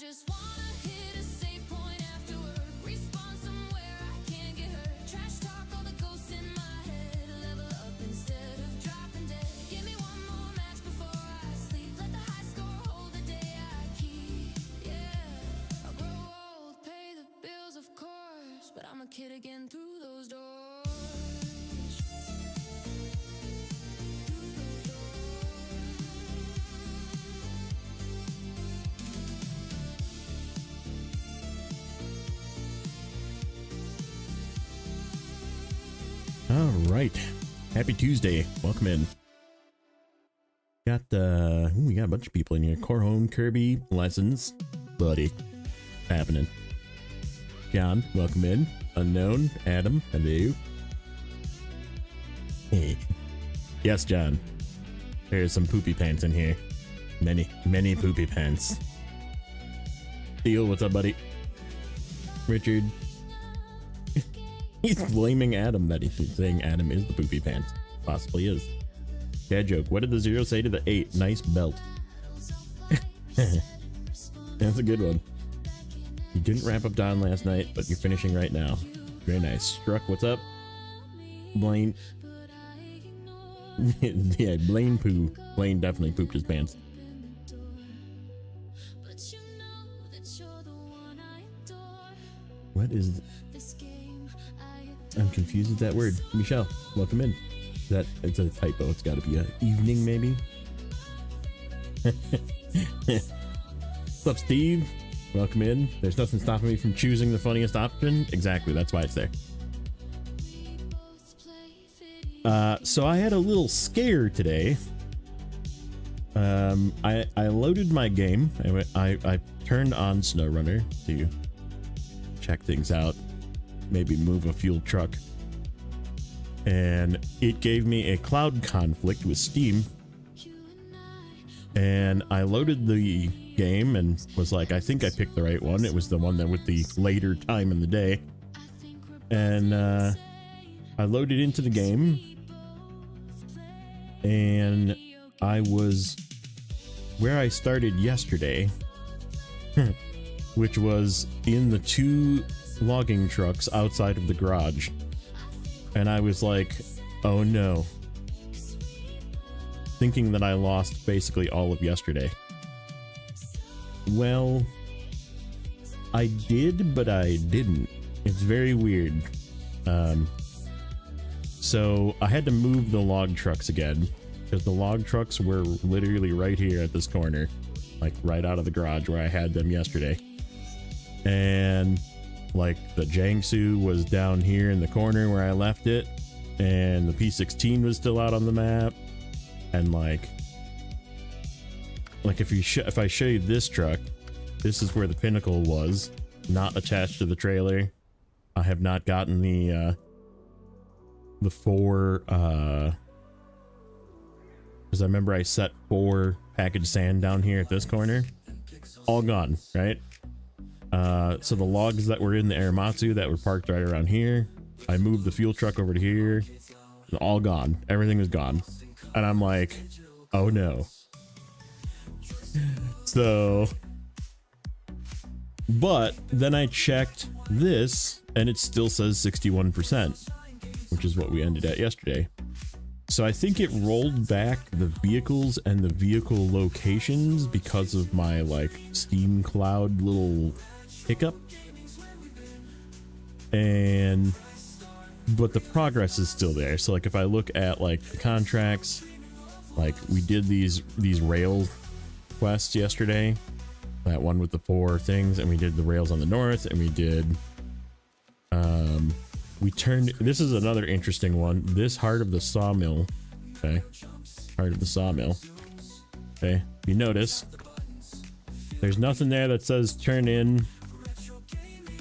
just wanna hit a safe point after work. Respawn somewhere I can't get hurt. Trash talk all the ghosts in my head. Level up instead of dropping dead. Give me one more match before I sleep. Let the high score hold the day I keep. Yeah, I'll grow old, pay the bills of course, but I'm a kid again through those doors. All right, happy Tuesday. Welcome in. Got we got a bunch of people in here. Corhone, Kirby, Lessons, Buddy, happening. John, welcome in. Unknown, Adam, hello. Hey, yes, John. There's some poopy pants in here. Many poopy pants. Theo, what's up, buddy? Richard. He's blaming Adam that he's saying Adam is the poopy pants. Possibly is. Dad joke. What did the 0 say to the 8? Nice belt. That's a good one. You didn't wrap up Don last night, but you're finishing right now. Very nice. Struck, what's up? Blaine. Yeah, Blaine poo. Blaine definitely pooped his pants. What is... I'm confused with that word. Michelle, welcome in. It's a typo. It's got to be a evening, maybe. What's up, Steve? Welcome in. There's nothing stopping me from choosing the funniest option. Exactly. That's why it's there. So I had a little scare today. I loaded my game. I turned on Snowrunner to check things out. Maybe move a fuel truck, and it gave me a cloud conflict with Steam, and I loaded the game and was like, I think I picked the right one. It was the one that with the later time in the day, and I loaded into the game, and I was where I started yesterday, which was in the 2 logging trucks outside of the garage, and I was like, oh no, thinking that I lost basically all of yesterday. Well, I did, but I didn't. It's very weird. So I had to move the log trucks again, because the log trucks were literally right here at this corner, like right out of the garage where I had them yesterday. And like the Jiangsu was down here in the corner where I left it, and the P16 was still out on the map. And like if I show you this truck, this is where the Pinnacle was, not attached to the trailer. I have not gotten the 4 because I remember I set 4 package sand down here at this corner, all gone, right? So the logs that were in the Aramatsu that were parked right around here, I moved the fuel truck over to here, all gone. Everything was gone. And I'm like, oh no. So, but then I checked this and it still says 61%, which is what we ended at yesterday. So I think it rolled back the vehicles and the vehicle locations because of my like Steam Cloud little hiccup, but the progress is still there. So like if I look at like the contracts, like we did these rail quests yesterday, that one with the 4 things, and we did the rails on the north, and we did we turned, this is another interesting one, this Heart of the Sawmill. Okay, Heart of the Sawmill. Okay, you notice there's nothing there that says turn in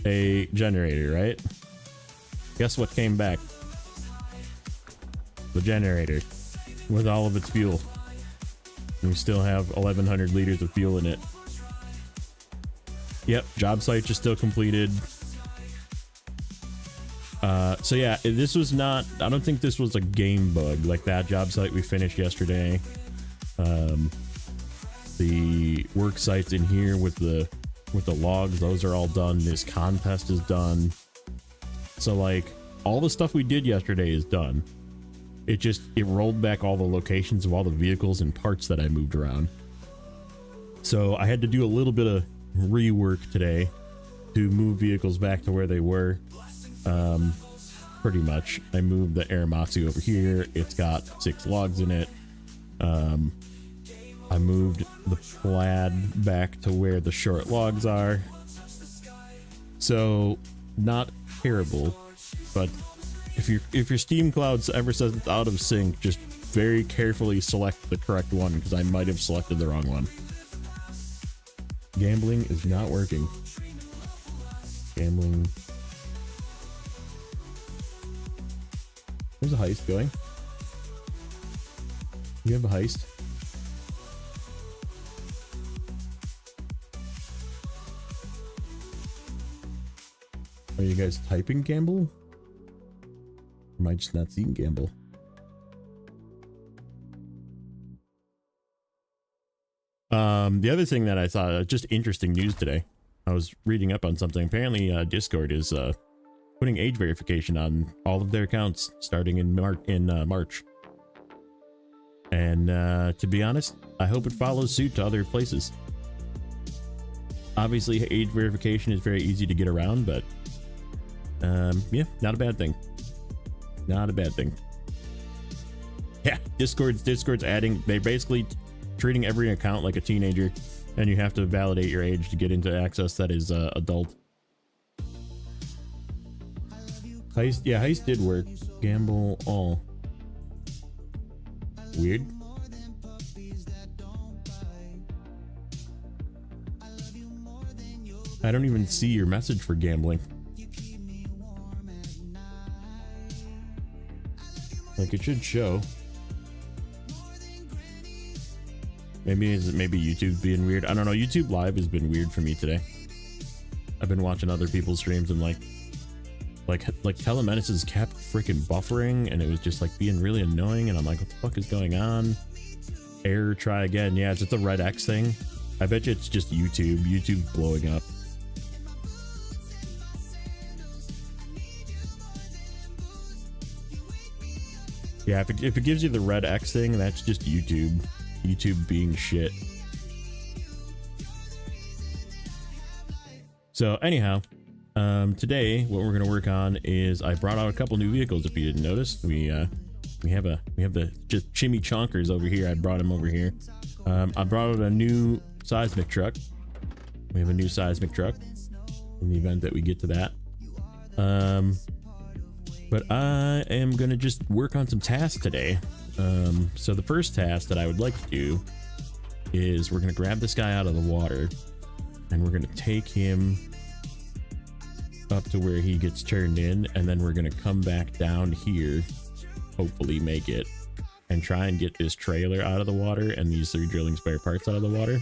a generator, right? Guess what came back? The generator with all of its fuel. And we still have 1,100 liters of fuel in it. Yep, job sites are still completed. So yeah, this was not, I don't think this was a game bug like that job site we finished yesterday. The work sites in here with the with the logs. Those are all done. This contest is done. So like all the stuff we did yesterday is done. It rolled back all the locations of all the vehicles and parts that I moved around. So I had to do a little bit of rework today to move vehicles back to where they were. Pretty much. I moved the Aramatsu over here. It's got 6 logs in it. I moved the Plaid back to where the short logs are. So not terrible, but if your Steam Cloud ever says it's out of sync, just very carefully select the correct one, because I might have selected the wrong one. Gambling is not working. Gambling. There's a heist going. You have a heist. Are you guys typing gamble? Or am I just not seeing gamble? The other thing that I thought, just interesting news today. I was reading up on something. Apparently, Discord is putting age verification on all of their accounts starting in March. And to be honest, I hope it follows suit to other places. Obviously, age verification is very easy to get around, but yeah, not a bad thing. Not a bad thing. Yeah, Discord's adding, they're basically treating every account like a teenager, and you have to validate your age to get into access that is adult. Heist, yeah, heist did work. Gamble all. Weird. I don't even see your message for gambling. Like, it should show. Maybe YouTube's being weird. I don't know. YouTube Live has been weird for me today. I've been watching other people's streams and like Telemenaces kept freaking buffering, and it was just like being really annoying, and I'm like, what the fuck is going on? Error, try again. Yeah, it's just the red X thing. I bet you it's just YouTube. YouTube's blowing up. Yeah, if it gives you the red X thing, that's just YouTube. YouTube being shit. So anyhow, today what we're gonna work on is I brought out a couple new vehicles. If you didn't notice, we have the just chimichanckers over here. I brought him over here. I brought out a new seismic truck. We have a new seismic truck in the event that we get to that. But I am gonna just work on some tasks today. So the first task that I would like to do is we're gonna grab this guy out of the water, and we're gonna take him up to where he gets turned in, and then we're gonna come back down here, hopefully make it, and try and get this trailer out of the water and these 3 drilling spare parts out of the water,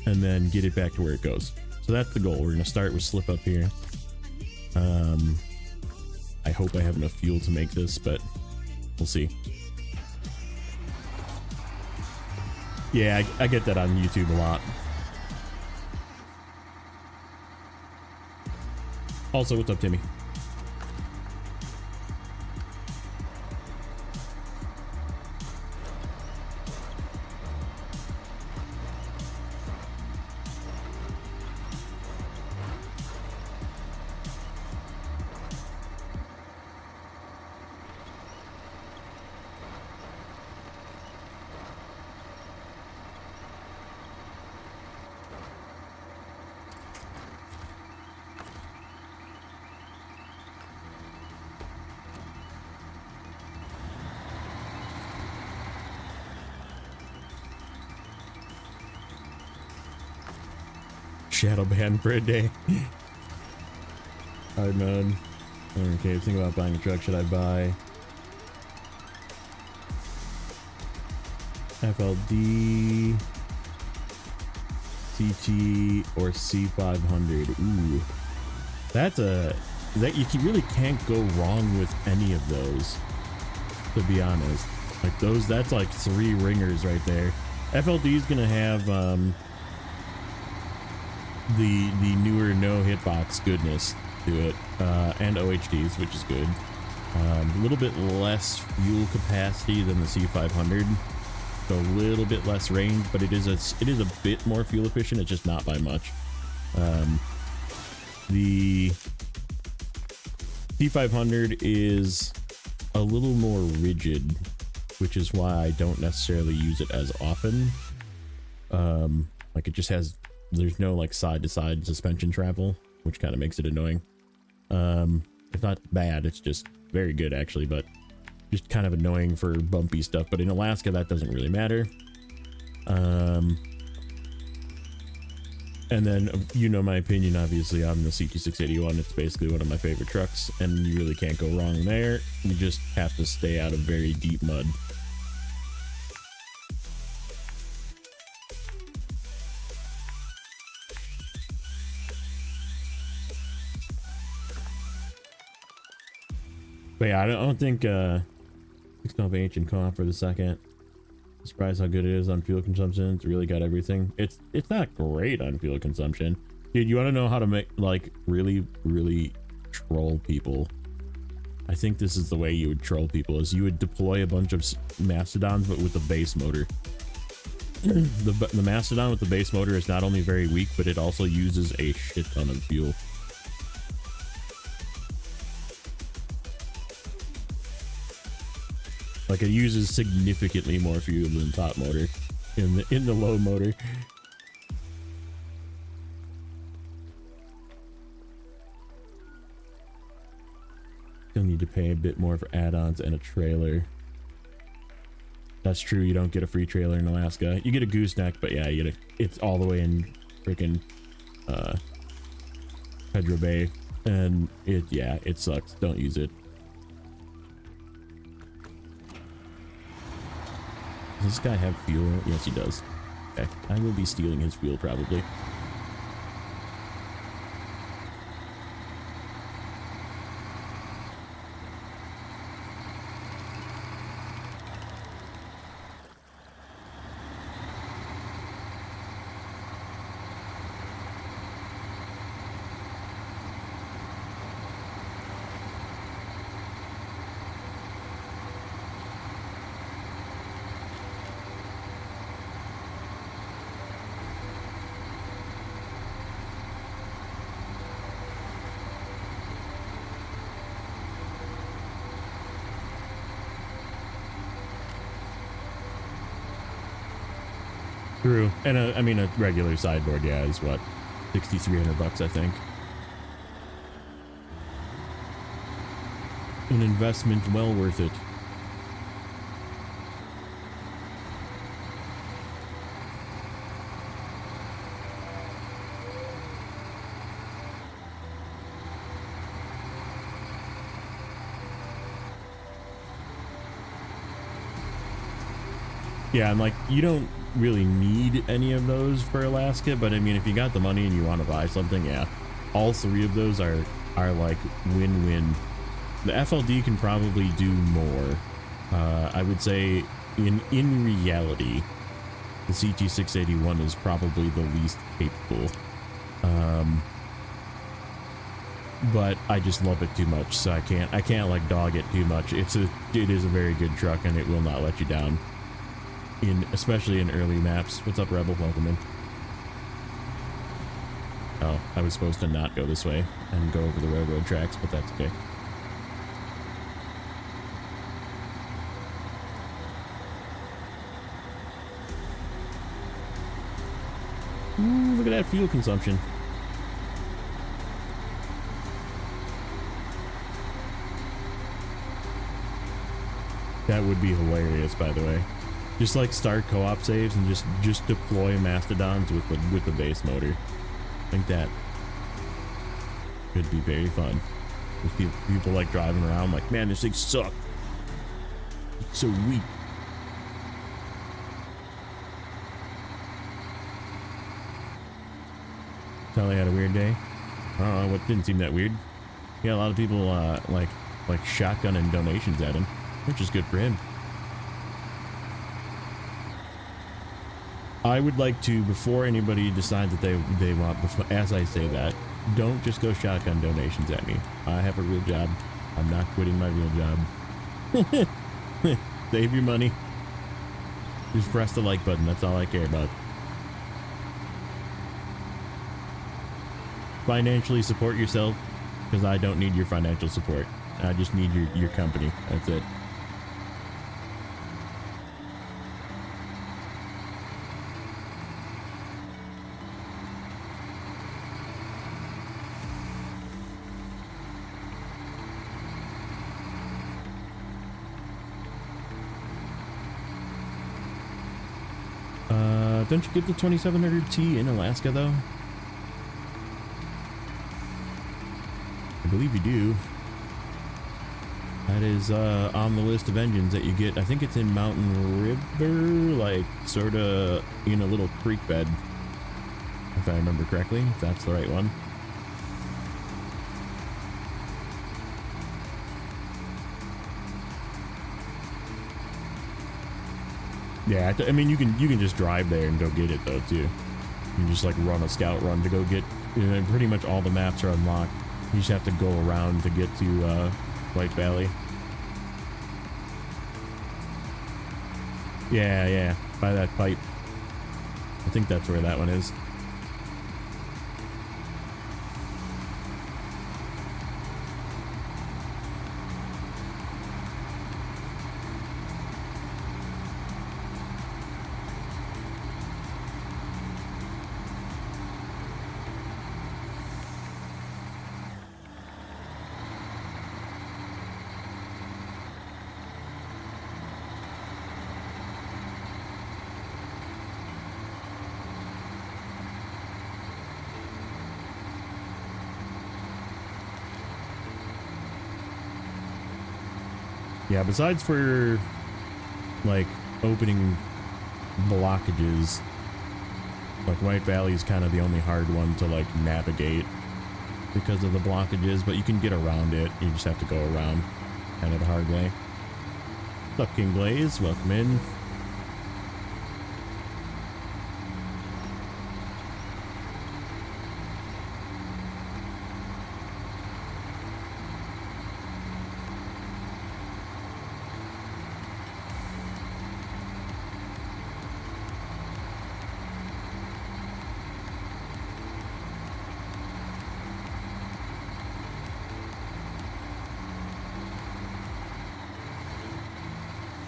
and then get it back to where it goes. So that's the goal. We're gonna start with slip up here. I hope I have enough fuel to make this, but we'll see. Yeah, I get that on YouTube a lot. Also, what's up, Timmy? Shadow ban for a day. Hard mode. Okay, think about buying a truck. Should I buy FLD, CT, or C500? Ooh, that you really can't go wrong with any of those, to be honest. Like those, that's like 3 ringers right there. FLD is gonna have the newer no hitbox goodness to it, and OHDs, which is good. A little bit less fuel capacity than the C500, so a little bit less range, but it is a bit more fuel efficient. It's just not by much. The C500 is a little more rigid, which is why I don't necessarily use it as often. Like it just has, there's no like side to side suspension travel, which kind of makes it annoying. It's not bad, it's just very good actually, but just kind of annoying for bumpy stuff. But in Alaska, that doesn't really matter. And then, you know my opinion, obviously, on the CT681. It's basically one of my favorite trucks, and you really can't go wrong there. You just have to stay out of very deep mud. But yeah, I don't think 612H and co-op for the second. Surprised how good it is on fuel consumption. It's really got everything. It's not great on fuel consumption. Dude, you want to know how to make, like, really troll people? I think this is the way you would troll people, is you would deploy a bunch of Mastodons, but with a base motor. The Mastodon with the base motor is not only very weak, but it also uses a shit ton of fuel. Like it uses significantly more fuel than top motor in the low motor. You'll need to pay a bit more for add-ons and a trailer. That's true, you don't get a free trailer in Alaska. You get a gooseneck, but yeah, you get it's all the way in freaking Pedro Bay, and it sucks. Don't use it. Does this guy have fuel? Yes, he does. Okay, I will be stealing his fuel probably. True, and I mean a regular sideboard, yeah, is what, $6,300 I think. An investment well worth it. Yeah, I'm like, you don't really need any of those for Alaska, but I mean, if you got the money and you want to buy something, yeah, all three of those are like win-win. The FLD can probably do more. I would say in reality, the CT681 is probably the least capable. But I just love it too much, so I can't like dog it too much. It is a very good truck, and it will not let you down. Especially in early maps. What's up, Rebel? Welcome in. Oh, I was supposed to not go this way and go over the railroad tracks, but that's okay. Ooh, look at that fuel consumption. That would be hilarious, by the way. Just like start co-op saves and just deploy Mastodons with the base motor. I think that could be very fun. If people like driving around like, man, this thing sucks. It's so weak. Tally had a weird day. I don't know, what didn't seem that weird. Yeah, a lot of people like shotgunning donations at him, which is good for him. I would like to, before anybody decides that they want, before, as I say that, don't just go shotgun donations at me. I have a real job. I'm not quitting my real job. Save your money. Just press the like button. That's all I care about. Financially support yourself, because I don't need your financial support. I just need your company. That's it. Don't you get the 2700T in Alaska though? I believe you do. That is on the list of engines that you get. I think it's in Mountain River, like sort of in a little creek bed, if I remember correctly, if that's the right one. Yeah, I mean you can just drive there and go get it though too. You can just like run a scout run to go get. Pretty much all the maps are unlocked. You just have to go around to get to White Valley. Yeah, by that pipe. I think that's where that one is. Yeah, besides for like opening blockages, like White Valley is kind of the only hard one to like navigate because of the blockages, but you can get around it. You just have to go around kind of the hard way. What's up, King Blaze? Welcome in.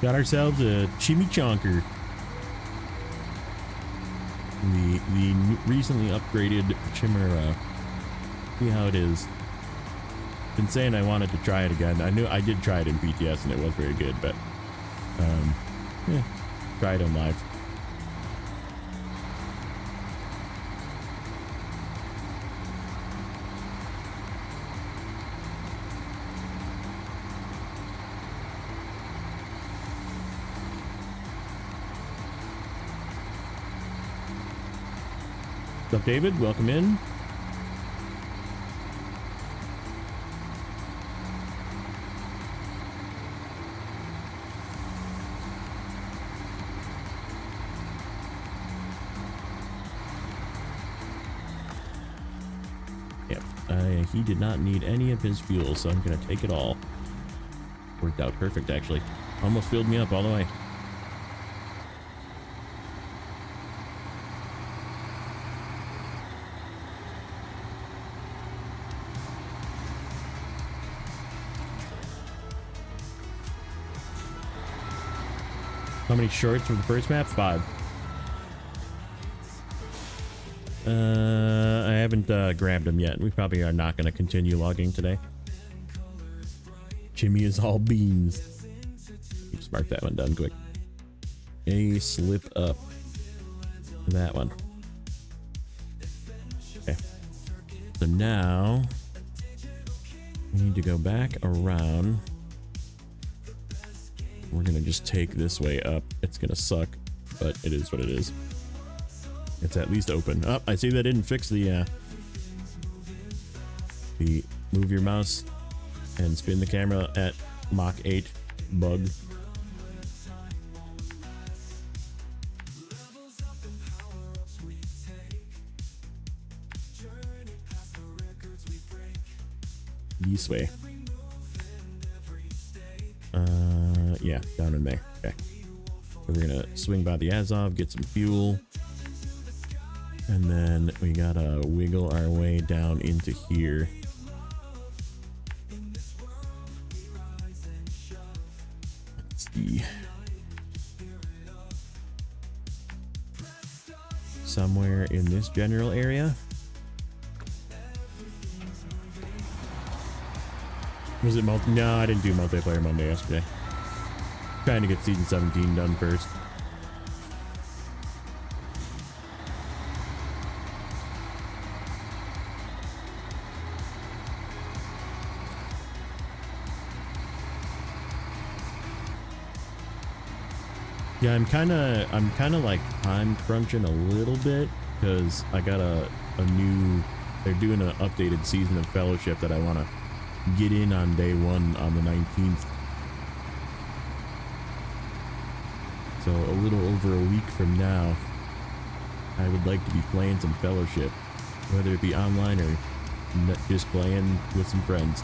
Got ourselves a chimichonker. The recently upgraded Chimera. See how it is. Been saying I wanted to try it again. I knew I did try it in PTS and it was very good, but yeah, try it on live. What's up, David? Welcome in. Yep, he did not need any of his fuel, so I'm gonna take it all. Worked out perfect, actually. Almost filled me up all the way. How many shorts for the first map? 5. I haven't grabbed them yet. We probably are not going to continue logging today. Jimmy is all beans. Just mark that one down quick. A slip up. That one. Okay. So now we need to go back around. We're gonna just take this way up. It's gonna suck, but it is what it is. It's at least open. Oh, I see that didn't fix the move your mouse and spin the camera at Mach 8 bug. this way. Yeah, down in there. Okay. So we're gonna swing by the Azov, get some fuel. And then we gotta wiggle our way down into here. Let's see. Somewhere in this general area. Was it multi? No, I didn't do multiplayer Monday yesterday. Trying to get season 17 done first. Yeah, I'm kind of like time crunching a little bit because I got a new. They're doing an updated season of Fellowship that I want to get in on day one on the 19th. So a little over a week from now, I would like to be playing some Fellowship, whether it be online or just playing with some friends.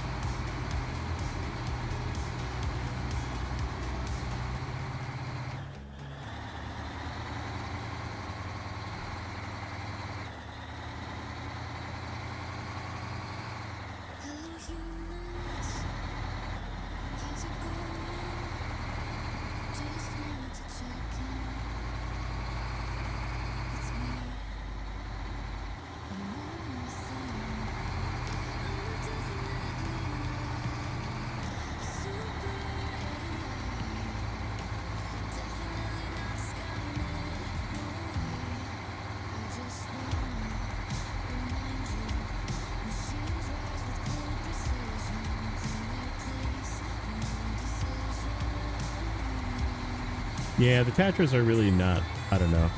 Yeah, the Tatras are really not, I don't know.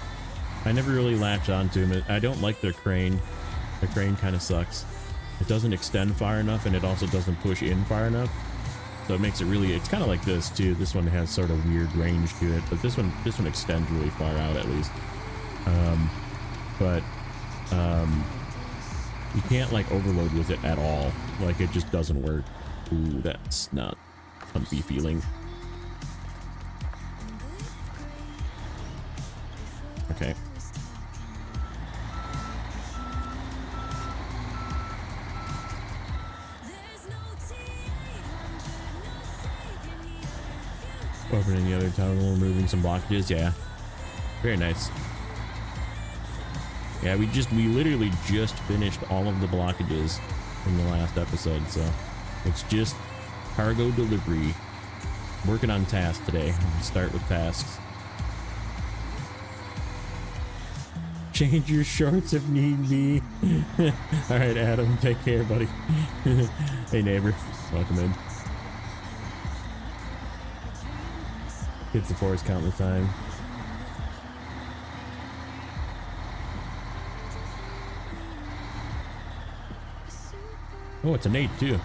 I never really latched onto them. I don't like their crane. The crane kind of sucks. It doesn't extend far enough, and it also doesn't push in far enough. So it makes it really, it's kind of like this too. This one has sort of weird range to it, but this one extends really far out at least. You can't like overload with it at all. Like it just doesn't work. Ooh, that's not a comfy feeling. Okay. Opening the other tunnel, removing some blockages. Yeah, very nice. Yeah, we literally just finished all of the blockages in the last episode, so it's just cargo delivery. Working on tasks today. We'll start with tasks. Change your shorts if need be. All right, Adam, take care, buddy. Hey, neighbor, welcome in. Hits the forest countless time. Oh, it's a Nate too.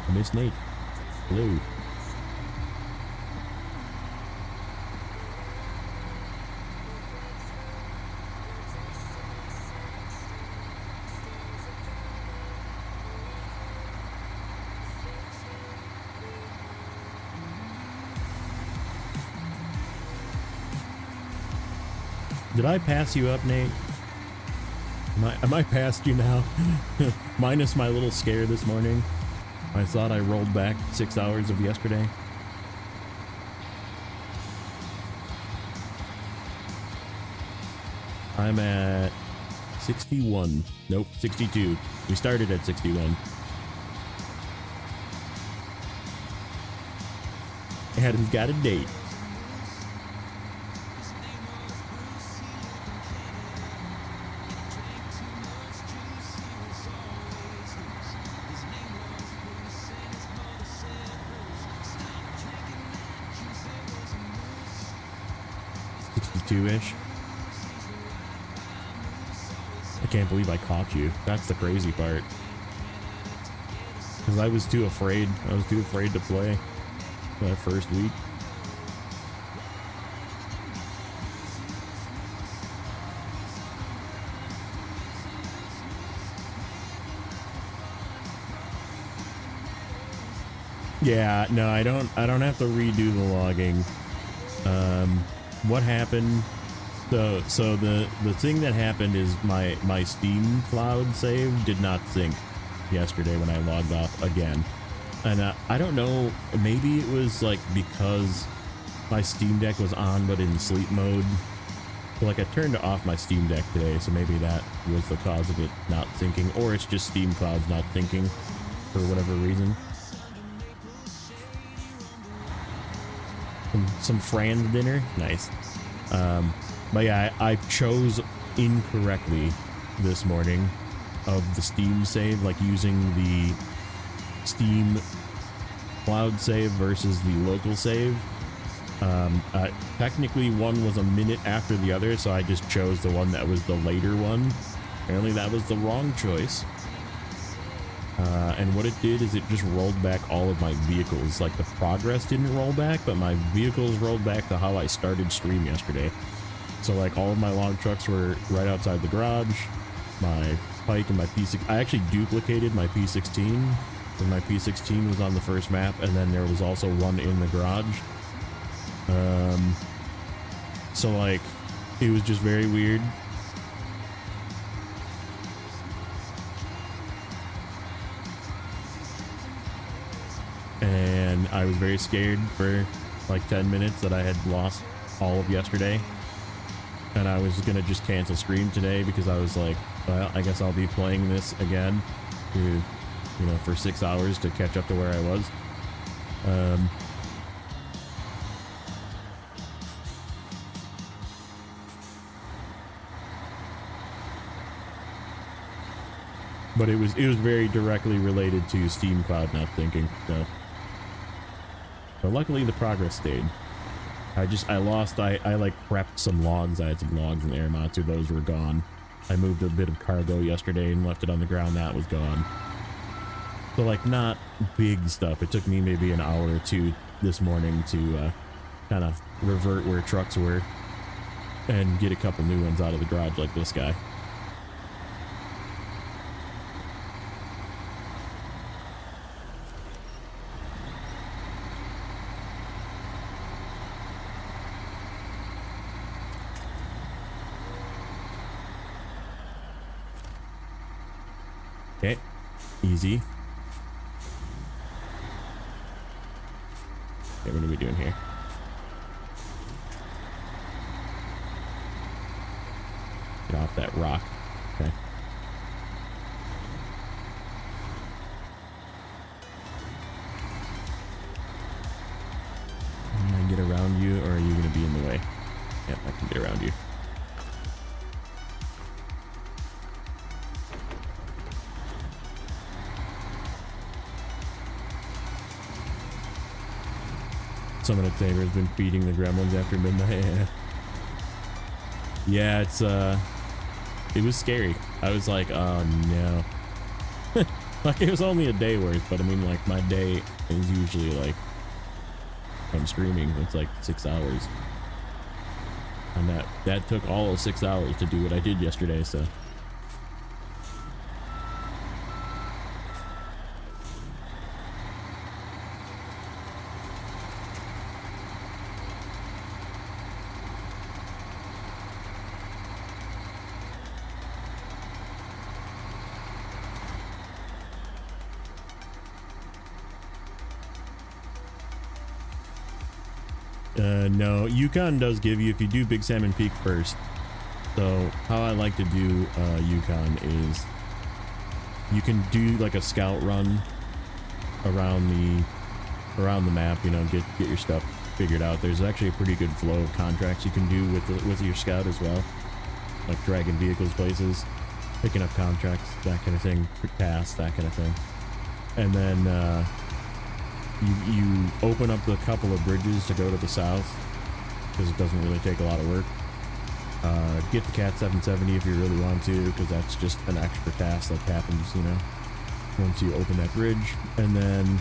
I miss Nate. Hello. Did I pass you up, Nate? Am I past you now? Minus my little scare this morning. I thought I rolled back 6 hours of yesterday. I'm at 61. Nope, 62. We started at 61. Adam's got a date. Ish. I can't believe I caught you. That's the crazy part. Because I was too afraid. I was too afraid to play that first week. Yeah, no, I don't have to redo the logging. What happened? So the thing that happened is my Steam cloud save did not sync yesterday when I logged off again. And I don't know, maybe it was like because my Steam Deck was on but in sleep mode. So like I turned off my Steam Deck today, so maybe that was the cause of it not syncing, or it's just Steam Cloud's not syncing for whatever reason. Some Fran's dinner, nice. But yeah, I chose incorrectly this morning of the Steam save, like using the Steam cloud save versus the local save. Technically one was a minute after the other, so I just chose the one that was the later one. Apparently that was the wrong choice. And what it did is it just rolled back all of my vehicles. Like the progress didn't roll back, but my vehicles rolled back to how I started stream yesterday. So like all of my log trucks were right outside the garage. My Pike and my P6, I actually duplicated my P16 because my P16 was on the first map, and then there was also one in the garage. So like it was just very weird. And I was very scared for like 10 minutes that I had lost all of yesterday, and I was gonna just cancel stream today because I was like, well, I guess I'll be playing this again to, you know, for 6 hours to catch up to where I was. But it was very directly related to Steam Cloud not thinking, so. But luckily the progress stayed. I like prepped some logs. I had some logs in the Airmatsu, those were gone. I moved a bit of cargo yesterday and left it on the ground, that was gone. So like not big stuff. It took me maybe an hour or two this morning to kind of revert where trucks were and get a couple new ones out of the garage like this guy. Okay, easy. Okay, what are we doing here? Get off that rock. Okay. Can I get around you, or are you going to be in the way? Yep, I can get around you. Someone at Saber has been feeding the gremlins after midnight. Yeah, it's it was scary. I was like, oh no. Like it was only a day worth, but I mean like my day is usually like, I'm streaming, it's like 6 hours. And that took all of 6 hours to do what I did yesterday, so. No, Yukon does give you, if you do Big Salmon Peak first. So how I like to do Yukon is you can do like a scout run around the map, you know, get your stuff figured out. There's actually a pretty good flow of contracts you can do with your scout as well, like dragging vehicles places, picking up contracts, that kind of thing, tasks, that kind of thing. And then you open up the couple of bridges to go to the south because it doesn't really take a lot of work. Get the Cat 770 if you really want to, because that's just an extra task that happens, you know, once you open that bridge. And then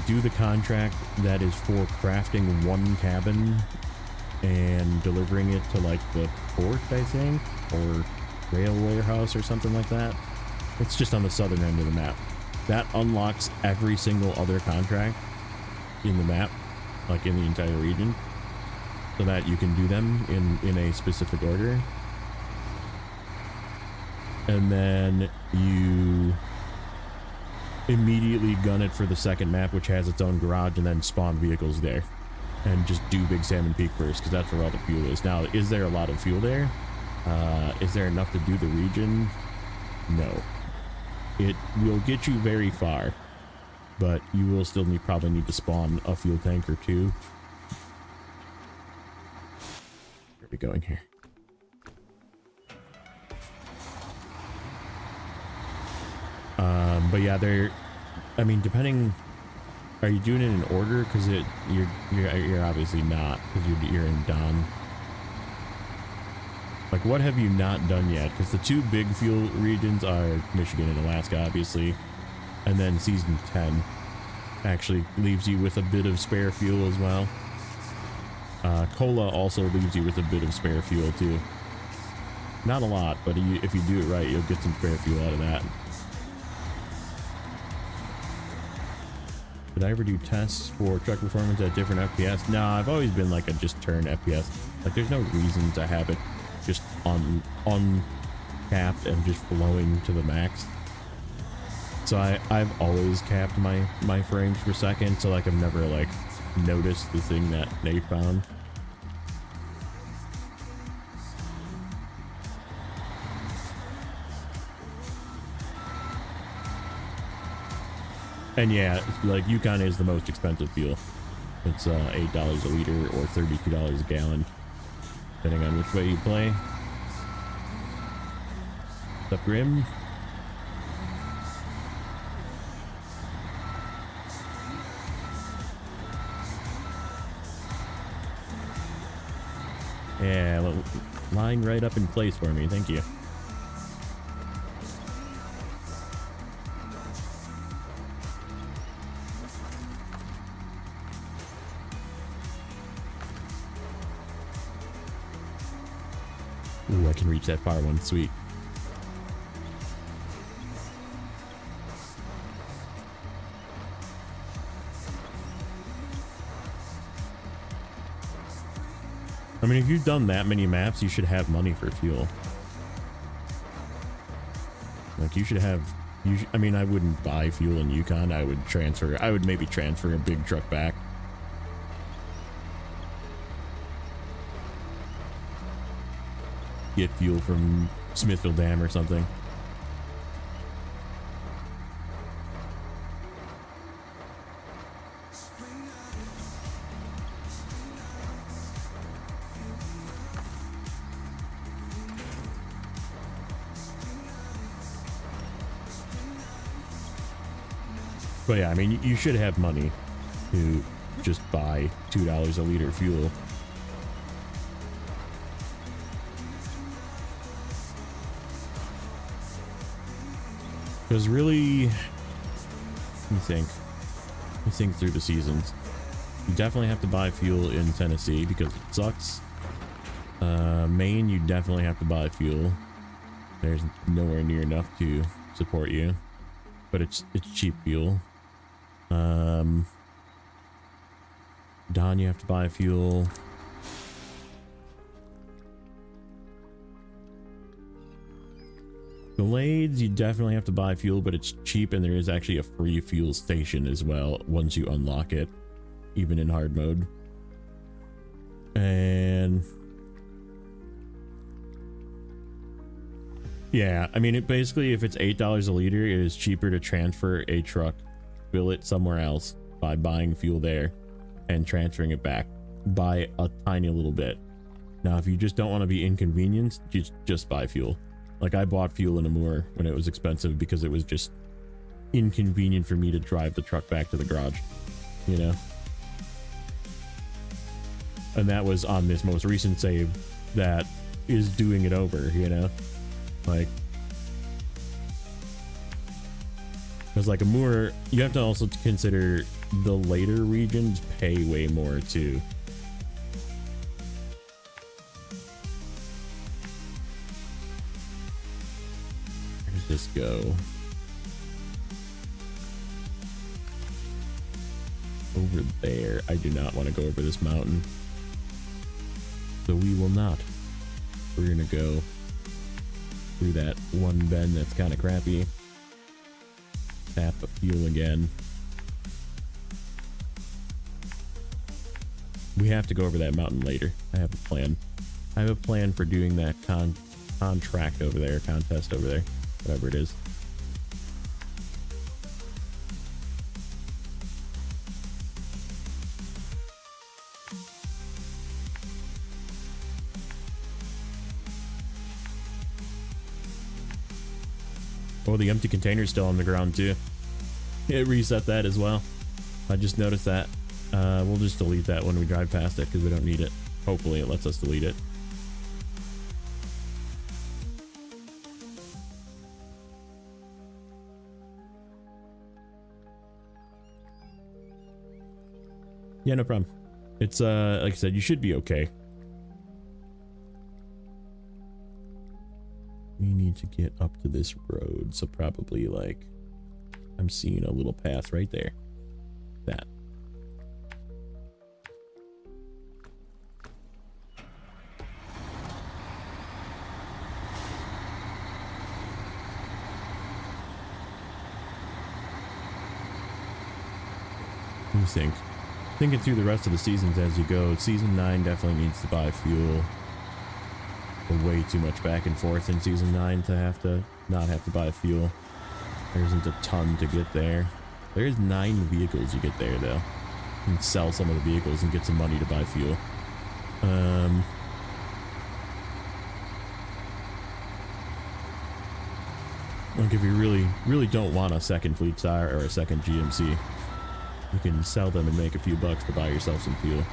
do the contract that is for crafting one cabin and delivering it to like the port, I think, or rail warehouse or something like that. It's just on the southern end of the map. That unlocks every single other contract in the map, like in the entire region, so that you can do them in a specific order. And then you immediately gun it for the second map, which has its own garage, and then spawn vehicles there. And just do Big Salmon Peak first, because that's where all the fuel is. Now, is there a lot of fuel there? Is there enough to do the region? No. It will get you very far, but you will still probably need to spawn a fuel tank or two. Where are we going here? But yeah, I mean, depending, are you doing it in order? Because you're obviously not, because you're in Don. Like, what have you not done yet? Because the two big fuel regions are Michigan and Alaska, obviously, and then season 10 actually leaves you with a bit of spare fuel as well. Cola also leaves you with a bit of spare fuel too. Not a lot, but if you do it right, you'll get some spare fuel out of that. Did I ever do tests for truck performance at different FPS? No, I've always been like a just turn FPS. Like, there's no reason to have it just uncapped and just flowing to the max. So I've always capped my frames per second, so like I've never like noticed the thing that Nate found. And yeah, like Yukon is the most expensive fuel. It's $8 a liter or $32 a gallon, depending on which way you play. What's up, Grim? Yeah, line right up in place for me. Thank you. Ooh, I can reach that far one. Sweet. I mean, if you've done that many maps, you should have money for fuel. Like, you should have... I mean, I wouldn't buy fuel in Yukon. I would transfer... I would maybe transfer a big truck back. Get fuel from Smithville Dam or something. But yeah, I mean, you should have money to just buy $2 a liter fuel. Because really, let me think through the seasons. You definitely have to buy fuel in Tennessee because it sucks. Maine, you definitely have to buy fuel. There's nowhere near enough to support you, but it's cheap fuel. Don, you have to buy fuel. Glades, you definitely have to buy fuel, but it's cheap, and there is actually a free fuel station as well once you unlock it, even in hard mode. And yeah, I mean, it basically, if it's $8 a liter, it is cheaper to transfer a truck, fill it somewhere else by buying fuel there and transferring it back by a tiny little bit. Now, if you just don't want to be inconvenienced, just buy fuel. Like, I bought fuel in Amur when it was expensive because it was just inconvenient for me to drive the truck back to the garage, you know? And that was on this most recent save that is doing it over, you know? Like, because like Amur, you have to also consider the later regions pay way more too. this go? Over there. I do not want to go over this mountain. So we will not. We're going to go through that one bend that's kind of crappy. Tap a fuel again. We have to go over that mountain later. I have a plan. I have a plan for doing that contract over there, contest over there, whatever it is. Oh, the empty container's still on the ground too. It reset that as well. I just noticed that. We'll just delete that when we drive past it because we don't need it. Hopefully it lets us delete it. Yeah, no problem. It's like I said, you should be okay. We need to get up to this road, so probably like I'm seeing a little path right there. That. What do you think? Thinking through the rest of the seasons as you go, season 9 definitely needs to buy fuel. Way too much back and forth in season 9 to not have to buy fuel. There isn't a ton to get there. There's 9 vehicles you get there though. You can sell some of the vehicles and get some money to buy fuel. Like if you really don't want a second Fleet Star or a second GMC, you can sell them and make a few bucks to buy yourself some fuel.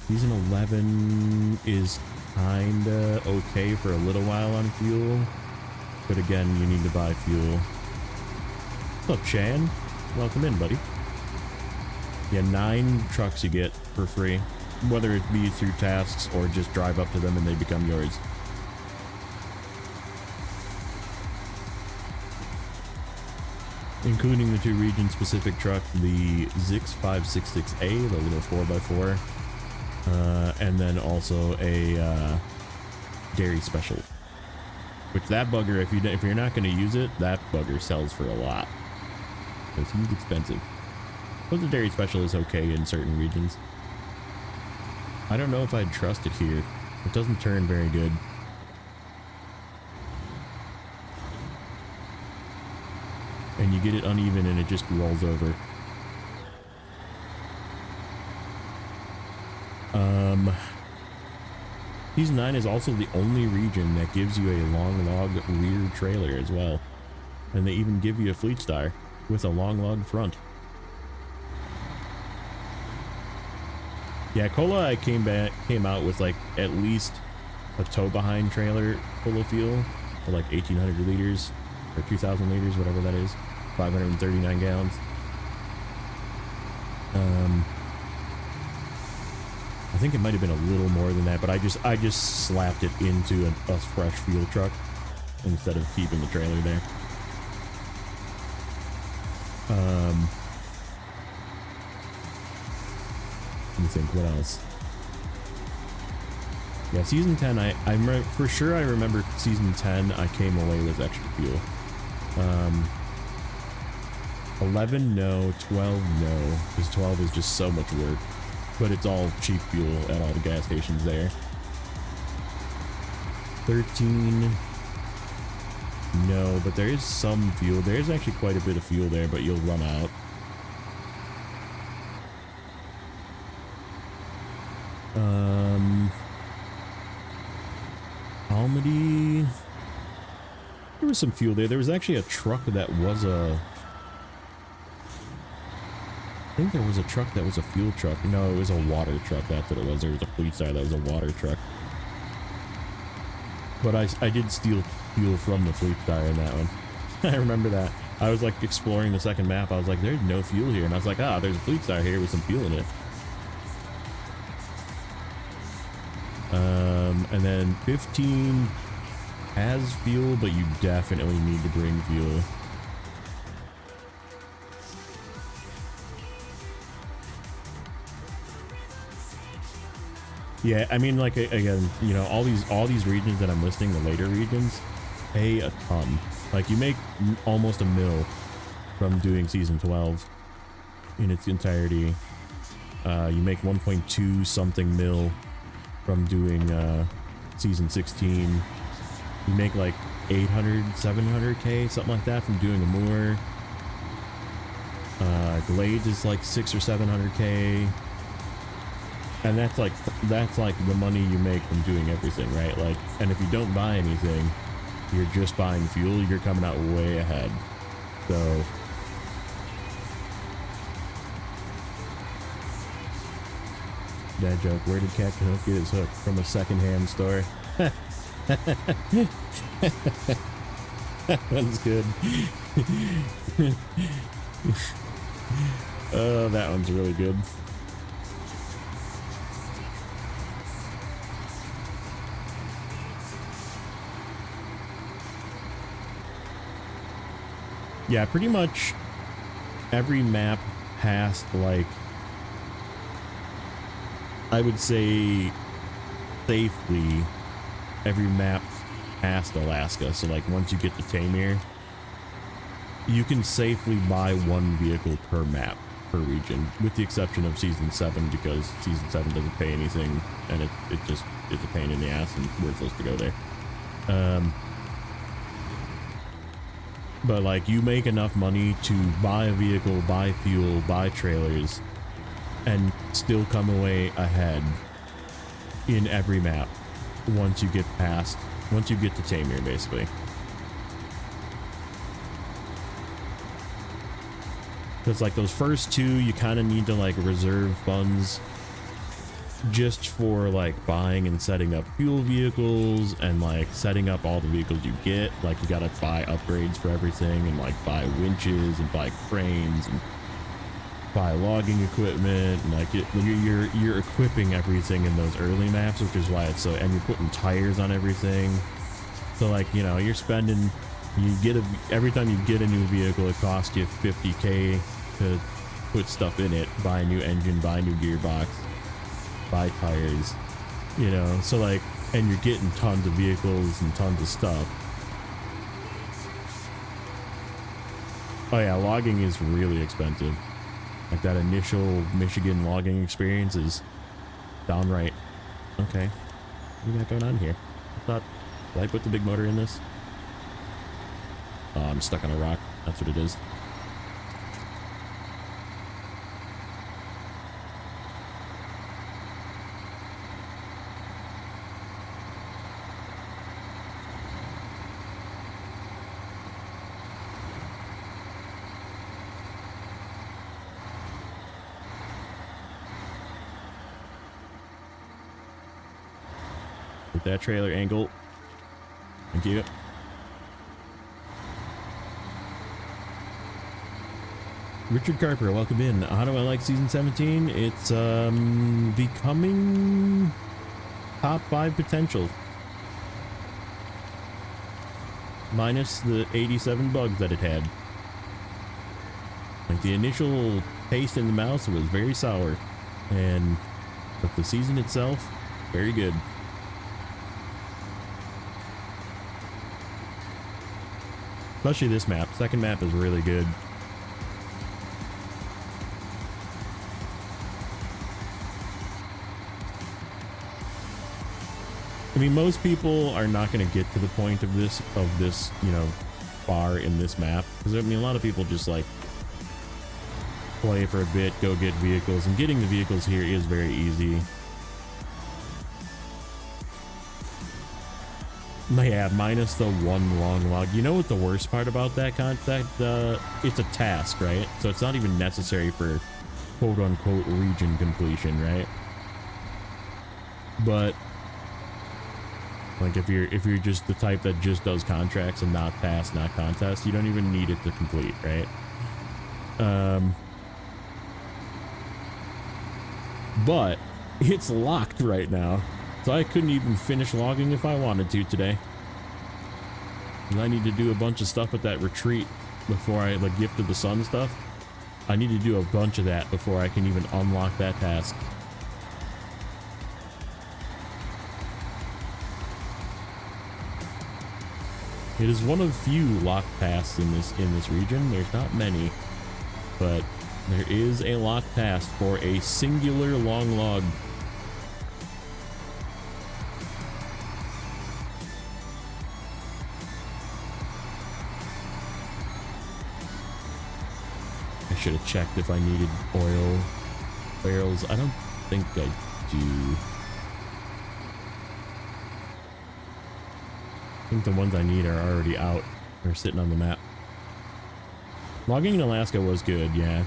Season 11 is kinda okay for a little while on fuel, but again, you need to buy fuel. What's up, Chan? Welcome in, buddy. Yeah, 9 trucks you get for free, whether it be through tasks or just drive up to them and they become yours. Including the 2 region-specific trucks, the Zix 566A, the little 4x4, and then also a dairy special. Which that bugger, if you're not going to use it, that bugger sells for a lot. Because he's expensive. But the dairy special is okay in certain regions. I don't know if I'd trust it here. It doesn't turn very good. And you get it uneven and it just rolls over. Season 9 is also the only region that gives you a long log rear trailer as well. And they even give you a Fleet Star with a long log front. Yeah, Cola came out with like at least a tow behind trailer full of fuel for like 1,800 liters or 2,000 liters, whatever that is, 539 gallons. I think it might have been a little more than that, but I just slapped it into a fresh fuel truck instead of keeping the trailer there. Let me think, what else? Yeah, season 10, I remember, for sure I remember season 10, I came away with extra fuel. 11, no. 12, no. Because 12 is just so much work. But it's all cheap fuel at all the gas stations there. 13, no, but there is some fuel. There's actually quite a bit of fuel there, but you'll run out. Almady, there was some fuel there. There was actually a truck that was a... I think there was a truck that was a fuel truck. No, it was a water truck. That's what it was. There was a Fleet Star that was a water truck. But I did steal fuel from the Fleet Star in that one. I remember that. I was like exploring the second map. I was like, there's no fuel here. And I was like, ah, there's a fleet star here with some fuel in it. And then 15 has fuel, but you definitely need to bring fuel. Yeah, I mean, like, again, you know, all these regions that I'm listing, the later regions, pay a ton. Like, you make almost a mil from doing season 12 in its entirety. You make 1.2 something mil from doing season 16. You make like 800, 700k, something like that from doing Amur. Glade is like 600 or 700k. And that's like the money you make from doing everything, right? Like, and if you don't buy anything, you're just buying fuel, you're coming out way ahead. So dad joke, where did Captain Hook get his hook? From a secondhand store. That's good. Oh, that one's really good. Yeah, pretty much every map past, like, I would say safely every map past Alaska. So like once you get to Tamir, you can safely buy one vehicle per map per region, with the exception of season 7, because season 7 doesn't pay anything, and it just is a pain in the ass and worthless to go there. But like, you make enough money to buy a vehicle, buy fuel, buy trailers, and still come away ahead in every map once you get to Tamir, basically. Because like those first two, you kind of need to like reserve funds just for like buying and setting up fuel vehicles, and like setting up all the vehicles you get. Like, you gotta buy upgrades for everything, and like buy winches and buy cranes and buy logging equipment, and like you're equipping everything in those early maps, which is why it's so, and you're putting tires on everything. So like, you know, you're spending, every time you get a new vehicle, it costs you 50k to put stuff in it, buy a new engine, buy a new gearbox, buy tires, you know. So like, and you're getting tons of vehicles and tons of stuff. Oh yeah, logging is really expensive. Like, that initial Michigan logging experience is downright. Okay, what do we got going on here? Did I put the big motor in this? Oh, I'm stuck on a rock. That's what it is. With that trailer angle. Thank you. Richard Carper, welcome in. How do I like season 17? It's becoming top 5 potential. Minus the 87 bugs that it had. Like, the initial taste in the mouth was very sour, but the season itself, very good. Especially this map. Second map is really good. I mean, most people are not going to get to the point of this, you know, far in this map. Because, I mean, a lot of people just, like, play for a bit, go get vehicles. And getting the vehicles here is very easy. Yeah, minus the one long log. You know what the worst part about that contact? It's a task, right? So it's not even necessary for quote-unquote region completion, right? But Like if you're just the type that just does contracts and not tasks, not contests, you don't even need it to complete, right? But it's locked right now, so I couldn't even finish logging if I wanted to today. And I need to do a bunch of stuff with that retreat before I, like, Gift of the Sun stuff. I need to do a bunch of that before I can even unlock that task. It is one of few locked tasks in this region. There's not many, but there is a locked task for a singular long log. I should have checked if I needed oil barrels. I don't think I do. I think the ones I need are already out. They're sitting on the map. Logging in Alaska was good, yeah.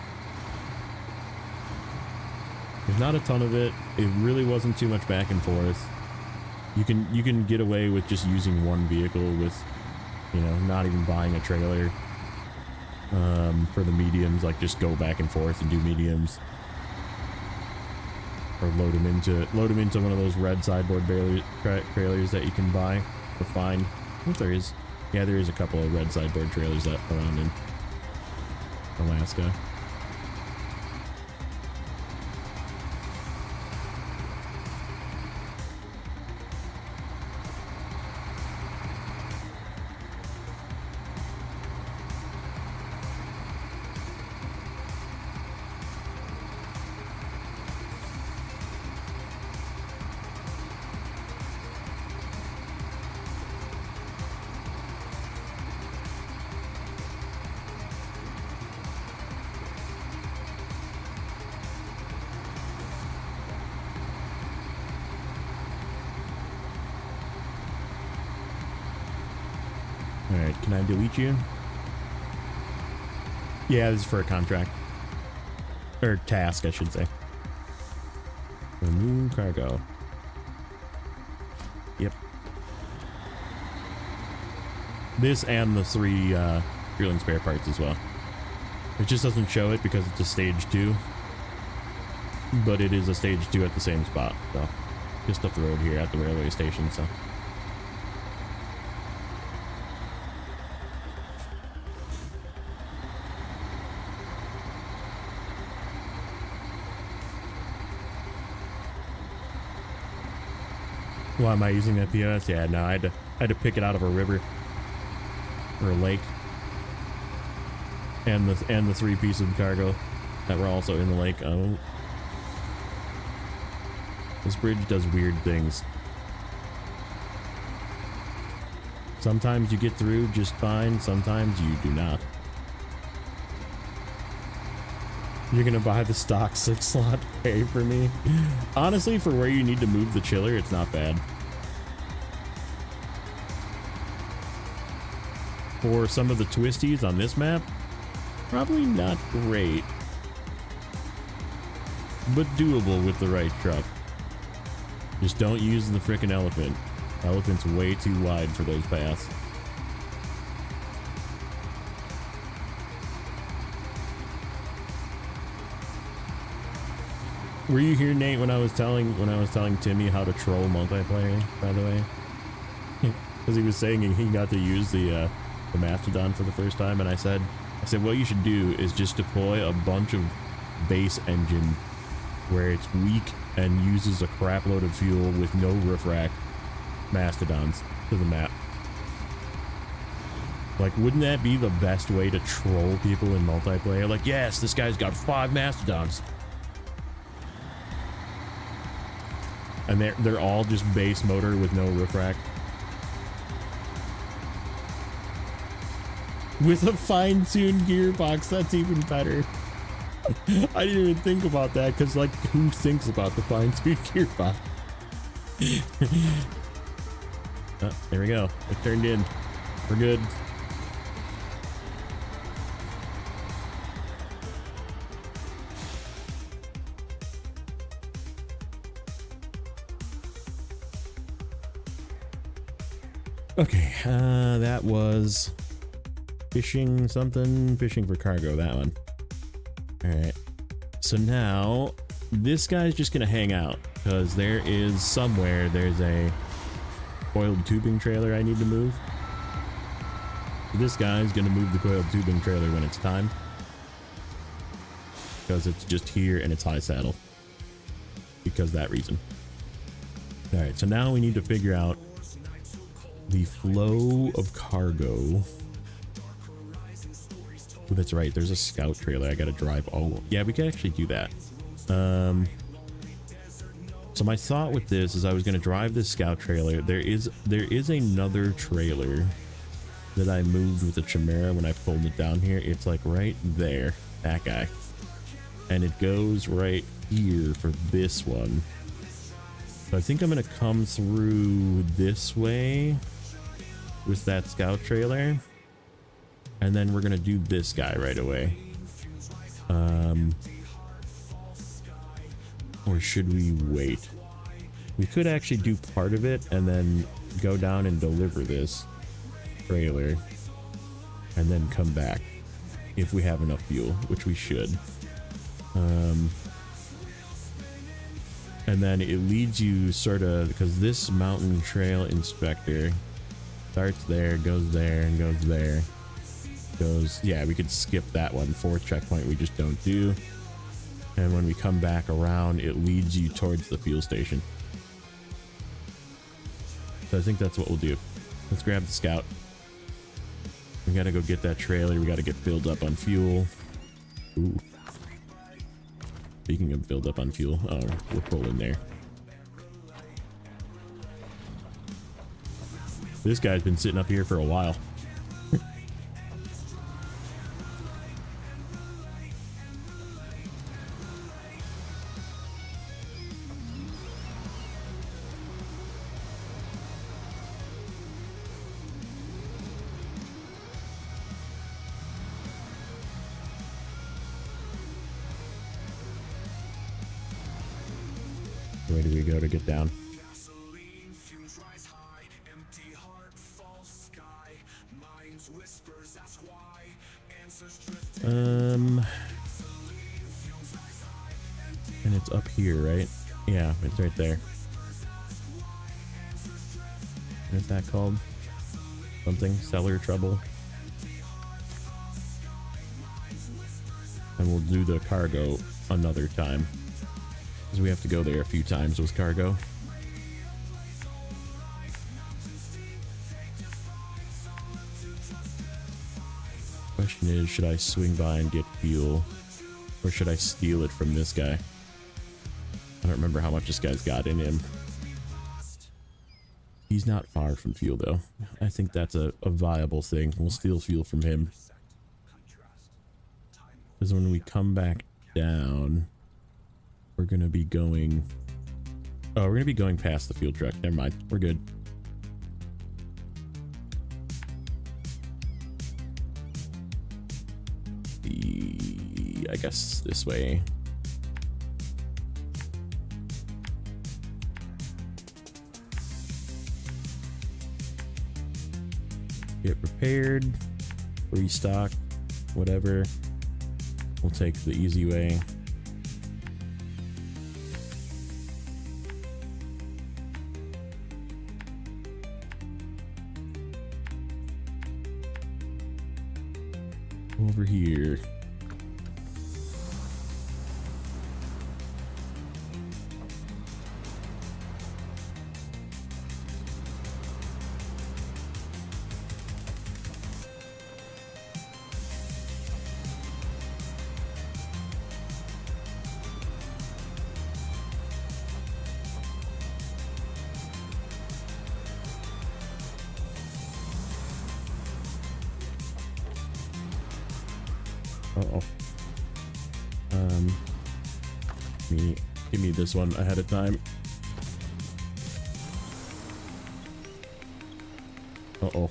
There's not a ton of it. It really wasn't too much back and forth. You can get away with just using one vehicle with, you know, not even buying a trailer. For the mediums, like just go back and forth and do mediums, or load them into one of those red sideboard trailers that you can buy or find. I think there is, yeah, there is a couple of red sideboard trailers that around in Alaska. Alright, can I delete you? Yeah, this is for a contract. Or task, I should say. Remove cargo. Yep. This and the 3 drilling spare parts as well. It just doesn't show it because it's a stage 2. But it is a stage 2 at the same spot, so just up the road here at the railway station, so. Why am I using that POS? Yeah, no, I had to pick it out of a river or a lake, and the 3 pieces of cargo that were also in the lake. Oh, this bridge does weird things. Sometimes you get through just fine. Sometimes you do not. You're gonna buy the stock 6-slot pay for me? Honestly, for where you need to move the chiller, it's not bad. For some of the twisties on this map, probably not great, but doable with the right truck. Just don't use the frickin' elephant. Elephant's way too wide for those paths. Were you here, Nate, when I was telling Timmy how to troll multiplayer, by the way? Because he was saying he got to use the Mastodon for the first time, and I said what you should do is just deploy a bunch of base engine where it's weak and uses a crap load of fuel with no roof rack Mastodons to the map. Like, wouldn't that be the best way to troll people in multiplayer? Like, yes, this guy's got 5 Mastodons. And they're all just base motor with no roof rack. With a fine-tuned gearbox, that's even better. I didn't even think about that, because, like, who thinks about the fine-tuned gearbox? Oh, there we go. It turned in. We're good. Okay, that was fishing something, fishing for cargo, that one. All right, so now this guy's just gonna hang out because there is somewhere there's a coiled tubing trailer I need to move. This guy's gonna move the coiled tubing trailer when it's time because it's just here and it's high saddle because that reason. All right, so now we need to figure out the flow of cargo. Oh, that's right, there's a scout trailer I gotta drive. Oh yeah, we can actually do that. So my thought with this is I was gonna drive this scout trailer. There is another trailer that I moved with the Chimera when I pulled it down here. It's like right there, that guy, and it goes right here for this one. So I think I'm gonna come through this way with that scout trailer, and then we're gonna do this guy right away. Or should we wait? We could actually do part of it and then go down and deliver this trailer and then come back if we have enough fuel, which we should. And then it leads you sort of, because this mountain trail inspector starts there, goes there, and goes there. Goes, yeah, we could skip that one. Fourth checkpoint we just don't do. And when we come back around, it leads you towards the fuel station. So I think that's what we'll do. Let's grab the scout. We gotta go get that trailer. We gotta get filled up on fuel. Ooh. Speaking of filled up on fuel, oh, we're pulling there. This guy's been sitting up here for a while. Where do we go to get down? And it's up here, right? Yeah, it's right there. What is that called? Something? Cellar trouble? And we'll do the cargo another time, because we have to go there a few times with cargo. Question is, should I swing by and get fuel, or should I steal it from this guy? I don't remember how much this guy's got in him. He's not far from fuel though. I think that's a viable thing. We'll steal fuel from him, because when we come back down, we're gonna be going, oh, we're gonna be going past the fuel truck. Never mind, we're good. I guess this way. Get prepared, restock, whatever. We'll take the easy way. Over here. Uh-oh. Give me this one ahead of time. Uh-oh.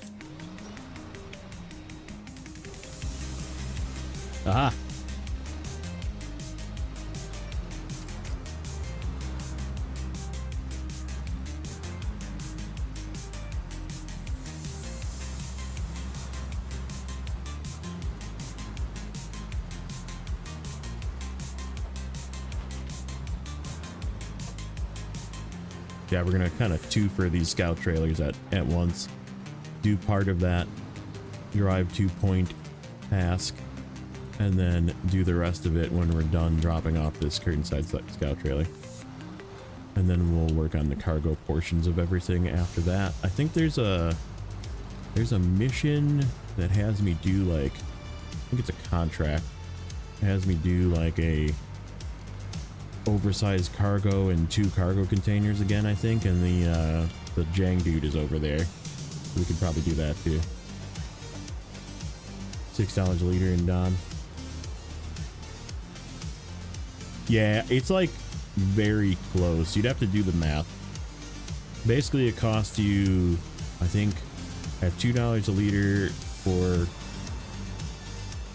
Aha! yeah, we're gonna kind of two for these scout trailers at once. Do part of that drive 2-point task, and then do the rest of it when we're done dropping off this curtain-side scout trailer. And then we'll work on the cargo portions of everything after that. I think there's a mission that has me do like, I think it's a contract. It has me do like a oversized cargo and 2 cargo containers again, I think, and the Jang dude is over there. We could probably do that too. $6 a liter in Don. Yeah, it's like very close. You'd have to do the math. Basically, it costs you, I think, at $2 a liter for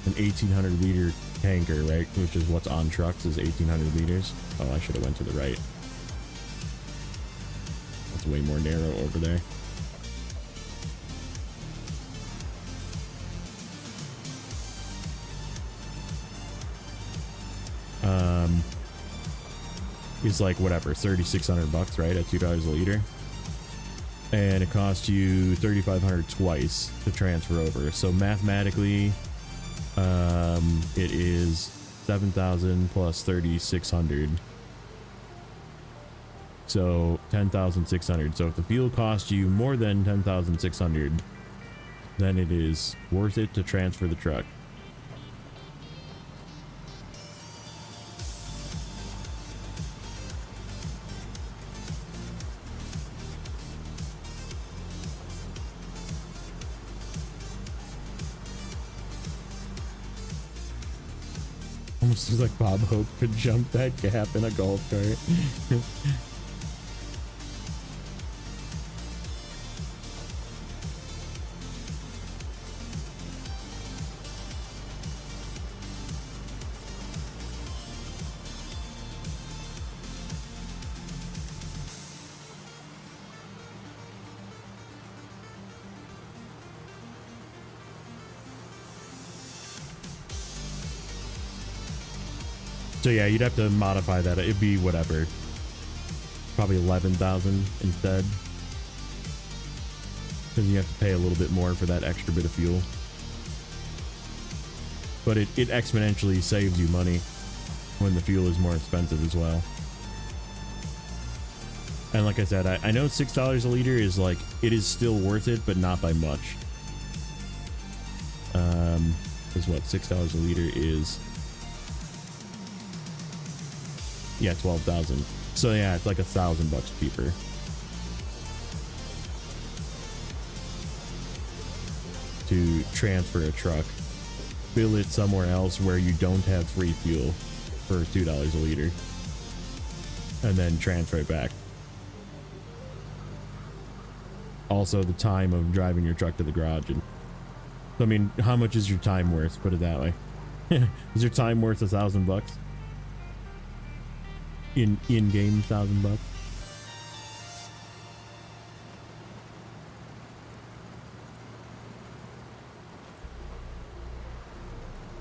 an 1,800 liter tanker, right? Which is what's on trucks, is 1,800 liters. Oh, I should have went to the right. That's way more narrow over there. It's like whatever, 3,600 bucks, right? At $2 a liter. And it costs you 3,500 twice to transfer over. So mathematically, it is 7,000 plus 3,600. So 10,600. So if the fuel costs you more than 10,600, then it is worth it to transfer the truck. Almost seems like Bob Hope could jump that gap in a golf cart. So yeah, you'd have to modify that. It'd be whatever, probably 11,000 instead, because you have to pay a little bit more for that extra bit of fuel. But it exponentially saves you money when the fuel is more expensive as well. And like I said, I know $6 a liter is like, it is still worth it, but not by much. Is what $6 a liter is. Yeah, 12,000. So yeah, it's like $1,000 cheaper. To transfer a truck, fill it somewhere else where you don't have free fuel for $2 a liter, and then transfer it back. Also, the time of driving your truck to the garage. And I mean, how much is your time worth? Put it that way. Is your time worth $1,000? In-game $1,000?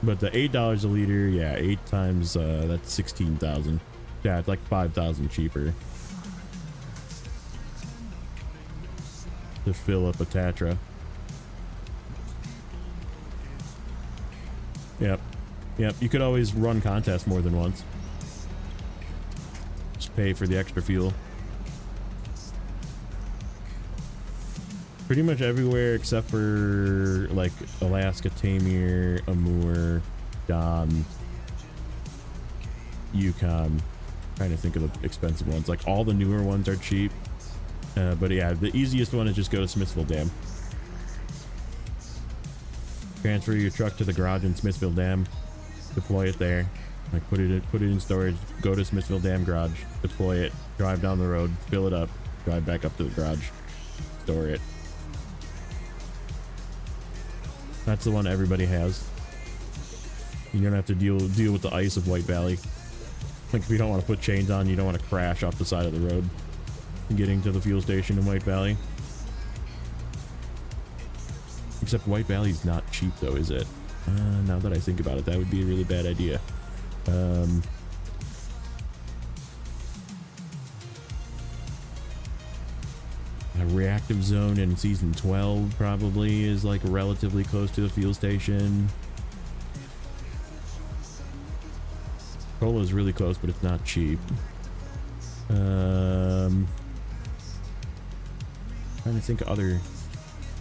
But the $8 a liter, yeah, 8 times that's 16,000. Yeah, it's like 5,000 cheaper to fill up a Tatra. Yep. You could always run contests more than once. Pay for the extra fuel. Pretty much everywhere except for like Alaska, Tamir, Amur, Don, Yukon. Trying to think of the expensive ones. Like all the newer ones are cheap. But yeah, the easiest one is just go to Smithville Dam. Transfer your truck to the garage in Smithville Dam. Deploy it there. Like put it in storage, go to Smithville Dam garage, deploy it, drive down the road, fill it up, drive back up to the garage, store it. That's the one everybody has. You don't have to deal with the ice of White Valley. Like if you don't want to put chains on, you don't want to crash off the side of the road getting to the fuel station in White Valley. Except White Valley's not cheap though, is it? Now that I think about it, that would be a really bad idea. reactive zone in season 12 probably is like relatively close to the fuel station. Cola is really close, but it's not cheap. Trying to think of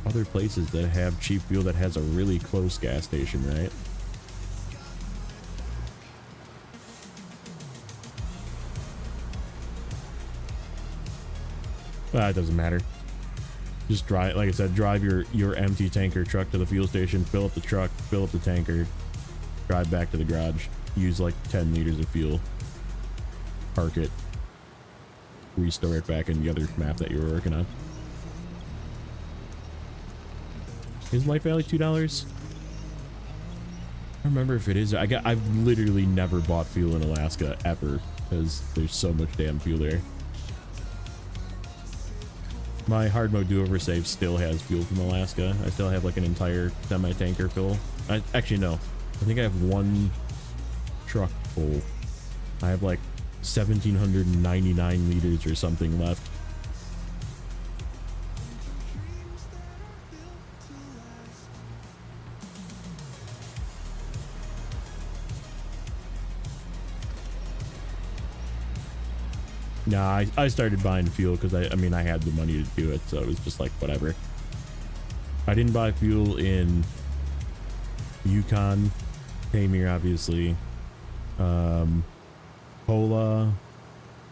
other places that have cheap fuel that has a really close gas station, right? It doesn't matter. Just drive, like I said, drive your empty tanker truck to the fuel station, fill up the truck, fill up the tanker, drive back to the garage, use like 10 liters of fuel, park it, restore it back in the other map that you were working on. Is Light Valley $2? I don't remember if it is. I've literally never bought fuel in Alaska ever because there's so much damn fuel there. My hard mode do-over save still has fuel from Alaska. I still have like an entire semi-tanker full. Actually no, I think I have one truck full. I have like 1,799 liters or something left. Nah, I started buying fuel because I mean I had the money to do it, so it was just like whatever. I didn't buy fuel in Yukon, Pamir obviously. Pola,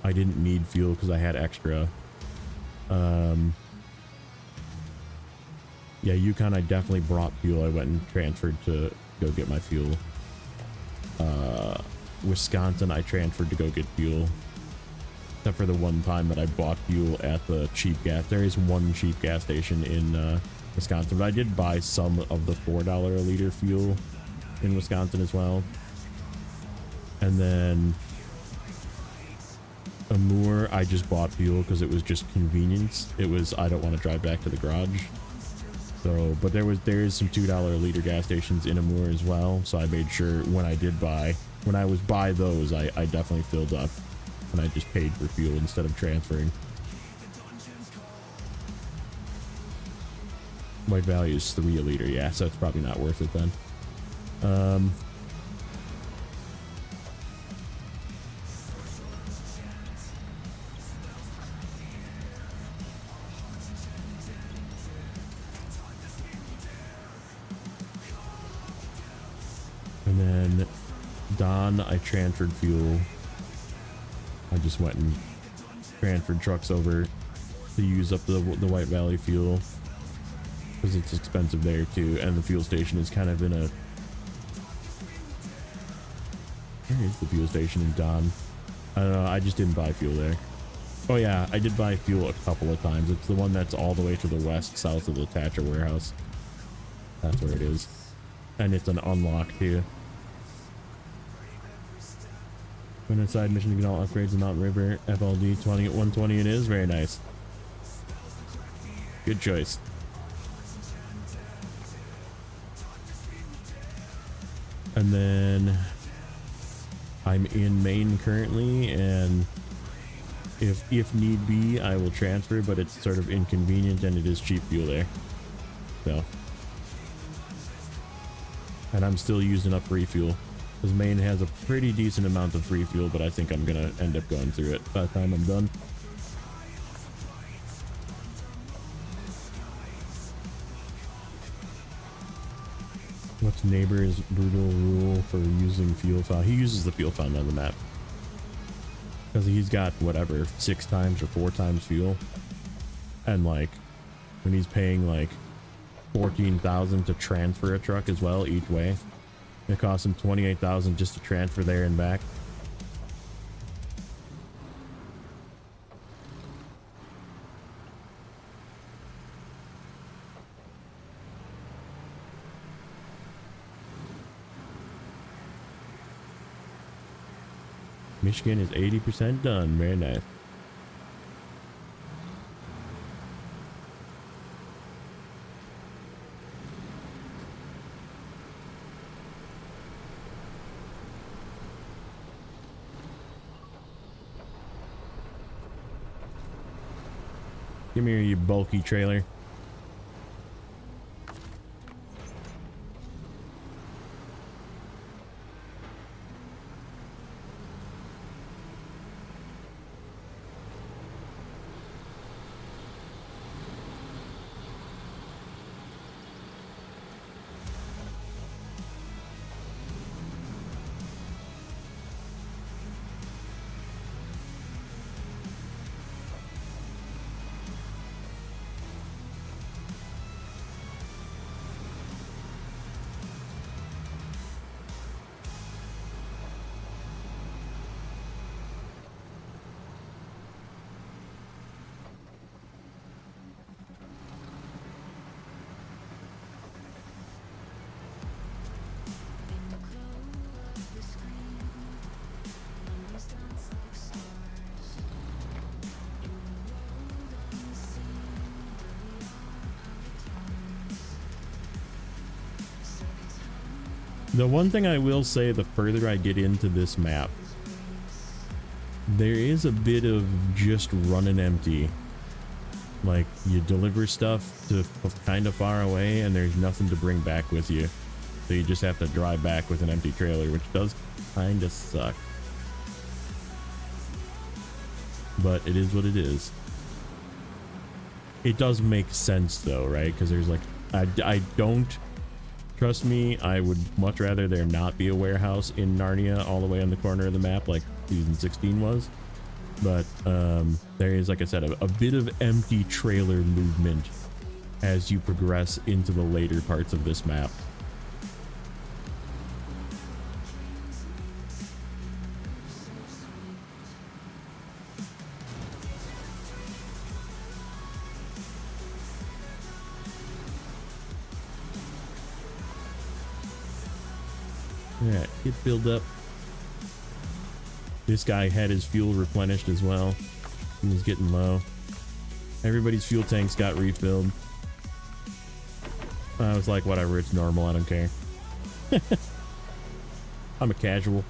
I didn't need fuel because I had extra. Yeah, Yukon I definitely brought fuel. I went and transferred to go get my fuel. Wisconsin I transferred to go get fuel. Except for the one time that I bought fuel at the cheap gas. There is one cheap gas station in Wisconsin, but I did buy some of the $4 a liter fuel in Wisconsin as well. And then Amur, I just bought fuel because it was just convenience. It was, I don't want to drive back to the garage. So, but there is some $2 a liter gas stations in Amur as well. So I made sure when I was by those, I definitely filled up. And I just paid for fuel instead of transferring. White Valley is $3 a liter, yeah, so it's probably not worth it then. And then Don, I transferred fuel. I just went and transferred trucks over to use up the White Valley fuel because it's expensive there too, and the fuel station is kind of in a... Where is the fuel station in Don? I don't know, I just didn't buy fuel there. Oh yeah, I did buy fuel a couple of times. It's the one that's all the way to the west, south of the Thatcher warehouse. That's where it is. And it's an unlock too. When inside mission to get all upgrades in Mountain River, FLD 20 at 120 it is. Very nice. Good choice. And then I'm in Maine currently, and if need be, I will transfer, but it's sort of inconvenient and it is cheap fuel there. So. And I'm still using up refuel. Because Maine has a pretty decent amount of free fuel, but I think I'm gonna end up going through it by the time I'm done. What's neighbor's brutal rule for using fuel fountain? He uses the fuel fountain on the map. Because he's got whatever, 6 times or 4 times fuel. And like, when he's paying like 14,000 to transfer a truck as well each way. It costs him 28,000 just to transfer there and back. Michigan is 80% done. Very nice. Give me your bulky trailer. The one thing I will say, the further I get into this map, there is a bit of just running empty. Like, you deliver stuff to kind of far away and there's nothing to bring back with you. So you just have to drive back with an empty trailer, which does kind of suck. But it is what it is. It does make sense though, right? Because there's like, I don't... Trust me, I would much rather there not be a warehouse in Narnia all the way on the corner of the map like season 16 was. But there is, like I said, a bit of empty trailer movement as you progress into the later parts of this map. Alright, get filled up. This guy had his fuel replenished as well. He was getting low. Everybody's fuel tanks got refilled. I was like, whatever, it's normal, I don't care. I'm a casual.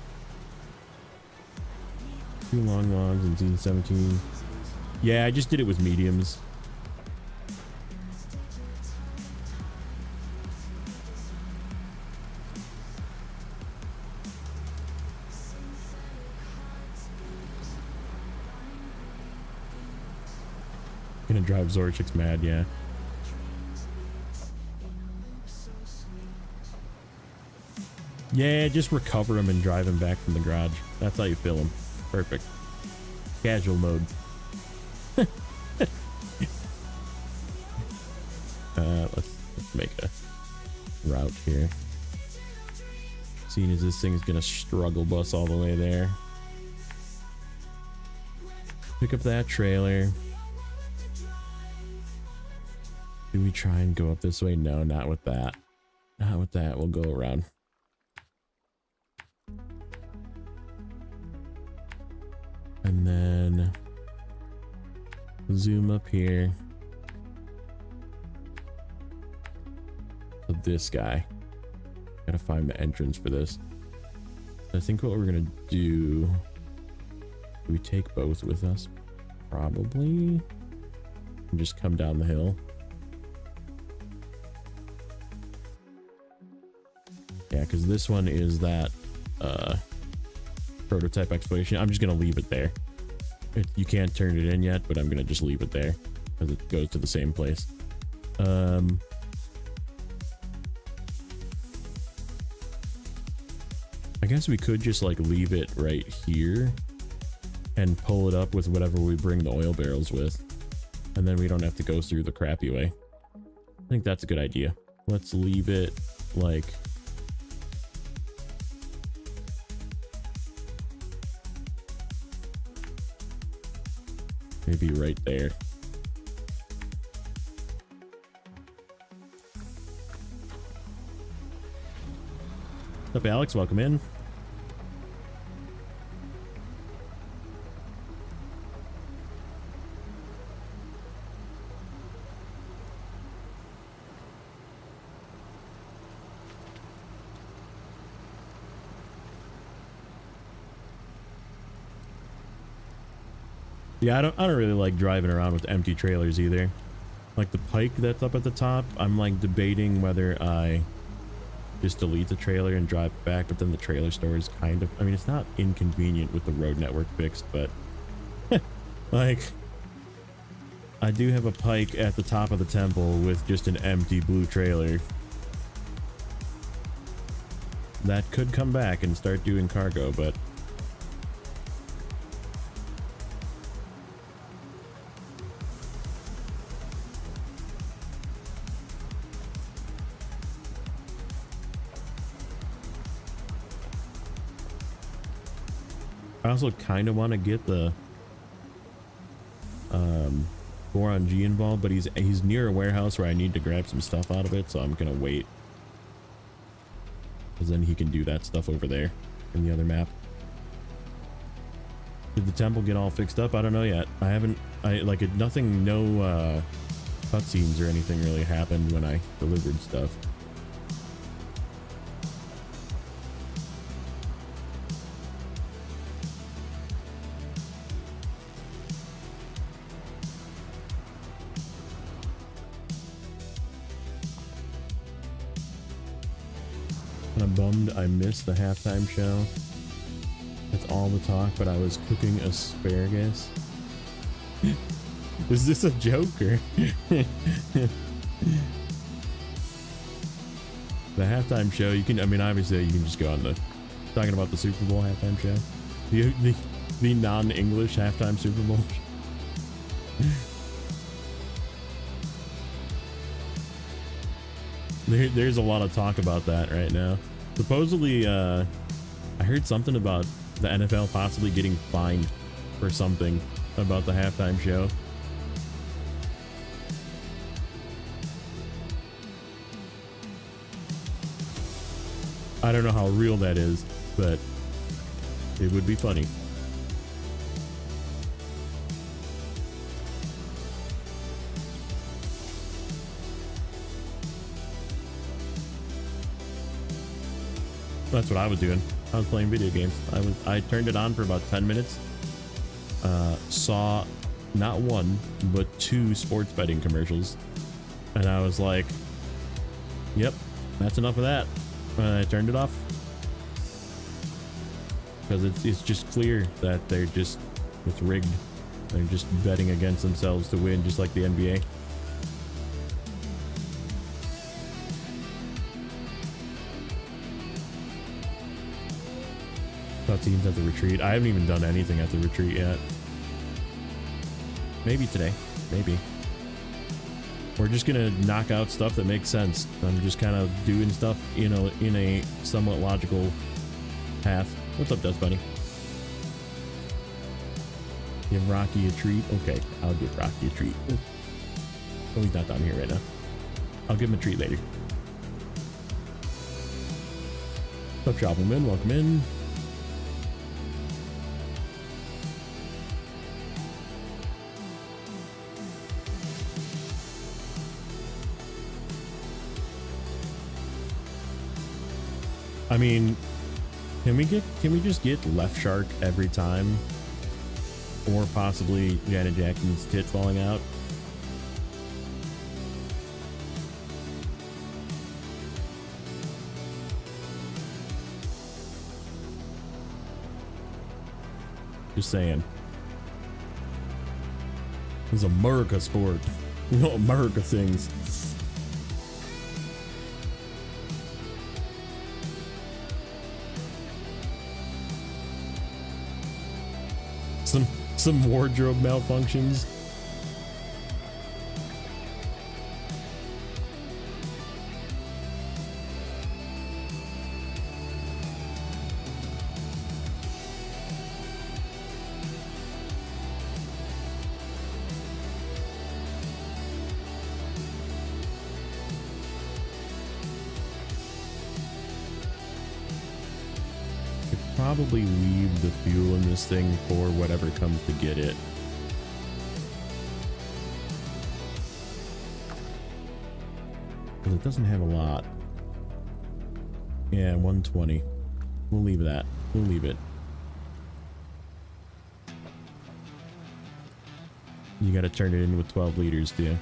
2 long logs in season 17. Yeah, I just did it with mediums. Gonna drive Zorchik's mad, yeah. Yeah, just recover him and drive him back from the garage. That's how you fill him. Perfect. Casual mode. Let's make a route here. Seeing as this thing is gonna struggle bus all the way there. Pick up that trailer. Do we try and go up this way? No, not with that. Not with that. We'll go around. And then zoom up here. So this guy. Gotta find the entrance for this. I think what we're gonna do... Do we take both with us? Probably. And just come down the hill. Yeah, because this one is that prototype exploration. I'm just going to leave it there. You can't turn it in yet, but I'm going to just leave it there because it goes to the same place. I guess we could just like leave it right here and pull it up with whatever we bring the oil barrels with. And then we don't have to go through the crappy way. I think that's a good idea. Let's leave it like... maybe right there. What's up, Alex? Welcome in. Yeah, I don't really like driving around with empty trailers either. Like the pike that's up at the top, I'm like debating whether I just delete the trailer and drive back, but then the trailer store is kind of, I mean, it's not inconvenient with the road network fixed, but like I do have a pike at the top of the temple with just an empty blue trailer. That could come back and start doing cargo, but I also kind of want to get the Boron G involved, but he's near a warehouse where I need to grab some stuff out of it, so I'm gonna wait, because then he can do that stuff over there in the other map. Did the temple get all fixed up? I don't know yet. I haven't, nothing, no cutscenes or anything really happened when I delivered stuff. I'm bummed I missed the halftime show. That's all the talk, but I was cooking asparagus. Is this a joke or? The halftime show, you can, I mean, obviously you can just go on the, talking about the Super Bowl halftime show. The non-English halftime Super Bowl. There's a lot of talk about that right now. Supposedly, I heard something about the NFL possibly getting fined for something about the halftime show. I don't know how real that is, but it would be funny. That's what I was doing. I was playing video games. I turned it on for about 10 minutes. Saw not one, but 2 sports betting commercials. And I was like, yep, that's enough of that. I turned it off. Because it's just clear that it's rigged. They're just betting against themselves to win, just like the NBA. Teams at the retreat. I haven't even done anything at the retreat yet. Maybe today. Maybe. We're just gonna knock out stuff that makes sense. I'm just kind of doing stuff, you know, in a somewhat logical path. What's up, Dust Bunny? Give Rocky a treat. Okay, I'll give Rocky a treat. Oh, he's not down here right now. I'll give him a treat later. What's up, Shoppingman? Welcome in. I mean, can we just get Left Shark every time? Or possibly Janet Jackson's tit falling out? Just saying. This is America sport. You know, America things. Some wardrobe malfunctions. Probably leave the fuel in this thing for whatever comes to get it. Because it doesn't have a lot. Yeah, 120. We'll leave that. We'll leave it. You gotta turn it in with 12 liters too.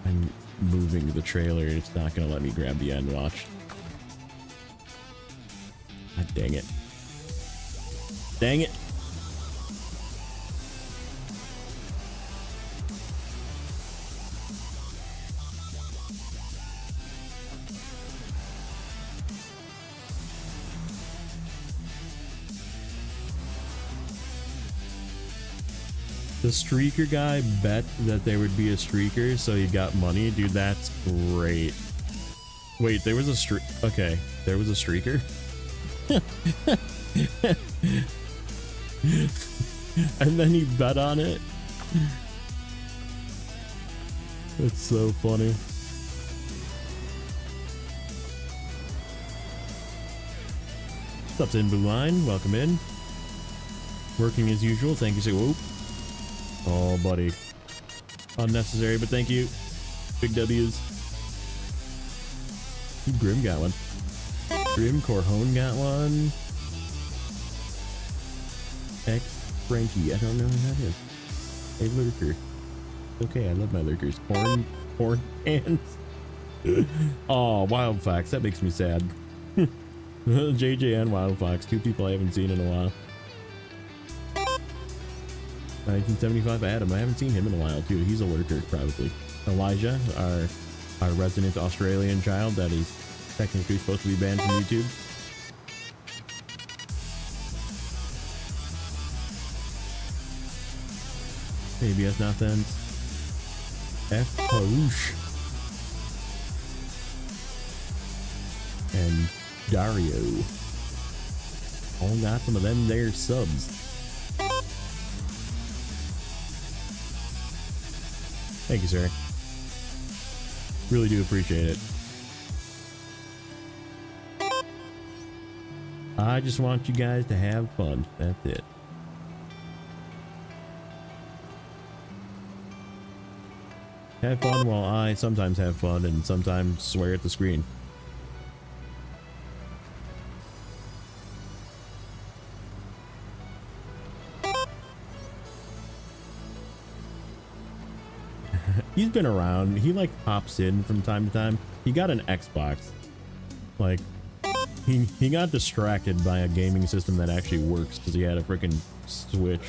I'm moving the trailer. It's not gonna let me grab the end watch. God dang it. Dang it. The streaker guy bet that there would be a streaker, so he got money. Dude, that's great. Wait, there was a okay, there was a streaker? And then he bet on it? It's so funny. What's up, Blue Line? Welcome in. Working as usual. Thank you so much. Oh, buddy. Unnecessary, but thank you. Big W's. Grim got one. Grim Corhone got one. X Frankie. I don't know who that is. A lurker. Okay, I love my lurkers. Corn cans. Oh, Wild Fox. That makes me sad. JJ and Wild Fox. Two people I haven't seen in a while. 1975 Adam. I haven't seen him in a while too. He's a lurker probably. Elijah, our resident Australian child that is technically supposed to be banned from YouTube. ABS nonsense. F Parouche and Dario all got some of them there subs. Thank you, sir. Really do appreciate it. I just want you guys to have fun. That's it. Have fun while I sometimes have fun and sometimes swear at the screen. He's been around. He like pops in from time to time. He got an Xbox. Like he got distracted by a gaming system that actually works because he had a freaking Switch.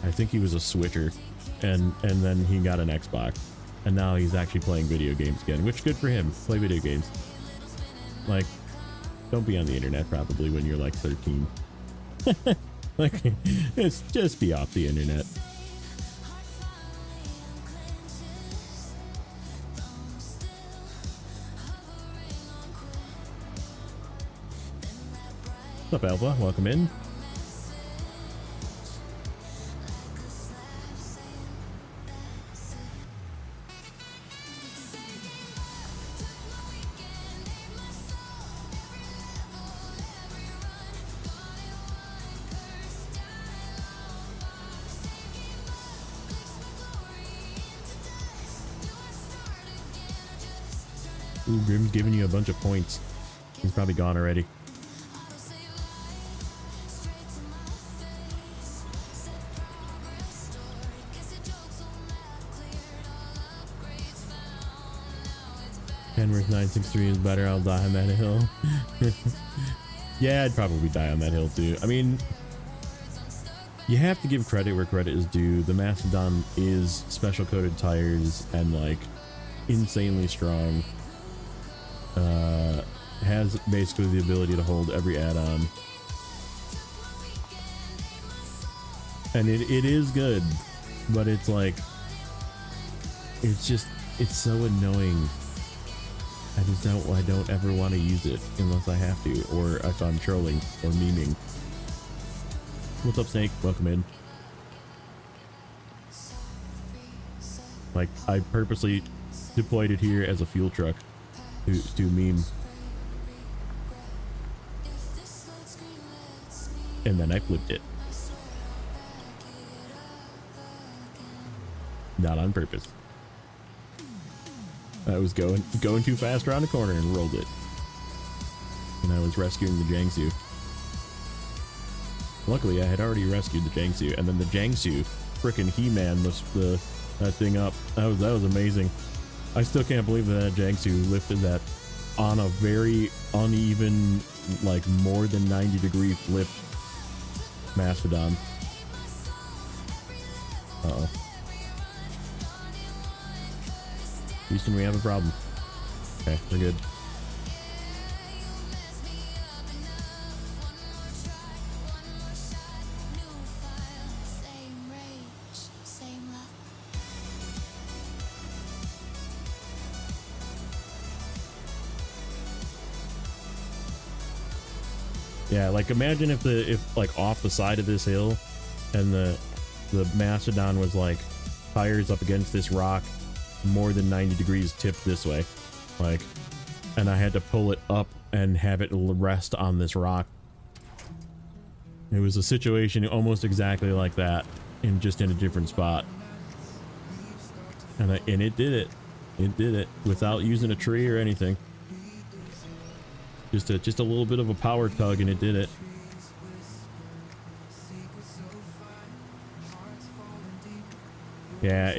I think he was a switcher, and then he got an Xbox, and now he's actually playing video games again, which good for him. Play video games. Like, don't be on the internet probably when you're like 13. Like, it's just be off the internet. What's up, Alpha? Welcome in. Ooh, Grim's giving you a bunch of points. He's probably gone already. Kenworth 963 is better. I'll die on that hill. Yeah, I'd probably die on that hill too. I mean, you have to give credit where credit is due. The Mastodon is special coated tires and like insanely strong. Has basically the ability to hold every add-on. And it is good, but it's like, it's so annoying. I don't ever want to use it unless I have to, or if I'm trolling or memeing. What's up, Snake? Welcome in. Like, I purposely deployed it here as a fuel truck to meme. And then I flipped it. Not on purpose. I was going too fast around a corner and rolled it. And I was rescuing the Jiangsu. Luckily, I had already rescued the Jiangsu, and then the Jiangsu freaking He-Man that thing up. That was amazing. I still can't believe that Jangsu lifted that on a very uneven, like more than 90-degree flip Mastodon. Uh-oh. Houston, we have a problem. Okay, we're good. Yeah, like imagine if like off the side of this hill and the Mastodon was like tires up against this rock more than 90 degrees tipped this way, like, and I had to pull it up and have it rest on this rock. It was a situation almost exactly like that, just in a different spot, and it did it without using a tree or anything. Just a little bit of a power tug and it did it. Yeah,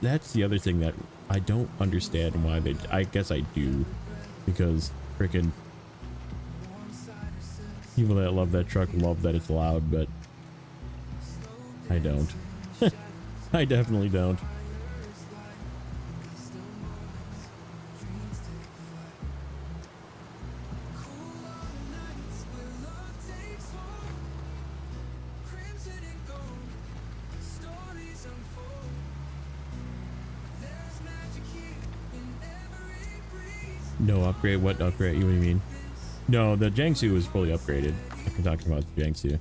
that's the other thing that I don't understand why I guess I do, because freaking people that love that truck love that it's loud, but I don't. I definitely don't. No upgrade? What upgrade? What do you mean? No, the Jiangsu was fully upgraded. I'm talking about the Jiangsu.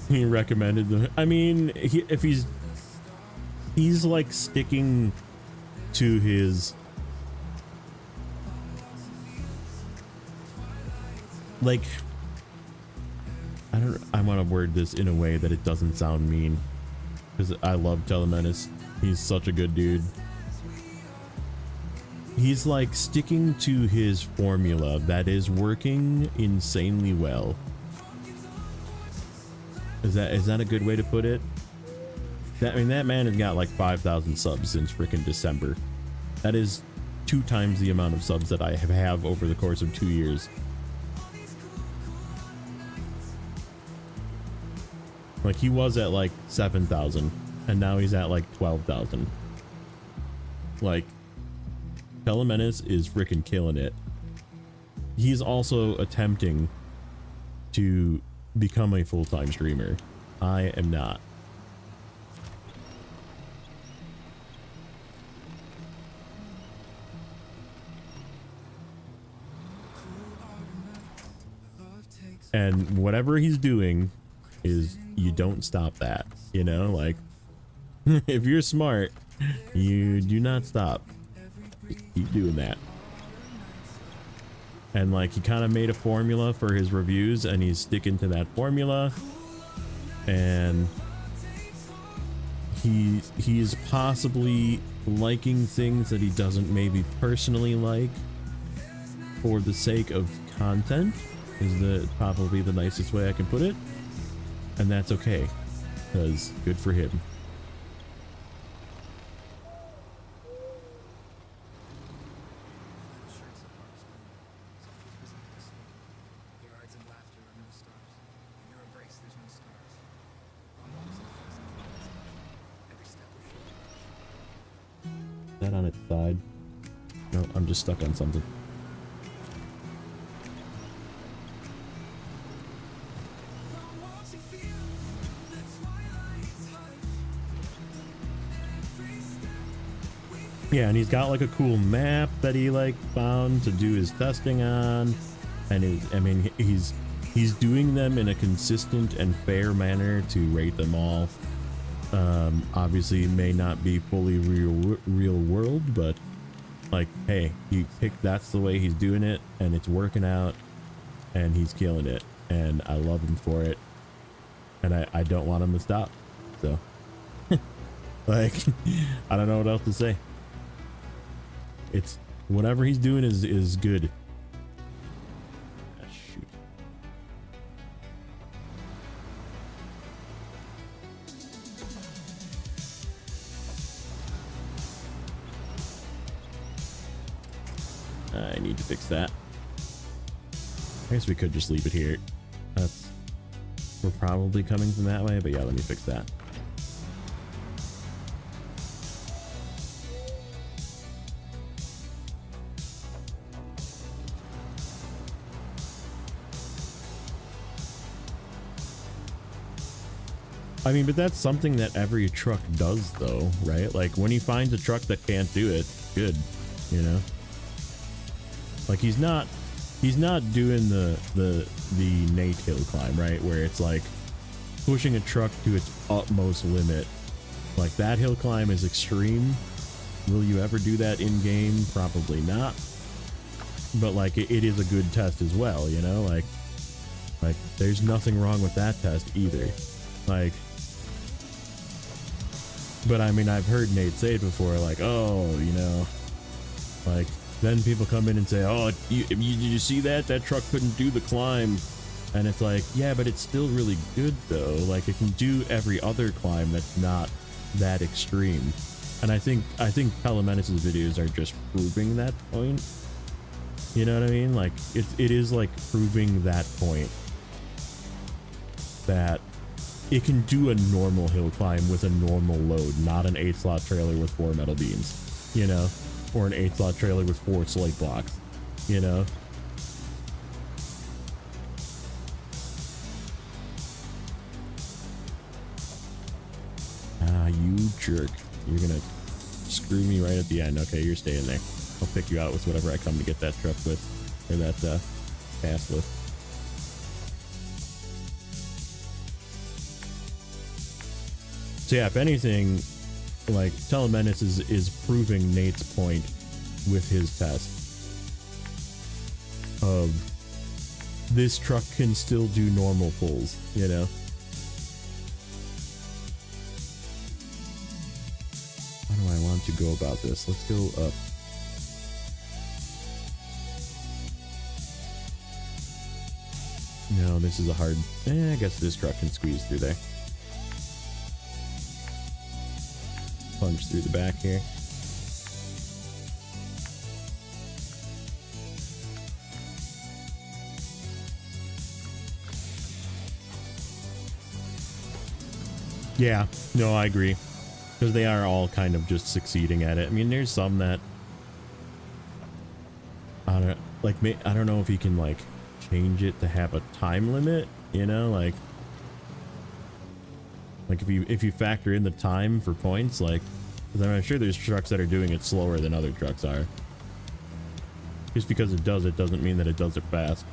He recommended them. I mean, if he's like sticking to his, like, I want to word this in a way that it doesn't sound mean, because I love Telemenace. He's such a good dude. He's like sticking to his formula that is working insanely well. Is that a good way to put it? I mean, that man has got like 5,000 subs since freaking December. That is 2 times the amount of subs that I have over the course of 2 years. Like, he was at like 7,000 and now he's at like 12,000. Like, Telemenace is freaking killing it. He's also attempting to become a full-time streamer. I am not. And whatever he's doing is, you don't stop that, you know, like if you're smart, you do not stop. Keep doing that. And like, he kind of made a formula for his reviews and he's sticking to that formula, and he's possibly liking things that he doesn't maybe personally like for the sake of content, is probably the nicest way I can put it. And that's okay, because good for him. Is that on its side? No, I'm just stuck on something. Yeah, and he's got like a cool map that he like found to do his testing on, and I mean, he's doing them in a consistent and fair manner to rate them all. Obviously may not be fully real world, but like, hey, he picked, that's the way he's doing it, and it's working out, and he's killing it, and I love him for it, and I don't want him to stop. So like, I don't know what else to say. It's whatever he's doing is good. Ah, shoot. I need to fix that. I guess we could just leave it here. We're probably coming from that way, but yeah, let me fix that. I mean, but that's something that every truck does though, right? Like when he finds a truck that can't do it, good, you know? Like he's not doing the Nate hill climb, right? Where it's like pushing a truck to its utmost limit. Like that hill climb is extreme. Will you ever do that in game? Probably not. But like it is a good test as well, you know? Like there's nothing wrong with that test either. Like, but I mean, I've heard Nate say it before, like, oh, you know, like then people come in and say, oh, did you see that? That truck couldn't do the climb. And it's like, yeah, but it's still really good though. Like it can do every other climb that's not that extreme. And I think Palomenis' videos are just proving that point. You know what I mean? Like it is like proving that point that it can do a normal hill climb with a normal load, not an 8-slot trailer with 4 metal beams, you know, or an 8-slot trailer with 4 slate blocks, you know. Ah, you jerk. You're gonna screw me right at the end. Okay, you're staying there. I'll pick you out with whatever I come to get that truck with, or that cast with. So yeah, if anything, like Telemenis is proving Nate's point with his test of this truck can still do normal pulls, you know. How do I want to go about this? Let's go up. No, this is a hard... I guess this truck can squeeze through there. Punch through the back here. Yeah, no, I agree. Because they are all kind of just succeeding at it. I mean, there's some that... I don't know if you can, like, change it to have a time limit, you know? Like if you factor in the time for points, like, because I'm sure there's trucks that are doing it slower than other trucks are. Just because it doesn't mean that it does it fast.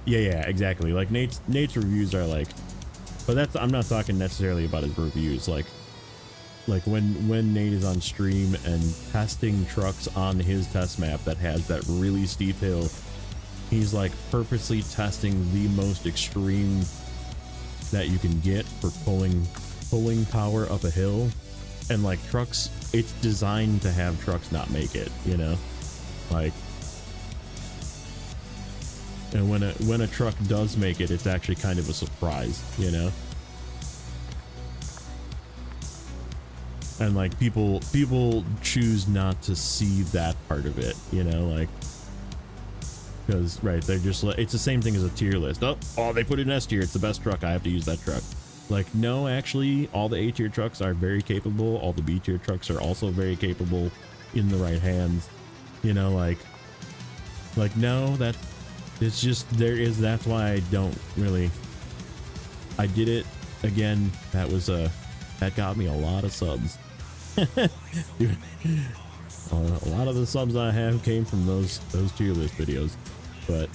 Yeah, exactly. Like Nate's reviews are like, but that's, I'm not talking necessarily about his reviews. Like when Nate is on stream and testing trucks on his test map that has that really steep hill, he's like purposely testing the most extreme that you can get for pulling power up a hill. And like trucks, it's designed to have trucks not make it, you know? Like, and when a truck does make it, it's actually kind of a surprise, you know? And like people choose not to see that part of it, you know, like, because right, they're just like, it's the same thing as a tier list. Oh, they put it in S tier, it's the best truck, I have to use that truck. Like, no, actually all the A tier trucks are very capable, all the B tier trucks are also very capable in the right hands, you know, like no, that's, it's just, that's why I don't really, I did it again. That was that got me a lot of subs. Dude, a lot of the subs I have came from those tier list videos, but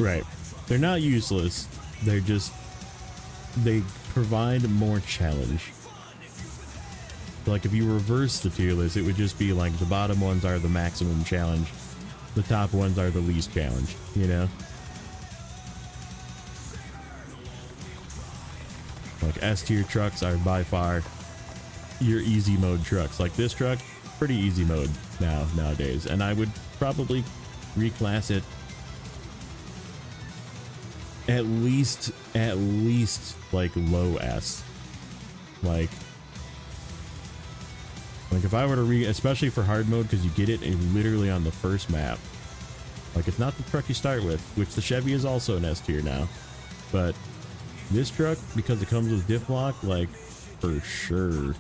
Right. They're not useless. They're just, they provide more challenge. Like if you reverse the tier list, it would just be like the bottom ones are the maximum challenge, the top ones are the least challenge, you know? Like S tier trucks are by far your easy mode trucks. Like this truck, pretty easy mode nowadays, and I would probably reclass it at least like low S. Like if I were to especially for hard mode, because you get it literally on the first map. Like it's not the truck you start with, which the Chevy is also an S tier now, but this truck, because it comes with diff lock, like for sure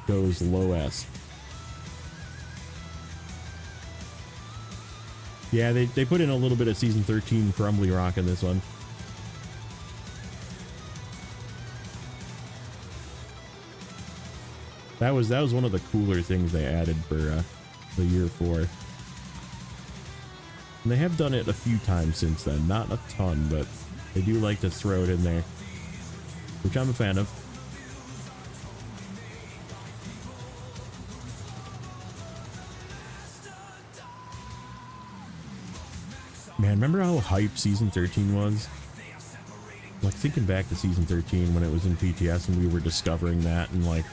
goes low S. Yeah, they put in a little bit of season 13 crumbly rock in this one. That was one of the cooler things they added for the year 4. And they have done it a few times since then, not a ton, but they do like to throw it in there, which I'm a fan of. Man, remember how hype season 13 was? Like thinking back to season 13 when it was in PTS and we were discovering that, and like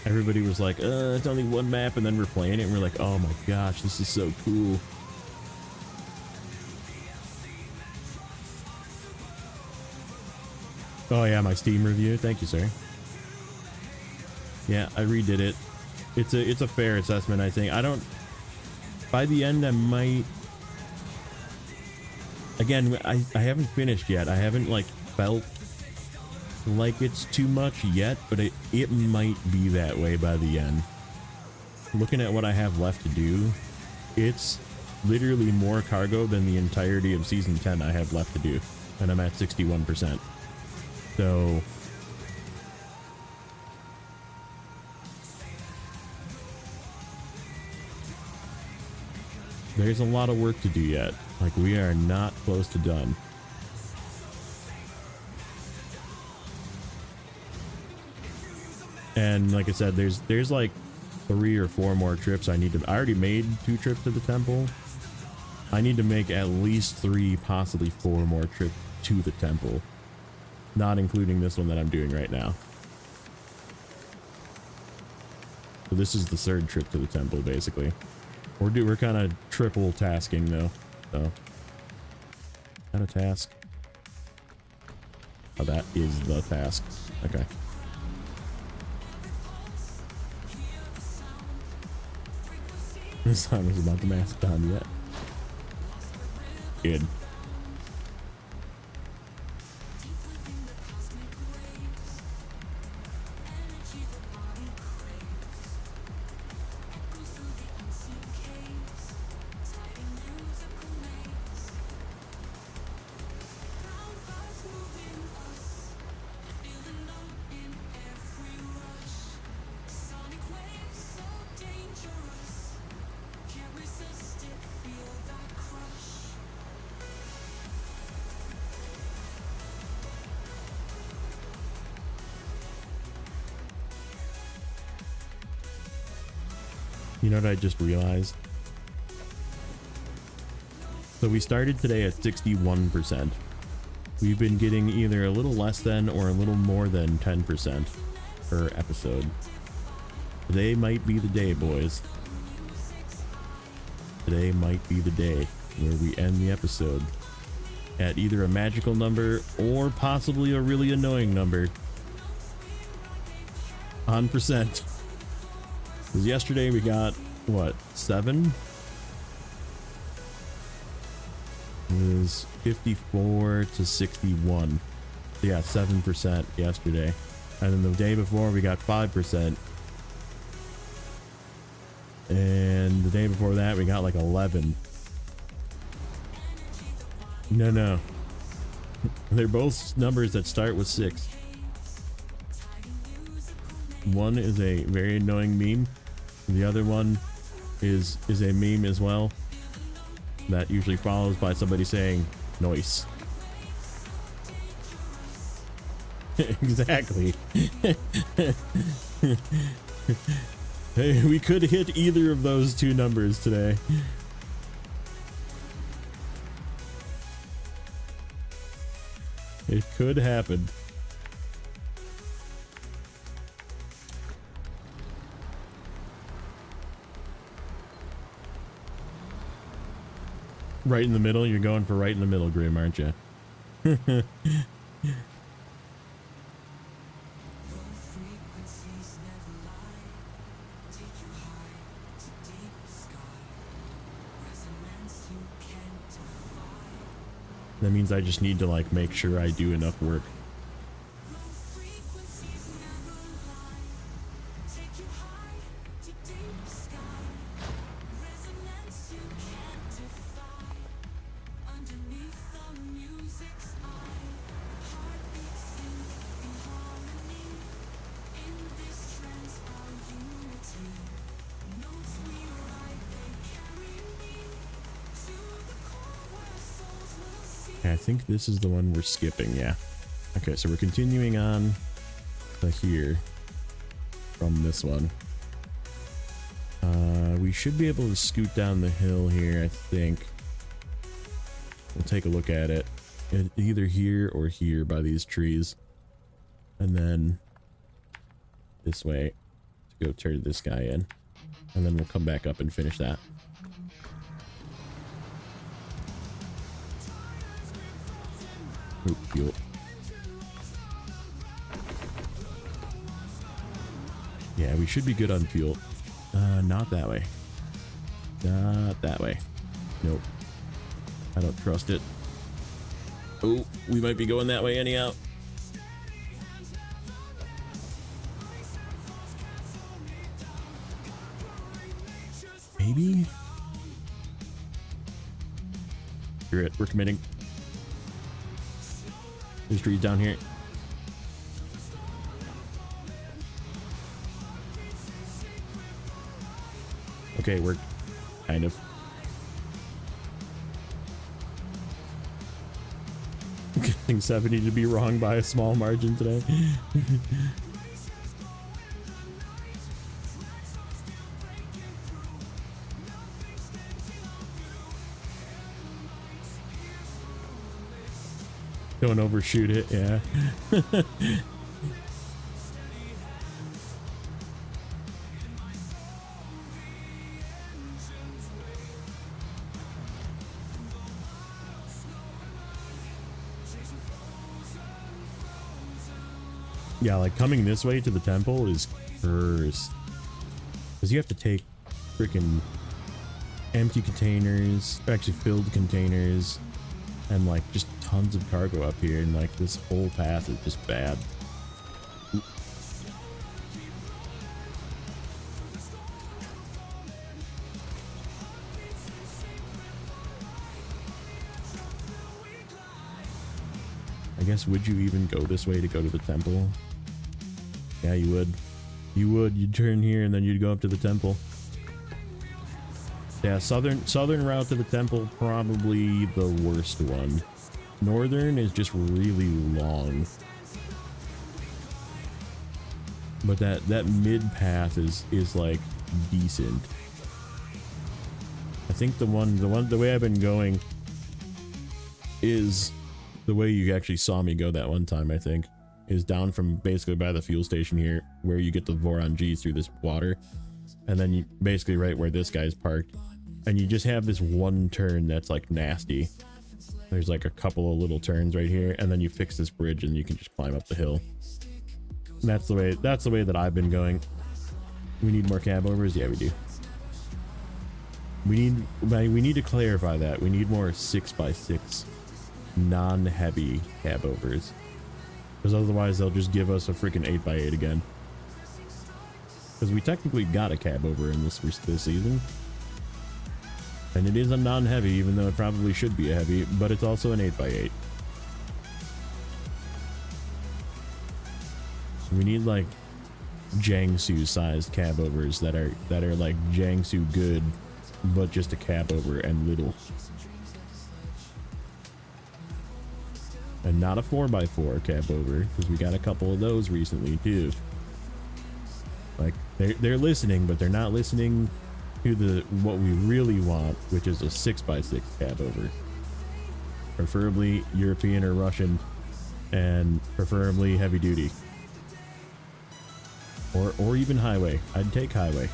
everybody was like, it's only one map, and then we're playing it and we're like, oh my gosh, this is so cool. Oh yeah, my Steam review. Thank you, sir. Yeah, I redid it. It's a fair assessment, I think. I don't, by the end I might, again, I haven't finished yet. I haven't like felt like it's too much yet, but it might be that way by the end. Looking at what I have left to do, it's literally more cargo than the entirety of season 10 I have left to do, and I'm at 61%. So there's a lot of work to do yet. Like we are not close to done. And like I said, there's like 3 or 4 more trips I need to. I already made 2 trips to the temple. I need to make at least 3, possibly 4 more trips to the temple, not including this one that I'm doing right now. So this is the 3rd trip to the temple, basically. We're kind of triple tasking though. So, kind of task. Oh, that is the task. Okay. This song is about the Mastodon yet. Good. You know what I just realized? So we started today at 61%. We've been getting either a little less than or a little more than 10% per episode. Today might be the day, boys. Today might be the day where we end the episode at either a magical number or possibly a really annoying number on percent. Because yesterday we got, what, 7? It was 54 to 61. So yeah, 7% yesterday. And then the day before we got 5%. And the day before that we got like 11. No. They're both numbers that start with 6. One is a very annoying meme. The other one is a meme as well, that usually follows by somebody saying, Noise. Exactly. Hey, we could hit either of those two numbers today. It could happen. Right in the middle? You're going for right in the middle, Grim, aren't you? That means I just need to like make sure I do enough work. I think this is the one we're skipping, yeah. Okay, so we're continuing on to here from this one. We should be able to scoot down the hill here, I think. We'll take a look at it. Either here or here by these trees. And then this way to go turn this guy in. And then we'll come back up and finish that. Oop, fuel. Yeah, we should be good on fuel. Not that way. Not that way. Nope. I don't trust it. Oh, we might be going that way anyhow. Maybe? Screw it, we're committing. There's trees down here. Okay, we're kind of. Getting 70 to be wrong by a small margin today. Don't overshoot it, yeah. Yeah, like coming this way to the temple is cursed. Because you have to take freaking empty containers, or actually filled containers, and like just tons of cargo up here, and like this whole path is just bad. I guess, would you even go this way to go to the temple? Yeah, you would. You would. You'd turn here and then you'd go up to the temple. Yeah, southern route to the temple, probably the worst one. Northern is just really long. But that mid path is like decent. I think the way I've been going is the way you actually saw me go that one time, I think, is down from basically by the fuel station here, where you get the Voron G through this water, and then you basically right where this guy's parked, and you just have this one turn that's like nasty. There's like a couple of little turns right here, and then you fix this bridge and you can just climb up the hill. And that's the way that I've been going. We need more cab overs? Yeah, we do. We need to clarify that. We need more 6x6 non-heavy cab overs, because otherwise they'll just give us a freaking 8x8 again. Because we technically got a cab over in this season, and it is a non-heavy, even though it probably should be a heavy, but it's also an 8x8. We need like Jiangsu sized cab overs that are like Jiangsu good, but just a cab over and little. And not a 4x4 cab over, because we got a couple of those recently too. Like they're listening, but they're not listening to what we really want, which is a 6x6 cab over. Preferably European or Russian, and preferably heavy duty. Or even highway. I'd take highway.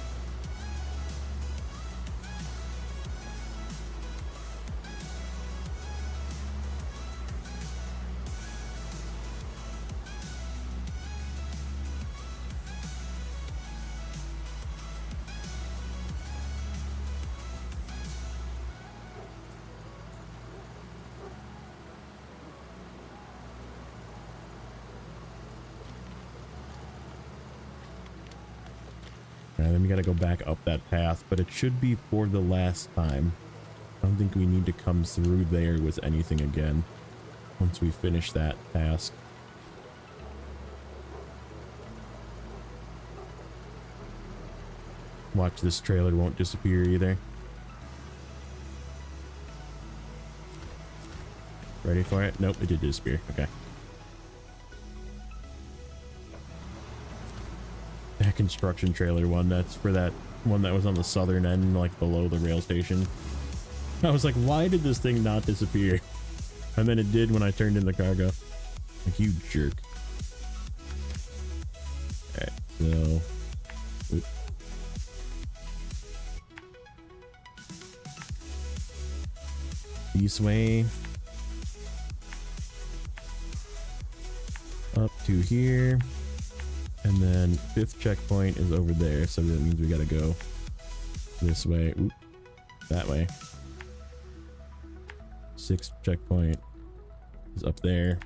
Alright, then we gotta go back up that path, but it should be for the last time. I don't think we need to come through there with anything again once we finish that task. Watch, this trailer won't disappear either. Ready for it? Nope, it did disappear. Okay. That construction trailer one, that's for that one that was on the southern end, like below the rail station. I was like, why did this thing not disappear? And then it did when I turned in the cargo. Like, you jerk. Alright, so... Oops. This way. Up to here. And then 5th checkpoint is over there, so that means we gotta go this way. Oop, that way. 6th checkpoint is up there,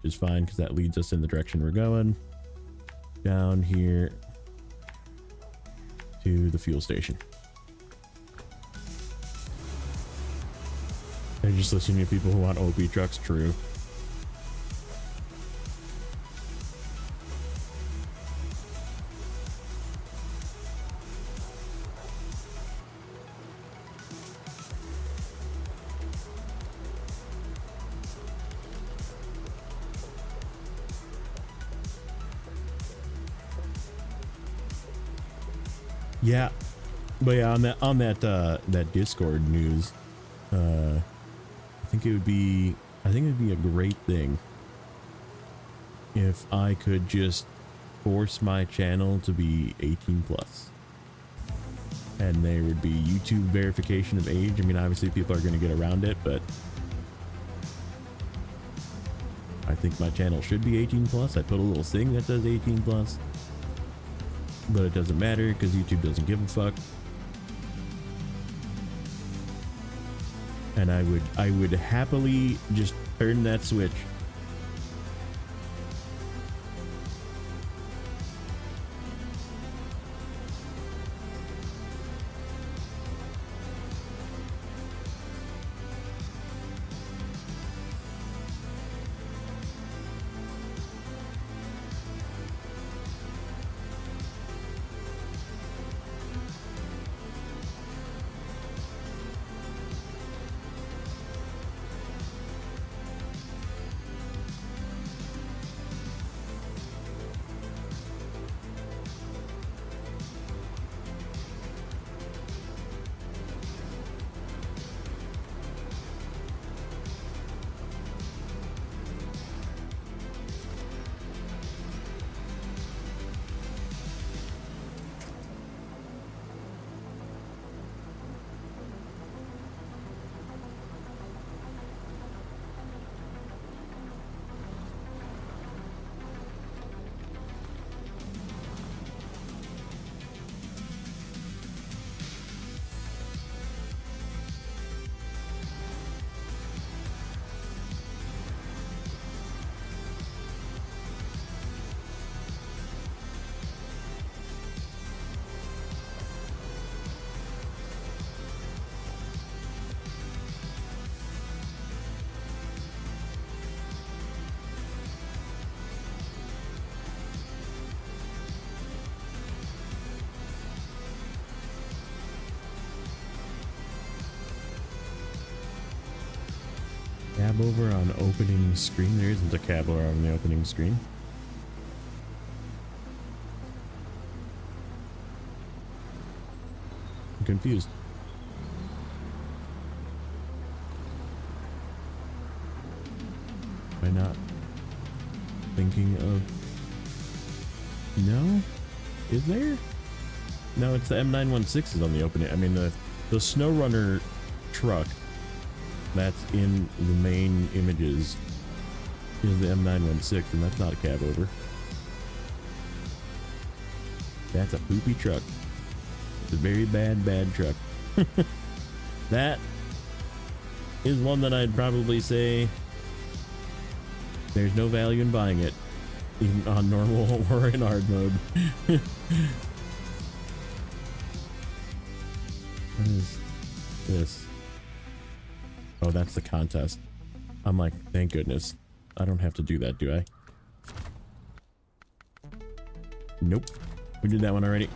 which is fine because that leads us in the direction we're going. Down here to the fuel station. They're just listening to people who want OP trucks. True. Yeah, but yeah, on that Discord news, I think it would be a great thing if I could just force my channel to be 18 plus, and there would be YouTube verification of age. I mean, obviously people are going to get around it, but I think my channel should be 18 plus. I put a little thing that says 18 plus. But it doesn't matter because YouTube doesn't give a fuck. And I would happily just turn that switch. cab over on opening screen? There isn't a cab over on the opening screen. I'm confused. Am I not thinking of... No? Is there? No, it's the M916 is on the opening. I mean, the Snowrunner truck that's in the main images is the M916, and that's not a cab over. That's a poopy truck. It's a very bad truck. That is one that I'd probably say there's no value in buying it, even on normal or in hard mode. What is this? Oh, that's the contest. I'm like, thank goodness. I don't have to do that, do I? Nope. We did that one already.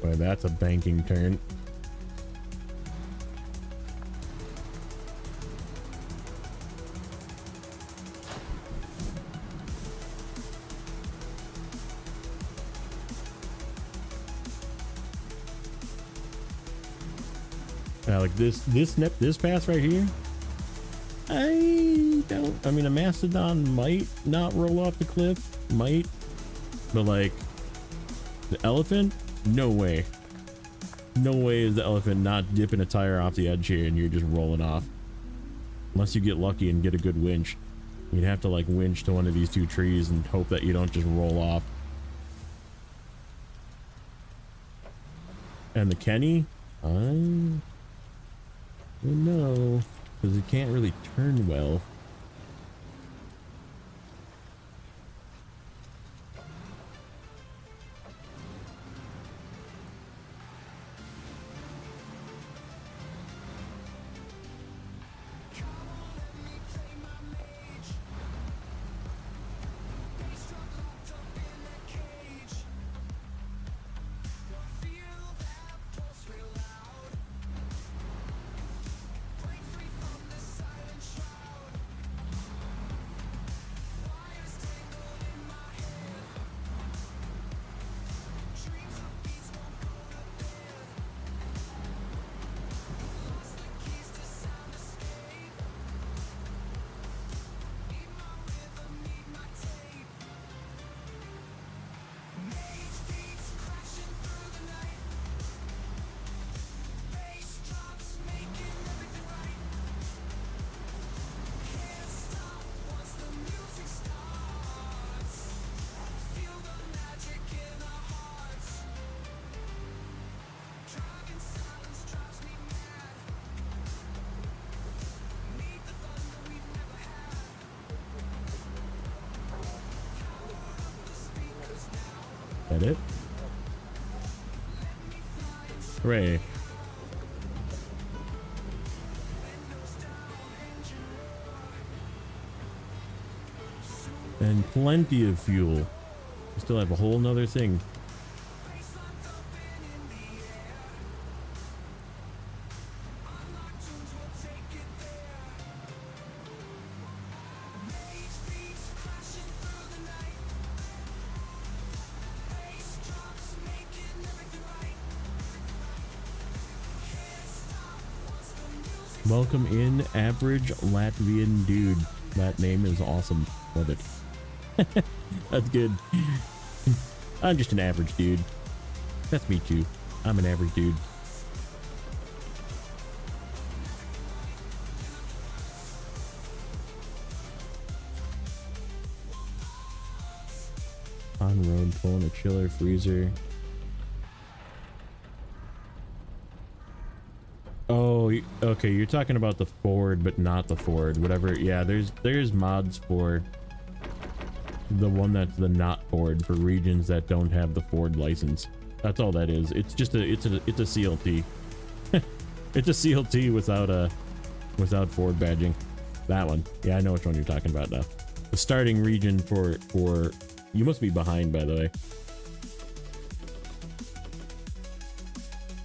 Boy, that's a banking turn. Like this pass right here, I mean, a Mastodon might not roll off the cliff, but like the elephant, no way is the elephant not dipping a tire off the edge here and you're just rolling off, unless you get lucky and get a good winch. You'd have to like winch to one of these two trees and hope that you don't just roll off. And the Kenny, I don't know, because it can't really turn well. That it? Hooray. And plenty of fuel. We still have a whole nother thing. Welcome in, average Latvian dude. That name is awesome. Love it. That's good. I'm just an average dude. That's me too. I'm an average dude. On road, pulling a chiller, freezer. Oh, okay. You're talking about the Ford, but not the Ford. Whatever. Yeah, there's mods for the one that's the not Ford for regions that don't have the Ford license. That's all that is. It's just it's a CLT. It's a CLT without Ford badging. That one. Yeah, I know which one you're talking about now. The starting region for you must be behind, by the way.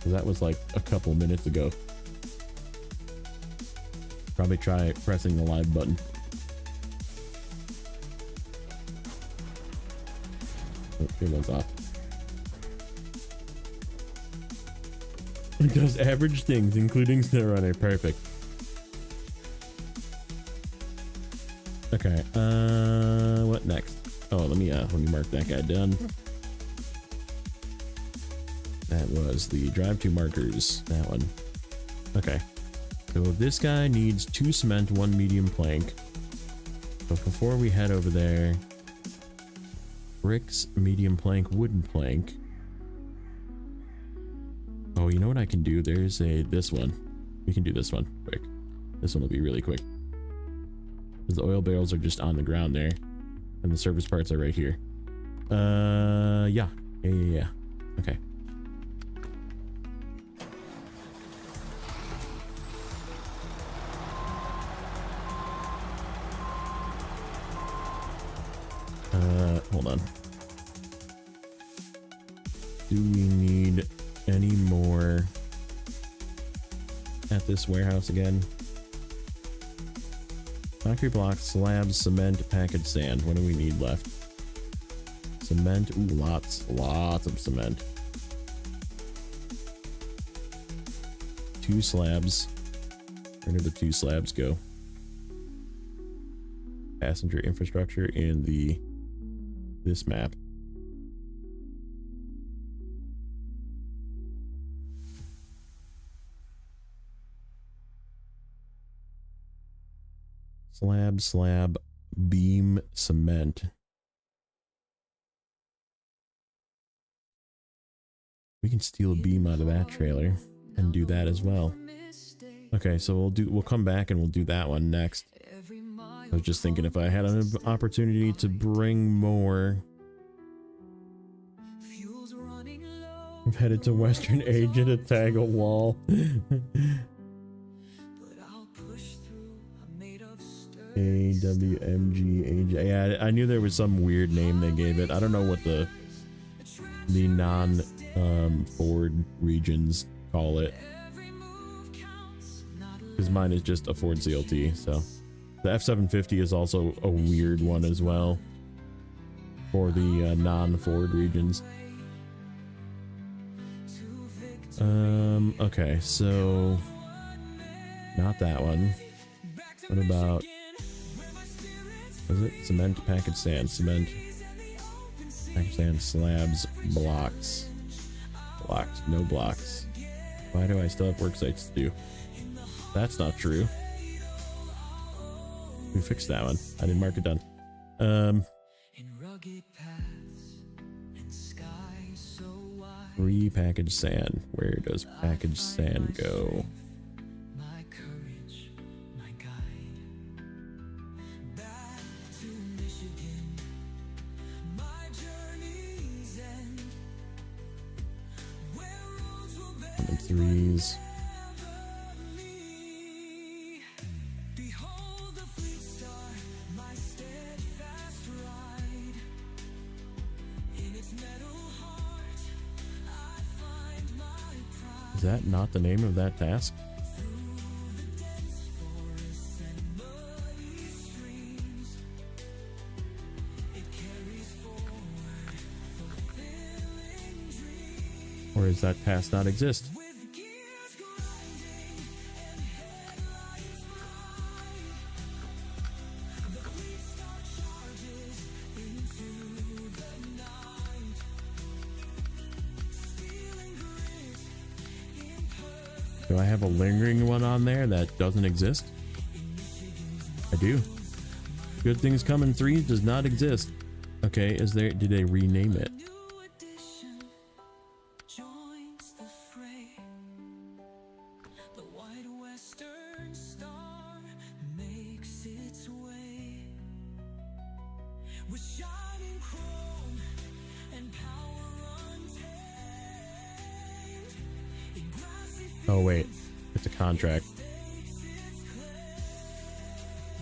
That was like a couple minutes ago. Probably try pressing the live button. Oh, here one's off. It does average things, including Snowrunner. Perfect. Okay, what next? Oh, let me mark that guy done. That was the drive to markers, that one. Okay, so this guy needs 2 cement, 1 medium plank. But before we head over there, bricks, medium plank, wooden plank. Oh, you know what I can do? There's this one. We can do this one quick. This one will be really quick. Because the oil barrels are just on the ground there. And the service parts are right here. Yeah. Okay. Hold on. Do we need any more at this warehouse again? Concrete blocks, slabs, cement, packaged sand. What do we need left? Cement. Ooh, lots of cement. 2 slabs. Where did the 2 slabs go? Passenger infrastructure in this map. Slab, beam, cement. We can steal a beam out of that trailer and do that as well. Okay, so we'll come back and we'll do that one next. I was just thinking if I had an opportunity to bring more. I'm headed to Western Asia to tag a wall. AWMG. Yeah, I knew there was some weird name they gave it. I don't know what the non Ford regions call it, because mine is just a Ford CLT. So the F750 is also a weird one as well for the non-Ford regions. Okay, so not that one. What about, was it cement, packaged sand, cement, packaged sand, slabs, blocks, blocked, no blocks. Why do I still have work sites to do? That's not true. We fixed that one. I didn't mark it done. Repackaged sand. Where does packaged sand go? And 3s. Is that not the name of that task? Or does that task not exist? Do I have a lingering one on there that doesn't exist? I do. Good Things Coming 3 does not exist. Okay, is there, did they rename it? Oh wait, it's a contract.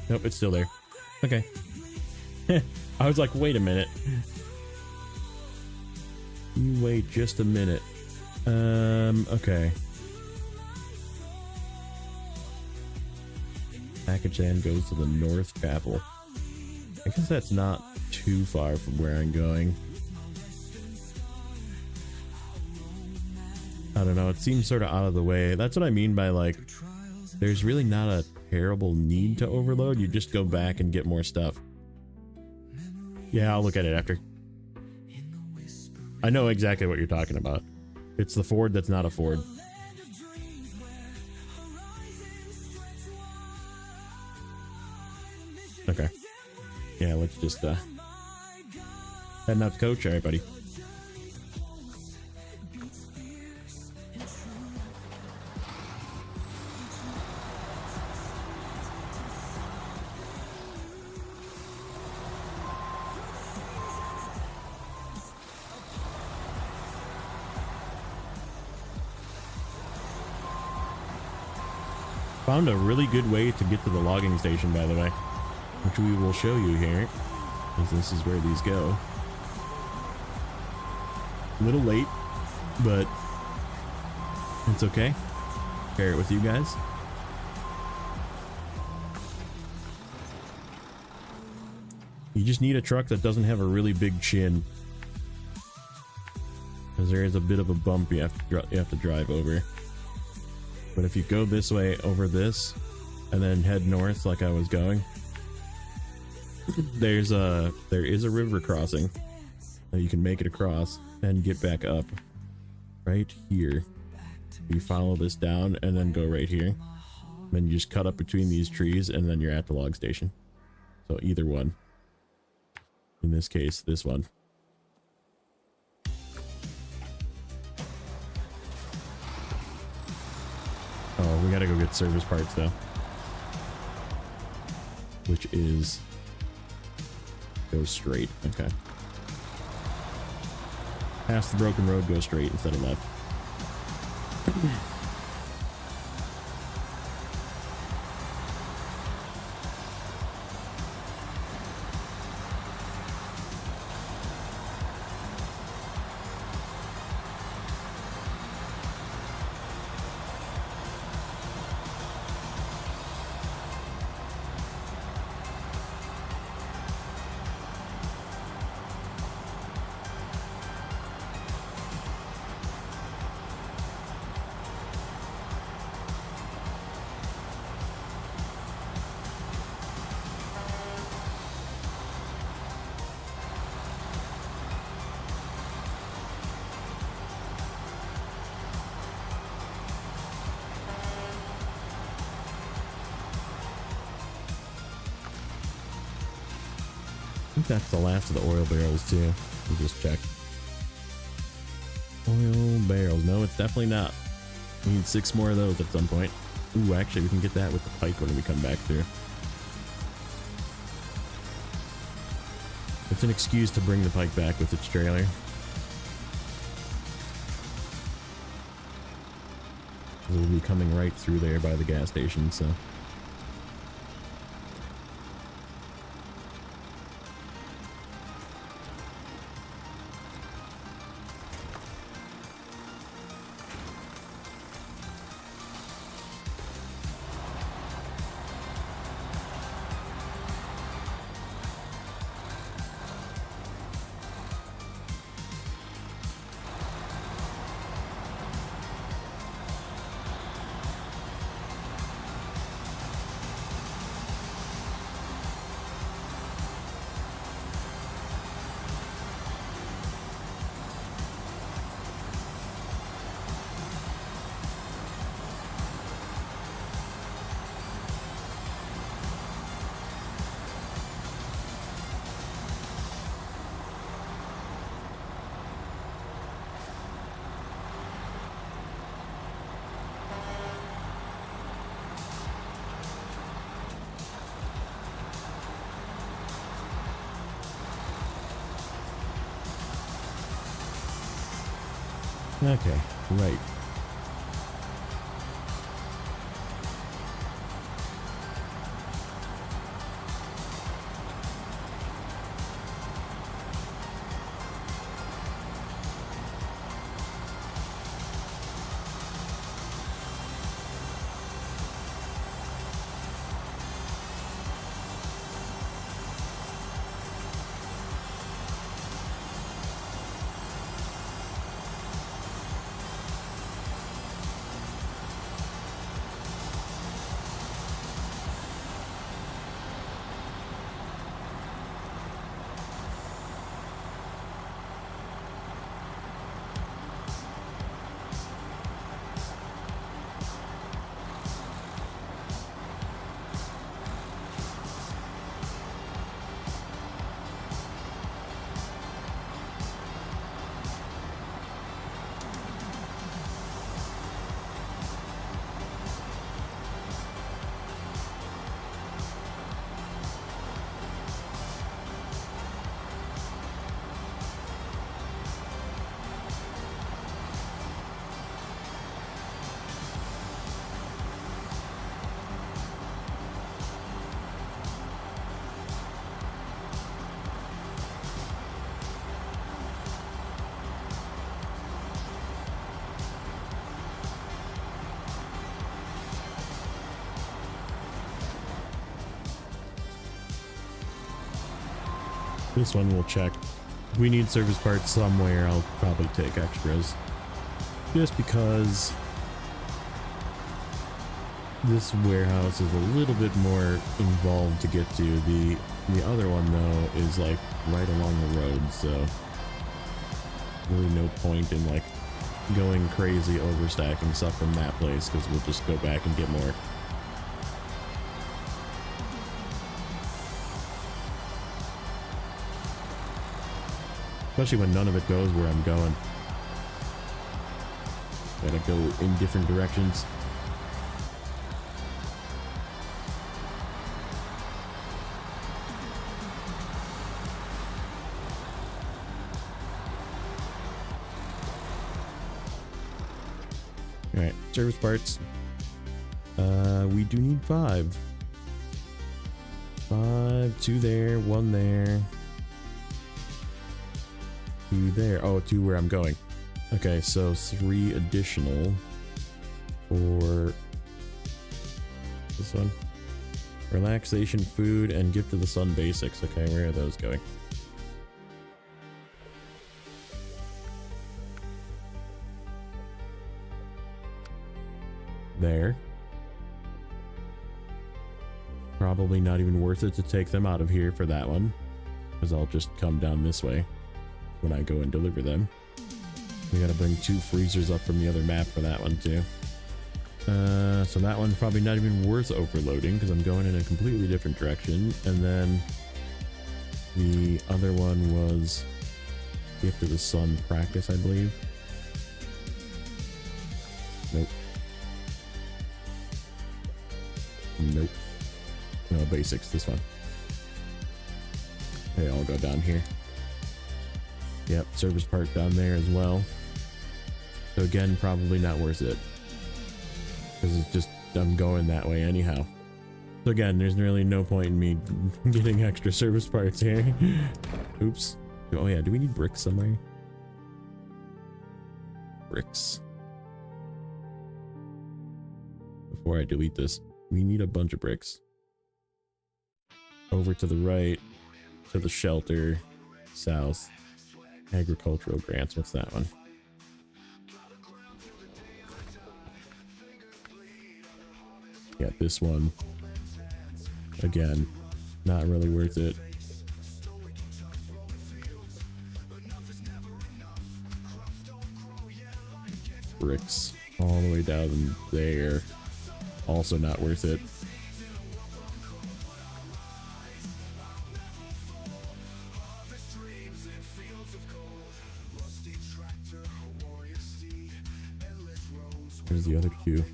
Nope, it's still there. Okay. I was like, wait a minute. You wait just a minute. Okay. Package then goes to the North Chapel. I guess that's not too far from where I'm going. I don't know, it seems sort of out of the way. That's what I mean by, like, there's really not a terrible need to overload. You just go back and get more stuff. Yeah, I'll look at it after. I know exactly what you're talking about. It's the Ford that's not a Ford. Okay. Yeah, let's just heading out to coach. All right, buddy. Found a really good way to get to the logging station, by the way, which we will show you here, because this is where these go. A little late, but it's okay. Share it with you guys. You just need a truck that doesn't have a really big chin, because there is a bit of a bump you have to drive over. But if you go this way over this and then head north like I was going, there is a river crossing that you can make it across and get back up right here. You follow this down and then go right here. Then you just cut up between these trees and then you're at the log station. So either one. In this case, this one. Oh, we gotta go get service parts though. Which is... go straight. Okay. Past the broken road, go straight instead of left. I think that's the last of the oil barrels too. We just check. Oil barrels. No, it's definitely not. We need 6 more of those at some point. Ooh, actually, we can get that with the pike when we come back through. It's an excuse to bring the pike back with its trailer. We'll be coming right through there by the gas station, so... Okay, right. This one we'll check. If we need service parts somewhere, I'll probably take extras. Just because this warehouse is a little bit more involved to get to. The other one though is like right along the road, so really no point in like going crazy overstacking stuff from that place, because we'll just go back and get more. Especially when none of it goes where I'm going. Gotta go in different directions. Alright, service parts. We do need 5. 5, 2 there, 1 there. 2 there. Oh, 2 where I'm going. Okay, so 3 additional for this one. Relaxation, food, and gift of the sun basics. Okay, where are those going? There. Probably not even worth it to take them out of here for that one, because I'll just come down this way when I go and deliver them. We gotta bring 2 freezers up from the other map for that one too. So that one's probably not even worth overloading because I'm going in a completely different direction. And then the other one was Gift of the Sun practice, I believe. Nope. Nope. No, basics, this one. Okay, I'll go down here. Yep, service part down there as well. So again, probably not worth it, because it's just, I'm going that way anyhow. So again, there's really no point in me getting extra service parts here. Oops. Oh yeah, do we need bricks somewhere? Bricks. Before I delete this, we need a bunch of bricks. Over to the right, to the shelter, south. Agricultural grants, what's that one? Yeah, this one. Again, not really worth it. Bricks all the way down there. Also not worth it. There's the other 2.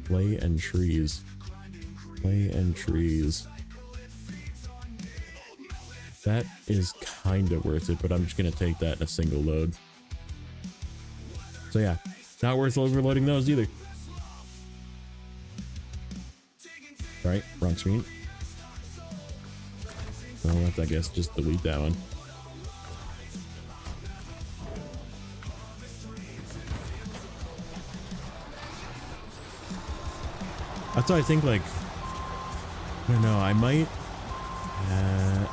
Clay and trees. Clay and trees. That is kind of worth it, but I'm just going to take that in a single load. So yeah, not worth overloading those either. All right, wrong screen. Well, let's, I guess, just delete that one. That's why I think, like, I don't know, I might,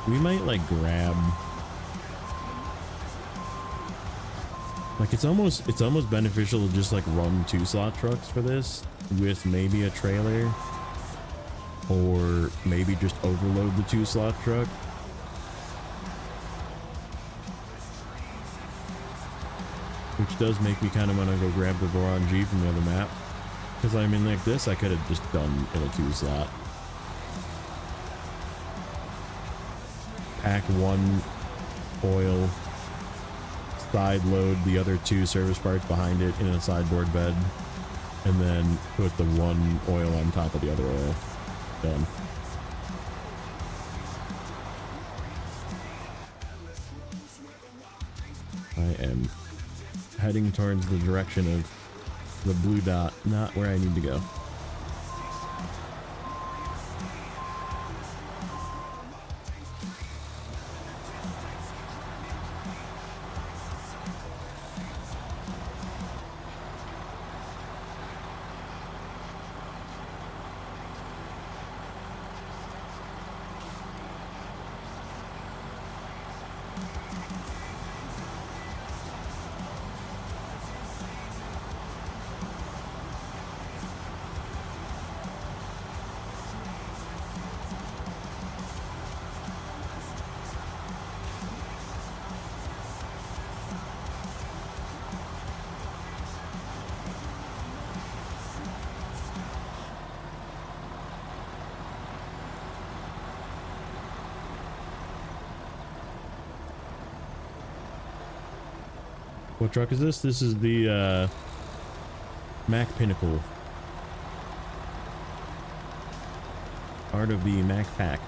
we might, like, grab, like, it's almost beneficial to just, like, run 2 slot trucks for this with maybe a trailer, or maybe just overload the 2 slot truck. Which does make me kind of want to go grab the Voron G from the other map. Because I mean, like this, I could have just done in a 2 slot. Pack 1 oil, side load the other 2 service parts behind it in a sideboard bed, and then put the 1 oil on top of the other oil. Done. I am heading towards the direction of the blue dot, not where I need to go. What truck is this? This is the Mac Pinnacle. Part of the Mac Pack.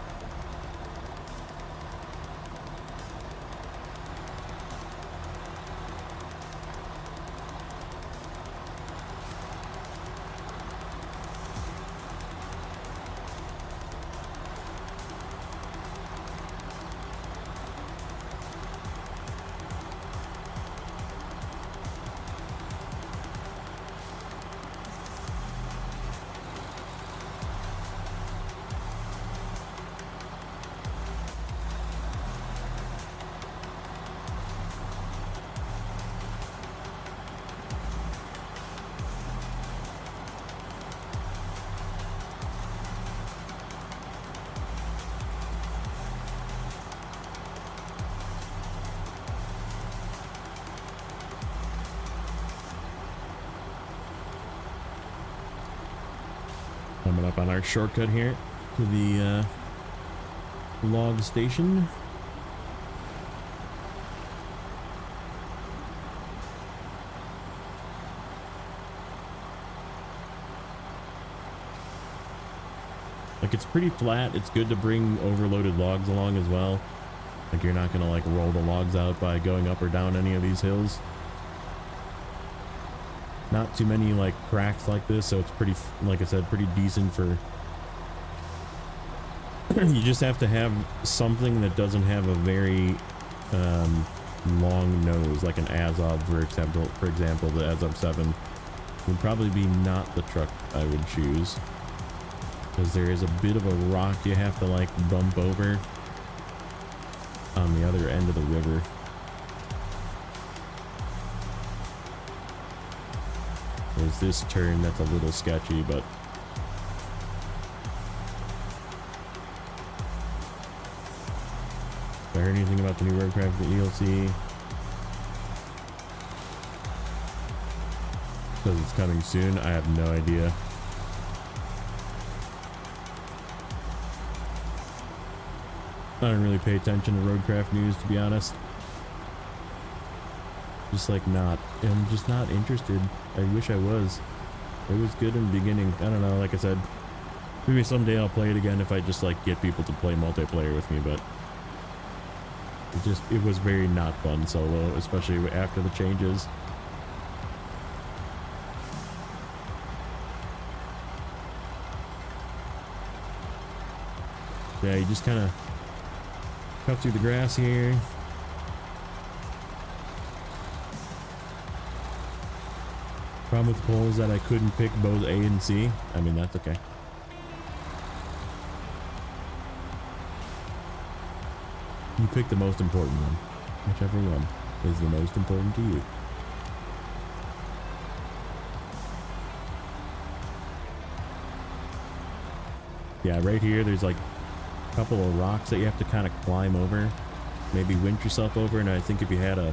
Coming up on our shortcut here to the log station. Like, it's pretty flat. It's good to bring overloaded logs along as well. Like, you're not gonna like roll the logs out by going up or down any of these hills. Not too many like cracks like this, so it's pretty, like I said, pretty decent for you just have to have something that doesn't have a very long nose, like an Azov, for example. The Azov 7 would probably be not the truck I would choose, because there is a bit of a rock you have to like bump over on the other end of the river. There's this turn that's a little sketchy, but if I heard anything about the new roadcraft DLC, because it's coming soon, I have no idea. I don't really pay attention to roadcraft news, to be honest. Just like I'm just not interested. I wish I was. It was good in the beginning. I don't know, like I said, maybe someday I'll play it again if I just like get people to play multiplayer with me, but it was very not fun solo, especially after the changes. Yeah, you just kind of cut through the grass here. Problem with the poll is that I couldn't pick both A and C. I mean, that's okay. You pick the most important one. Whichever one is the most important to you. Yeah, right here, there's like a couple of rocks that you have to kind of climb over. Maybe winch yourself over, and I think if you had a...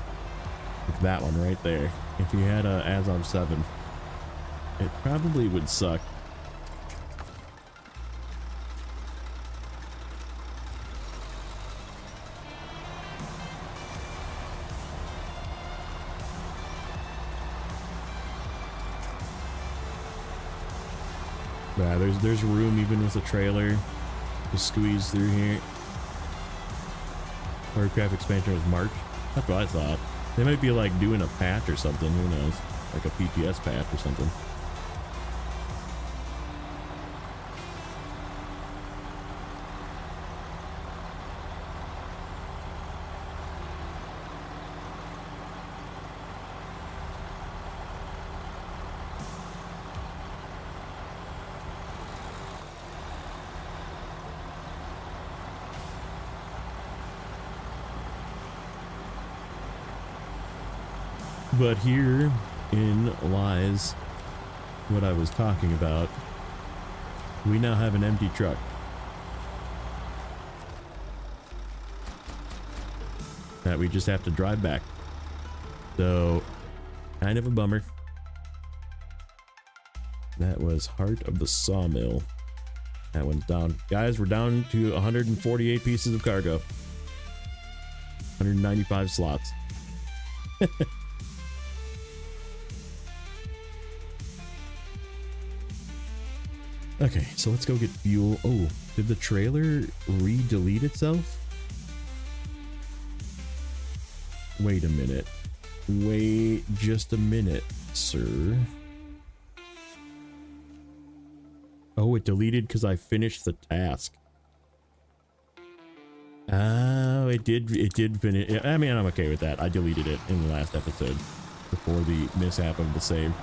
Like that one right there. If you had a Azov 7, it probably would suck. Yeah, there's room even with a trailer to squeeze through here. Warcraft expansion was March. That's what I thought. They might be like doing a patch or something, who knows? Like a PTS patch or something. But here in lies what I was talking about. We now have an empty truck. That we just have to drive back. So, kind of a bummer. That was Heart of the Sawmill. That one's down. Guys, we're down to 148 pieces of cargo. 195 slots. Okay, so let's go get fuel. Oh, did the trailer re-delete itself? Wait a minute. Wait just a minute, sir. Oh, it deleted because I finished the task. Oh, it did finish. I mean, I'm okay with that. I deleted it in the last episode before the mishap of the save.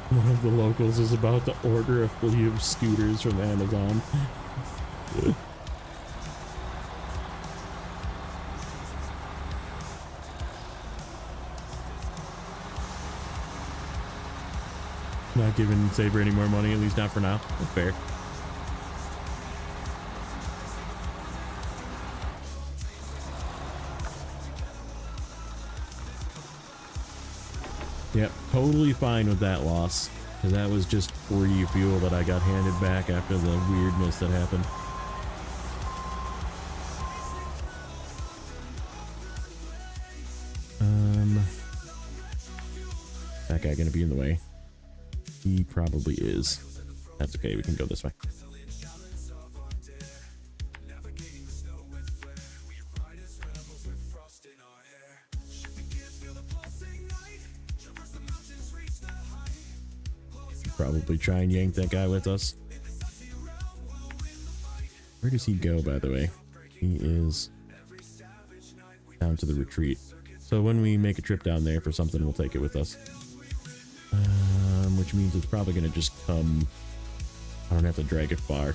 One of the locals is about to order a fleet of scooters from Amazon. Not giving Saber any more money, at least not for now. That's fair. Yep, totally fine with that loss, because that was just free fuel that I got handed back after the weirdness that happened. That guy gonna be in the way? He probably is. That's okay, we can go this way. Probably try and yank that guy with us. Where does he go, by the way? He is down to the retreat. So when we make a trip down there for something, we'll take it with us. Which means it's probably going to just come... I don't have to drag it far,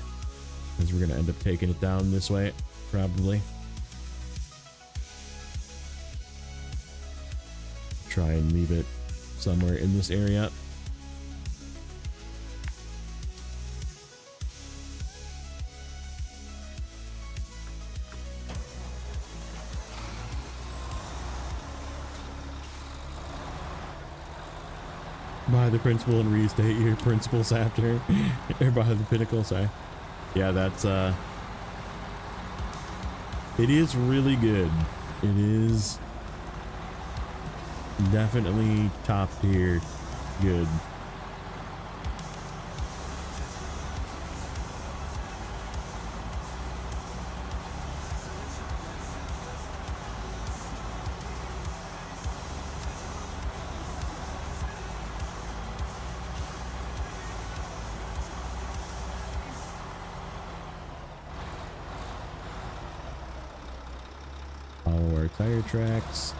because we're going to end up taking it down this way, probably. Try and leave it somewhere in this area. Buy the principal and restate your principles after. Or buy the pinnacle, sorry. Yeah, that's it is really good It is definitely top tier good. Follow our tire tracks.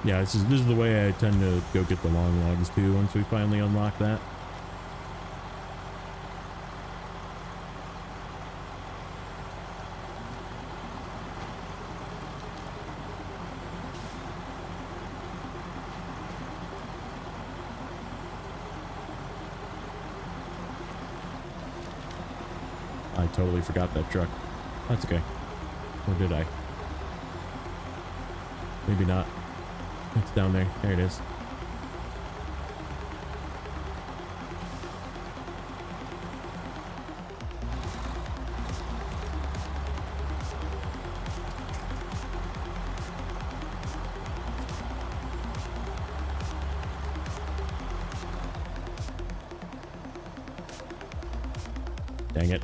Yeah, this is the way I tend to go get the long logs too once we finally unlock that. I totally forgot that truck. That's okay. Or did I? Maybe not. It's down there. There it is. Dang it.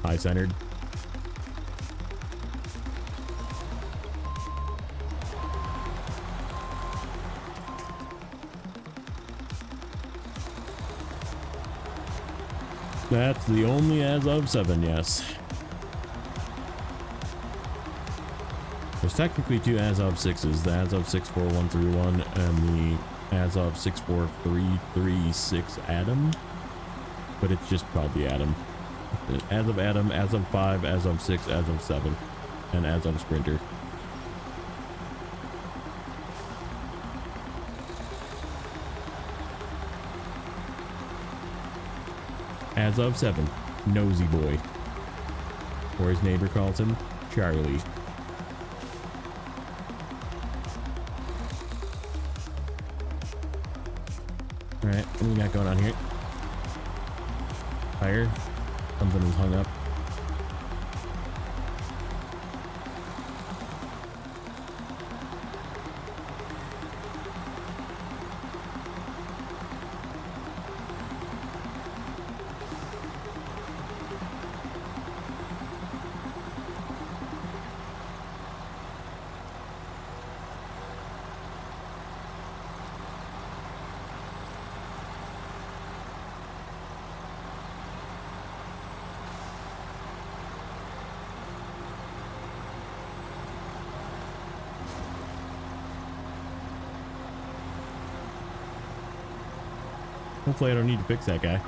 High centered. That's the only as of 7, yes. There's technically two as of 6s, the as of 64131 and the as of 64336 Adam. But it's just called the Adam. As of Adam, as of 5, as of 6, as of 7, and as of Sprinter. As of 7, Nosy Boy. Or his neighbor calls him, Charlie. Alright, what do we got going on here? Fire. Something is hung up. Hopefully I don't need to fix that guy.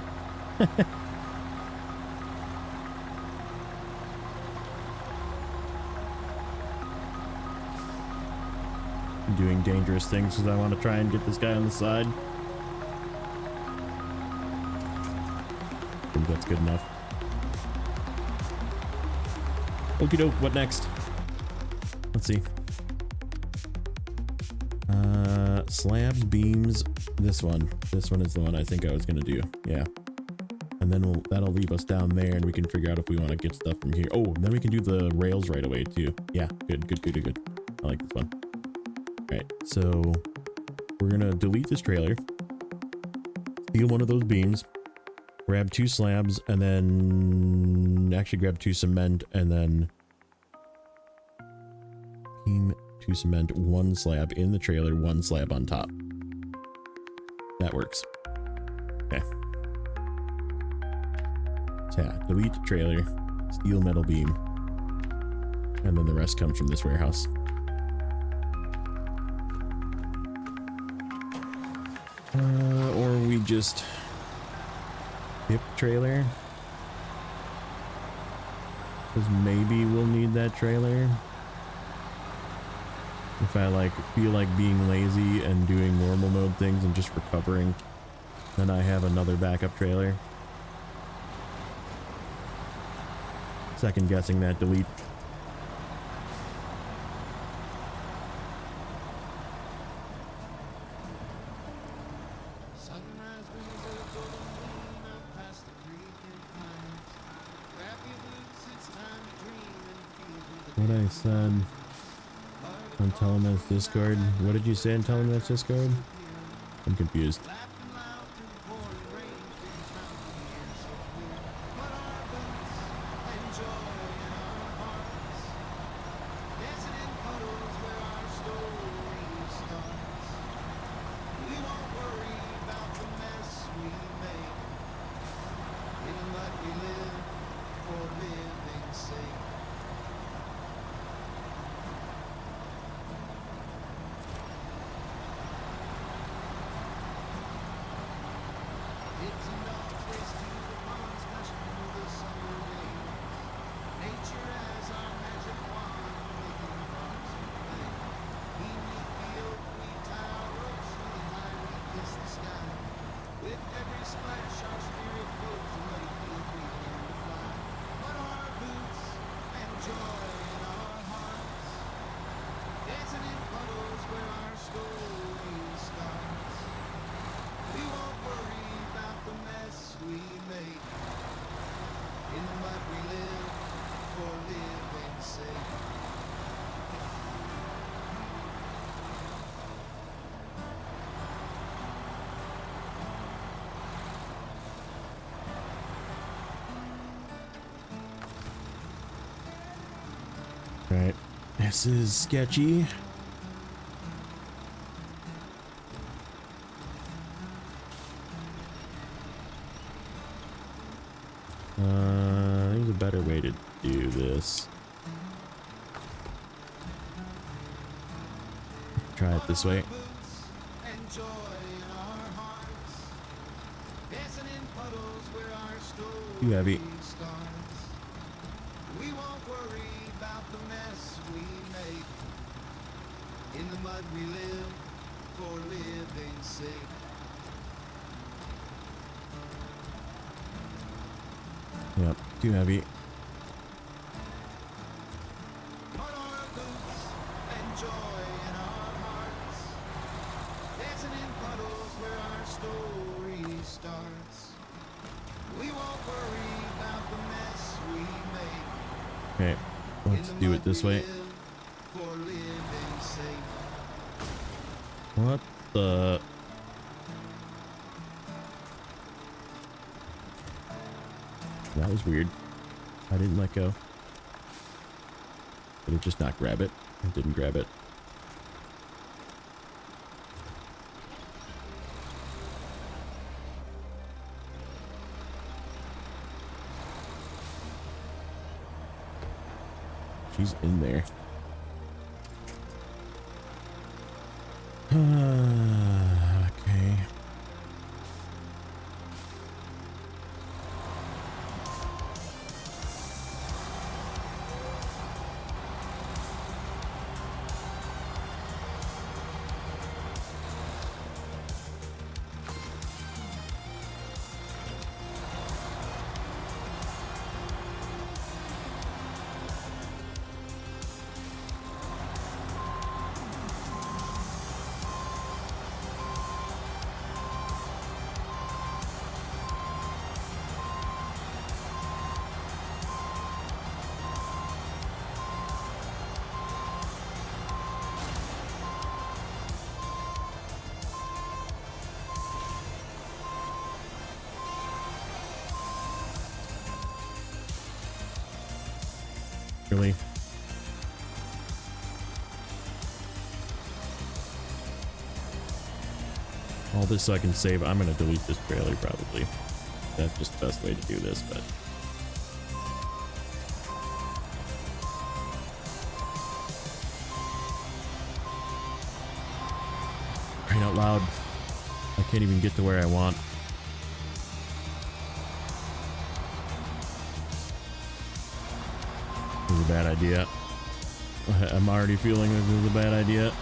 I'm doing dangerous things because I want to try and get this guy on the side. I think that's good enough. Okie doke, what next? Let's see. Slabs, beams, this one. This one is the one I think I was gonna do. Yeah. And then that'll leave us down there and we can figure out if we want to get stuff from here. Oh, and then we can do the rails right away too. Yeah, good. I like this one. Alright, so we're gonna delete this trailer, steal one of those beams, grab 2 slabs, and then actually grab 2 cement, and then beam 2 cement, 1 slab in the trailer, 1 slab on top. That works. Okay. So yeah, delete trailer, steel metal beam, and then the rest comes from this warehouse. Or we just skip trailer, because maybe we'll need that trailer. If I like feel like being lazy and doing normal mode things and just recovering, then I have another backup trailer. Second guessing that delete. What I said on Telemet's Discord. What did you say on Telemet's Discord? I'm confused. Alright, this is sketchy. There's a better way to do this. Try it this way. Too heavy. In the mud we live for living's sake. Yep, too heavy. Put our boots and joy in our hearts, dancing in puddles where our story starts. We won't worry about the mess we make. Okay, let's do it this way. For living's sake. What the? That was weird. I didn't let go. Did it just not grab it? It didn't grab it. She's in there. Okay. Really? All this so I can save. I'm gonna delete this trailer probably. That's just the best way to do this, but crying out loud. I can't even get to where I want. This is a bad idea. I'm already feeling this is a bad idea.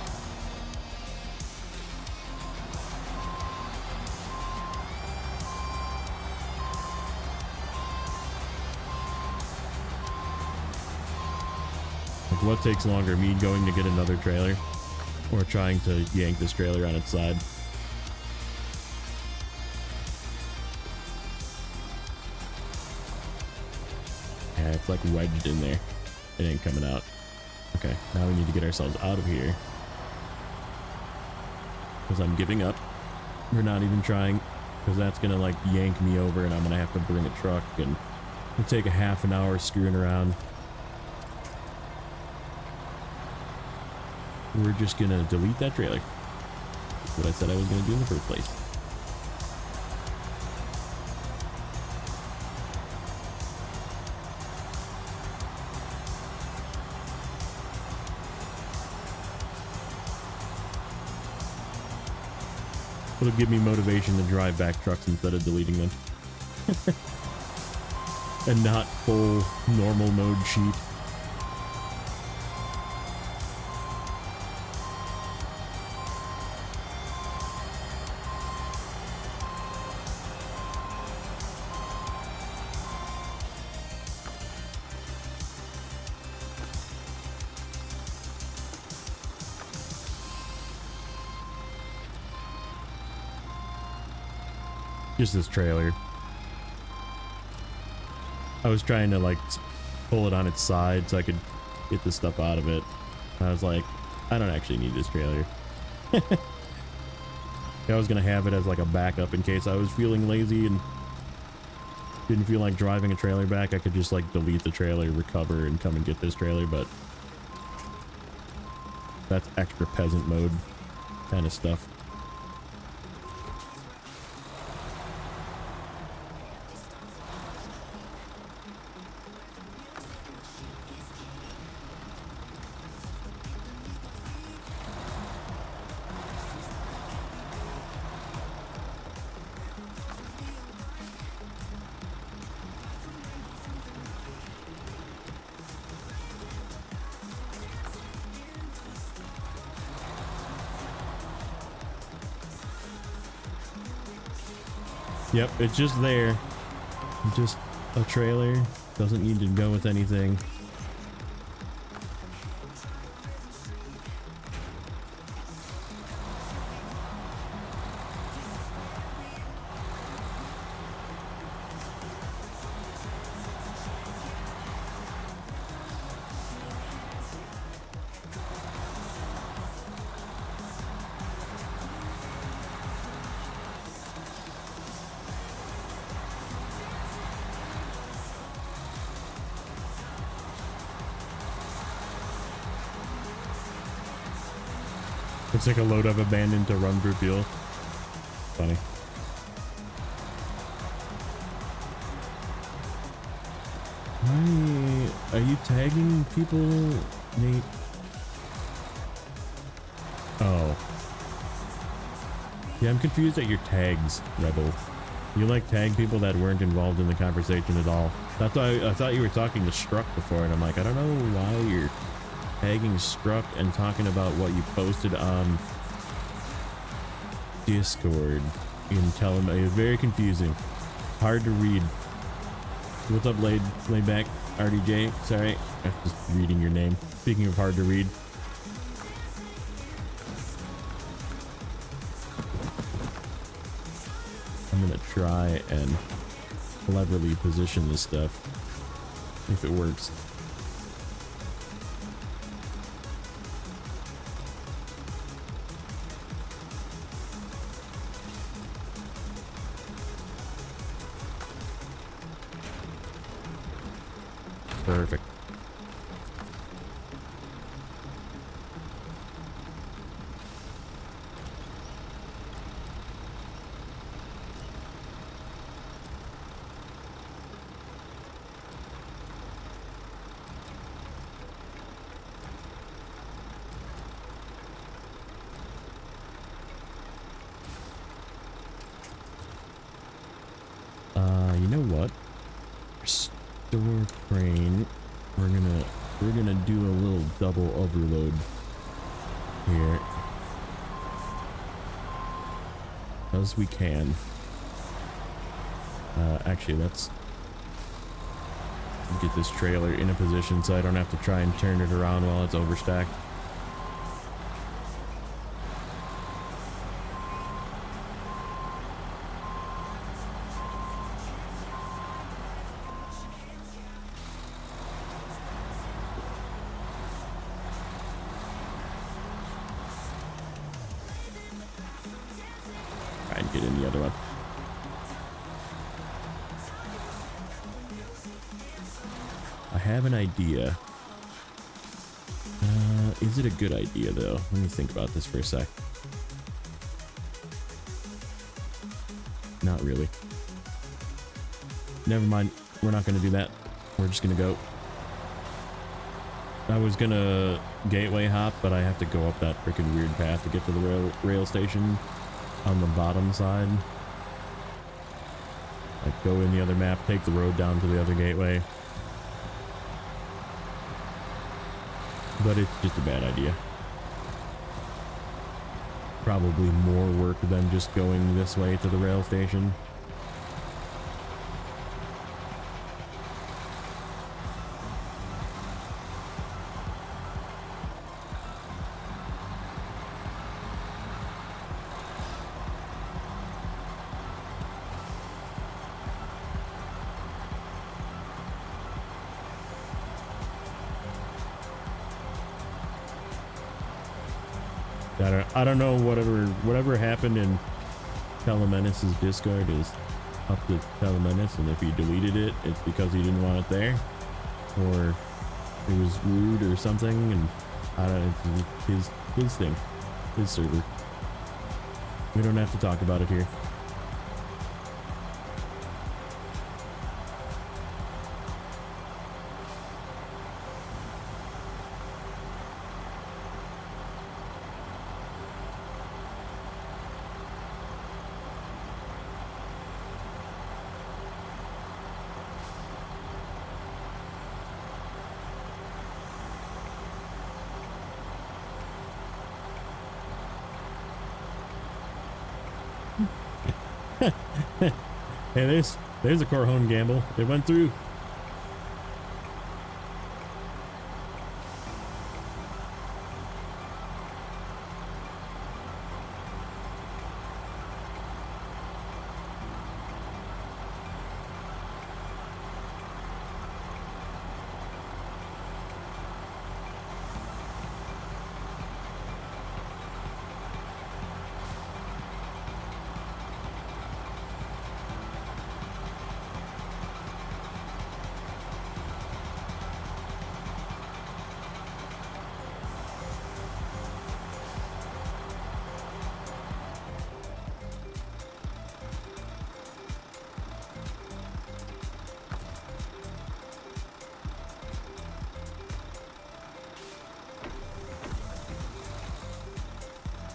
Like, what takes longer, me going to get another trailer or trying to yank this trailer on its side? Yeah, it's like wedged in there. It ain't coming out. Okay, now we need to get ourselves out of here. Because I'm giving up. We're not even trying. Because that's going to like yank me over and I'm going to have to bring a truck and it'll take a half an hour screwing around. We're just going to delete that trailer. That's what I said I was going to do in the first place. It'll give me motivation to drive back trucks instead of deleting them. And not full normal mode sheet. Just this trailer. I was trying to like pull it on its side so I could get the stuff out of it. I was like, I don't actually need this trailer. I was gonna have it as like a backup in case I was feeling lazy and didn't feel like driving a trailer back. I could just like delete the trailer, recover, and come and get this trailer, but that's extra peasant mode kind of stuff. Yep, it's just there. Just a trailer. Doesn't need to go with anything. It's like a load of abandoned to run through fuel. Funny. Why are you tagging people, Nate? Oh. Yeah, I'm confused at your tags, Rebel. You like tag people that weren't involved in the conversation at all. That's why I thought you were talking to Struck before, and I'm like, I don't know why you're tagging Struck and talking about what you posted on Discord and telling me. It was very confusing, hard to read. What's up, laid back RDJ? Sorry, I'm just reading your name. Speaking of hard to read, I'm gonna try and cleverly position this stuff if it works. Perfect. You know what? Restore crane. We're gonna we're gonna do a little double overload here as we can. Actually, let's get this trailer in a position so I don't have to try and turn it around while it's overstacked. Try and get in the other one. I have an idea. Is it a good idea though? Let me think about this for a sec. Not really. Never mind. We're not going to do that. We're just going to go. I was going to gateway hop, but I have to go up that freaking weird path to get to the rail station on the bottom side. Like go in the other map, take the road down to the other gateway. But it's just a bad idea. Probably more work than just going this way to the rail station. I don't know, whatever happened in Telemenace's Discord is up to Telemenace, and if he deleted it, it's because he didn't want it there, or it was rude or something, and I don't know, it's his thing, his server. We don't have to talk about it here. Hey, there's a Corhone gamble. It went through.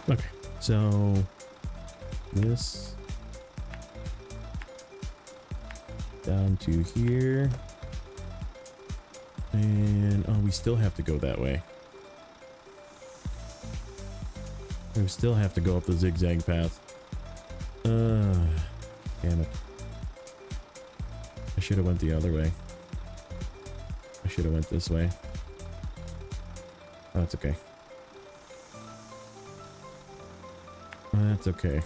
Okay, so this down to here, and oh, we still have to go that way. We still have to go up the zigzag path. Damn it. I should have went the other way. I should have went this way. Oh, that's okay. That's okay.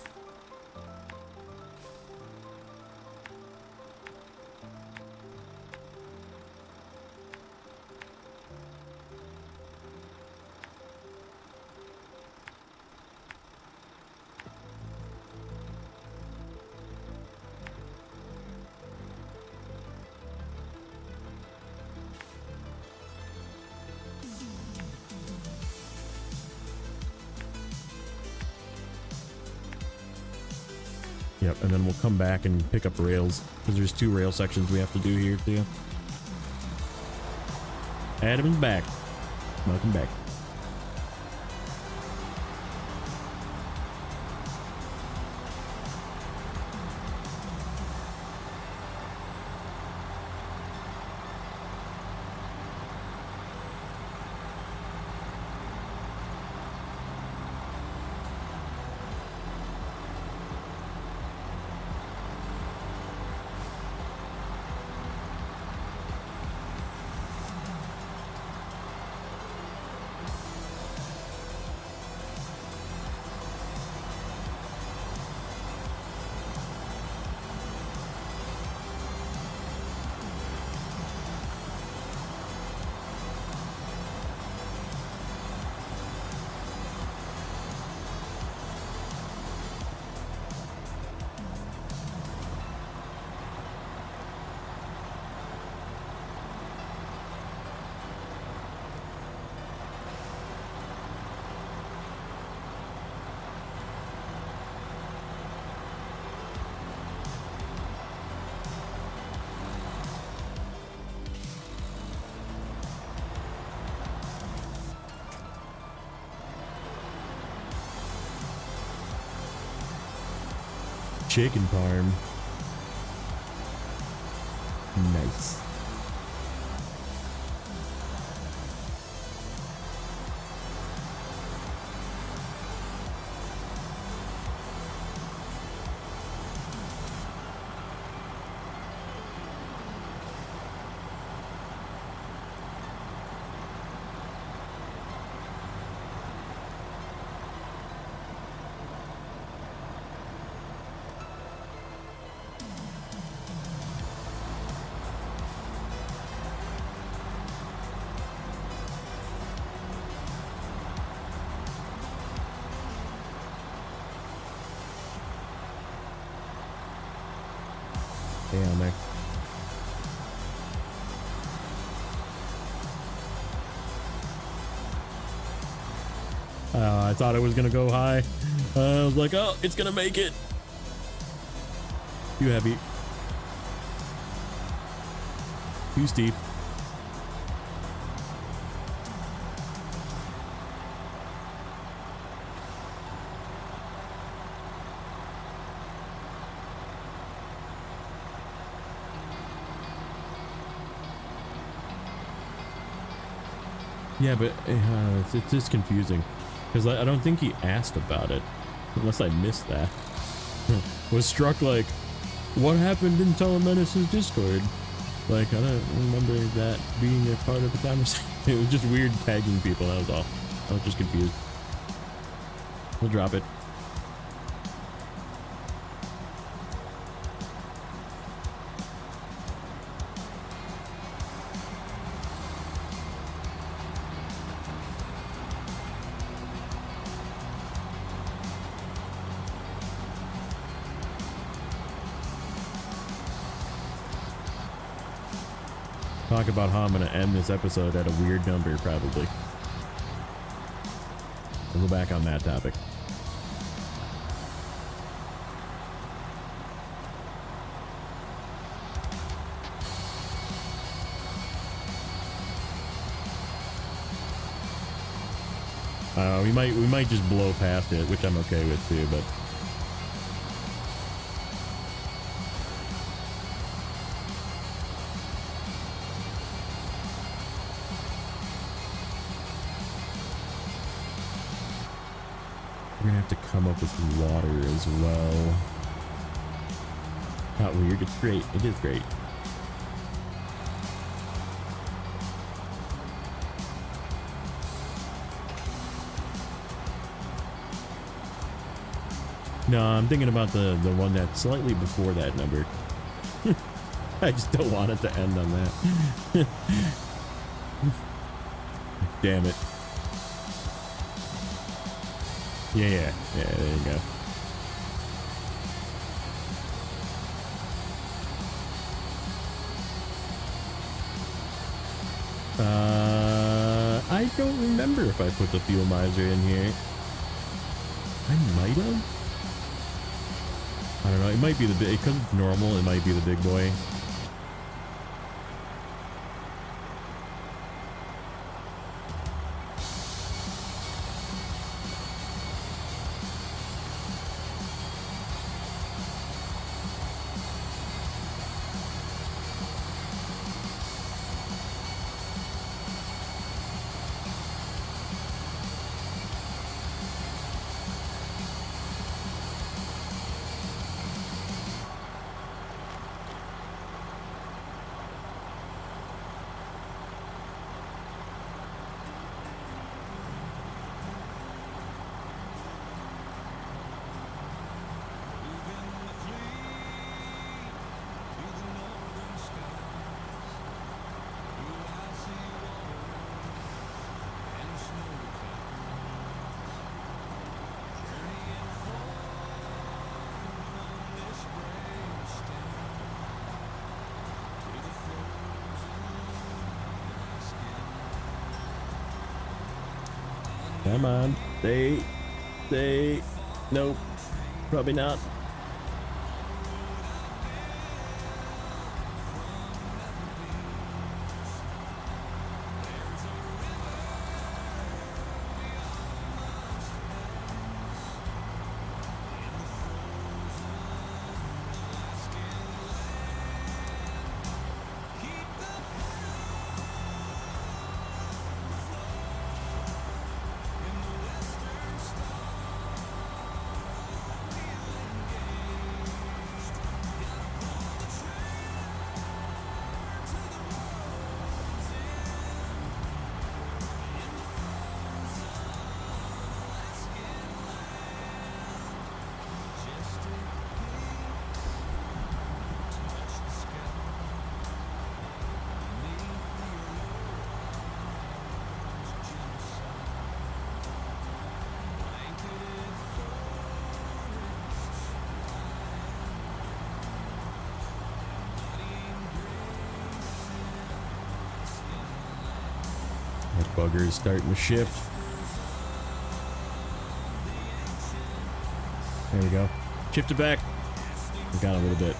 Yep, and then we'll come back and pick up rails, because there's 2 rail sections we have to do here too. Adam is back. Welcome back. Chicken parm. Nice. Damn there. I thought it was gonna go high. I was like, oh, it's gonna make it. Too heavy. Too steep. Yeah, but it's just confusing because I don't think he asked about it, unless I missed that. Was struck like, what happened in Telemenace's Discord? Like, I don't remember that being a part of the conversation. It was just weird tagging people, that was all. I was just confused. We'll drop it. Talk about how I'm going to end this episode at a weird number, probably. We'll go back on that topic. We might just blow past it, which I'm okay with too, but we're gonna have to come up with water as well. Not weird, it's great. It is great. No, I'm thinking about the one that's slightly before that number. I just don't want it to end on that. Damn it. Yeah, there you go. I don't remember if I put the fuel miser in here. I might have. I don't know. It might be the big, because it's normal. It might be the big boy. Come on, stay. Nope, probably not. Bugger is starting to shift. There we go. Shift it back. We got a little bit.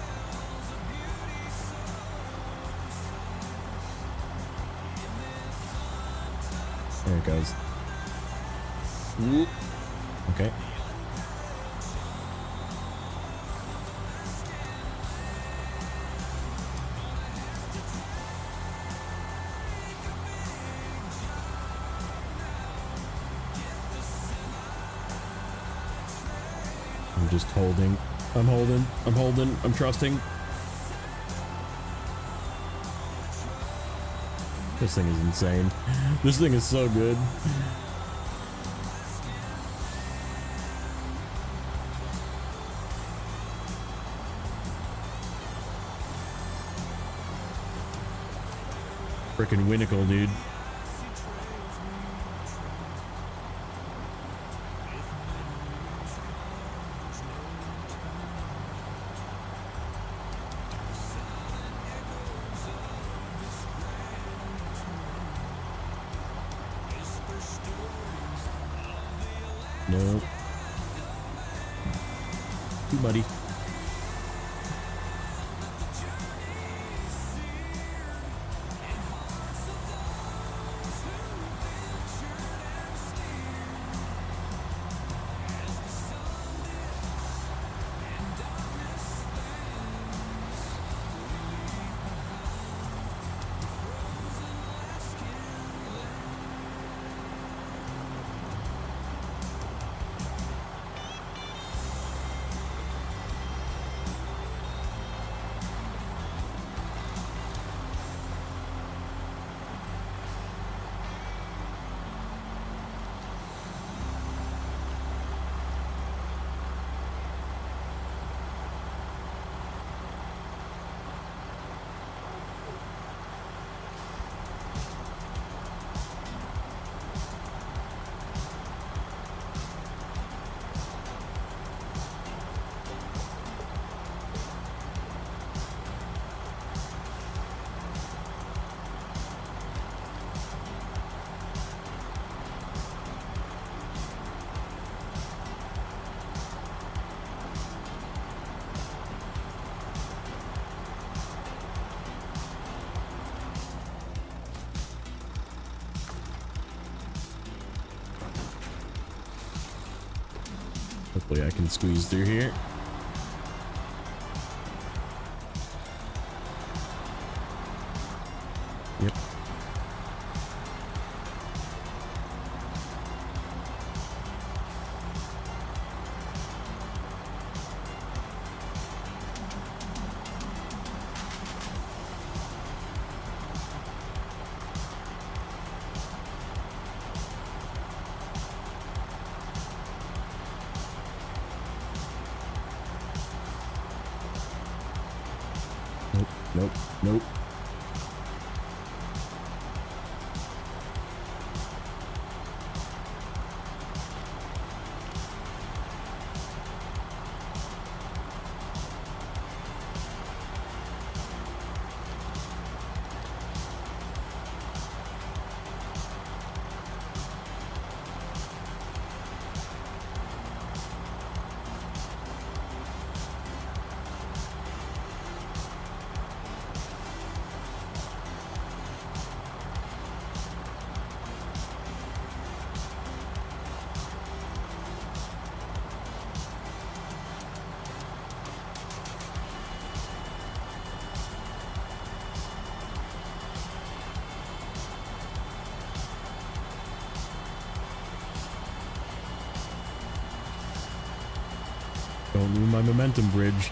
There it goes. Whoop. Okay. I'm just holding. I'm holding. I'm holding. I'm trusting. This thing is insane. This thing is so good. Frickin' Winnacle, dude. Nope. Too muddy. Hopefully I can squeeze through here. Yep. Nope, nope. Don't ruin my momentum bridge.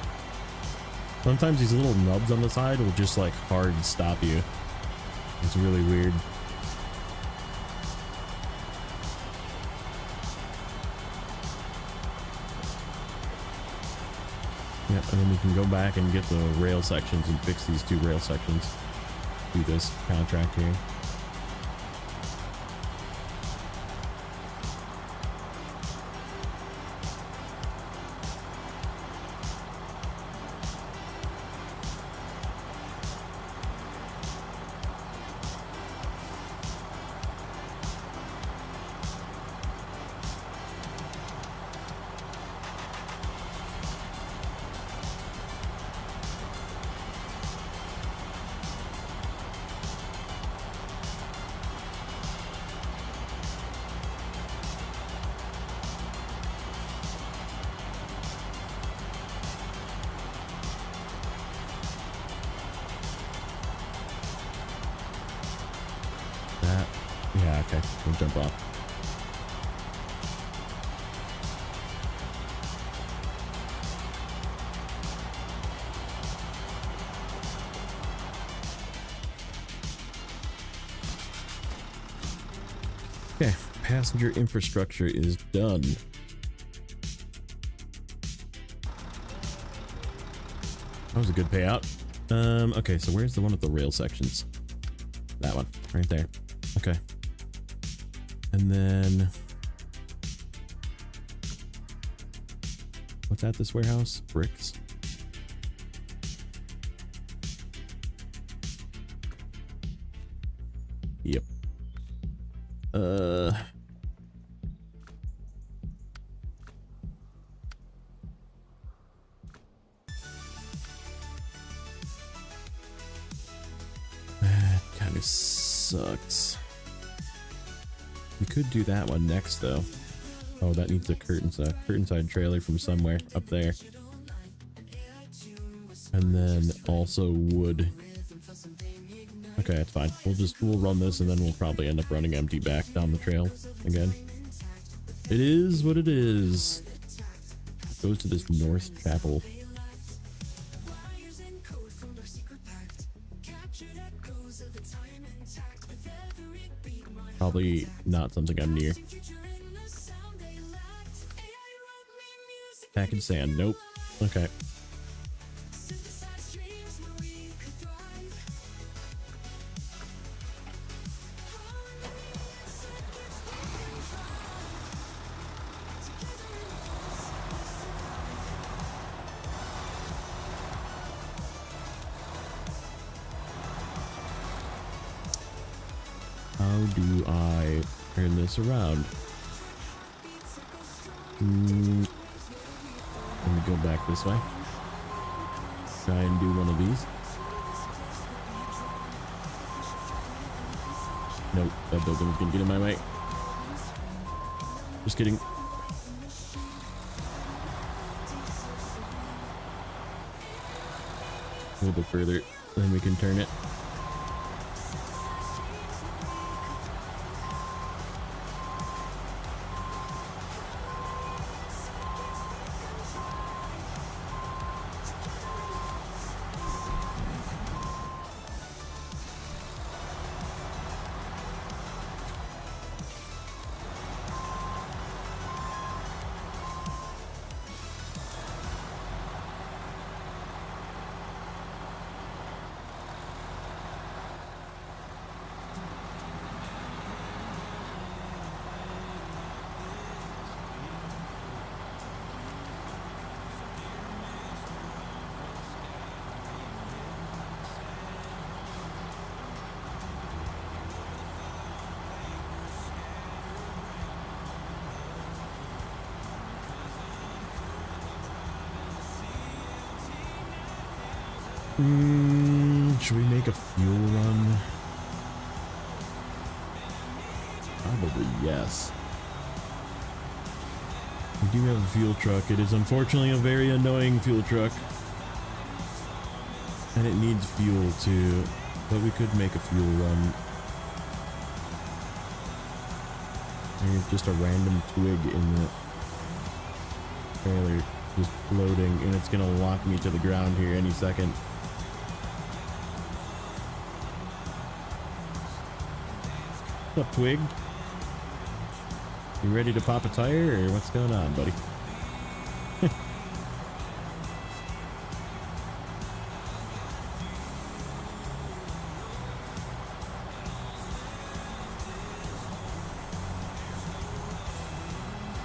Sometimes these little nubs on the side will just like hard stop you. It's really weird. Yeah, and then we can go back and get the rail sections and fix these two rail sections. Do this contract here. Okay, we'll jump off. Okay, passenger infrastructure is done. That was a good payout. Okay, so where's the one with the rail sections? That one, right there. Okay. And then what's at this warehouse? Bricks. Yep. That kind of sucks. We could do that one next though. Oh, that needs a curtain side trailer from somewhere up there. And then also wood. Okay, that's fine. We'll run this and then we'll probably end up running empty back down the trail again. It is what it is. It goes to this North Chapel. Probably not something I'm near. Pack and sand. Nope. Okay. How do I turn this around? Let me go back this way. Try and do one of these. Nope, that building's gonna get in my way. Just kidding. A little bit further, then we can turn it. Should we make a fuel run? Probably yes. We do have a fuel truck. It is unfortunately a very annoying fuel truck. And it needs fuel too. But we could make a fuel run. There's just a random twig in the trailer just floating, and it's gonna lock me to the ground here any second. What's up, twig? You ready to pop a tire, or what's going on, buddy?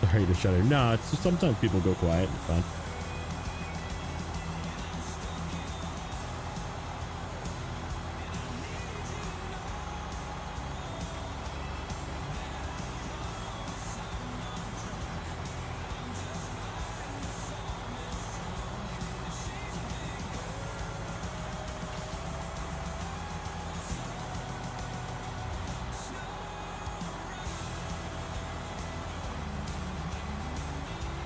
Sorry to shut her. No, it's just sometimes people go quiet. It's fine.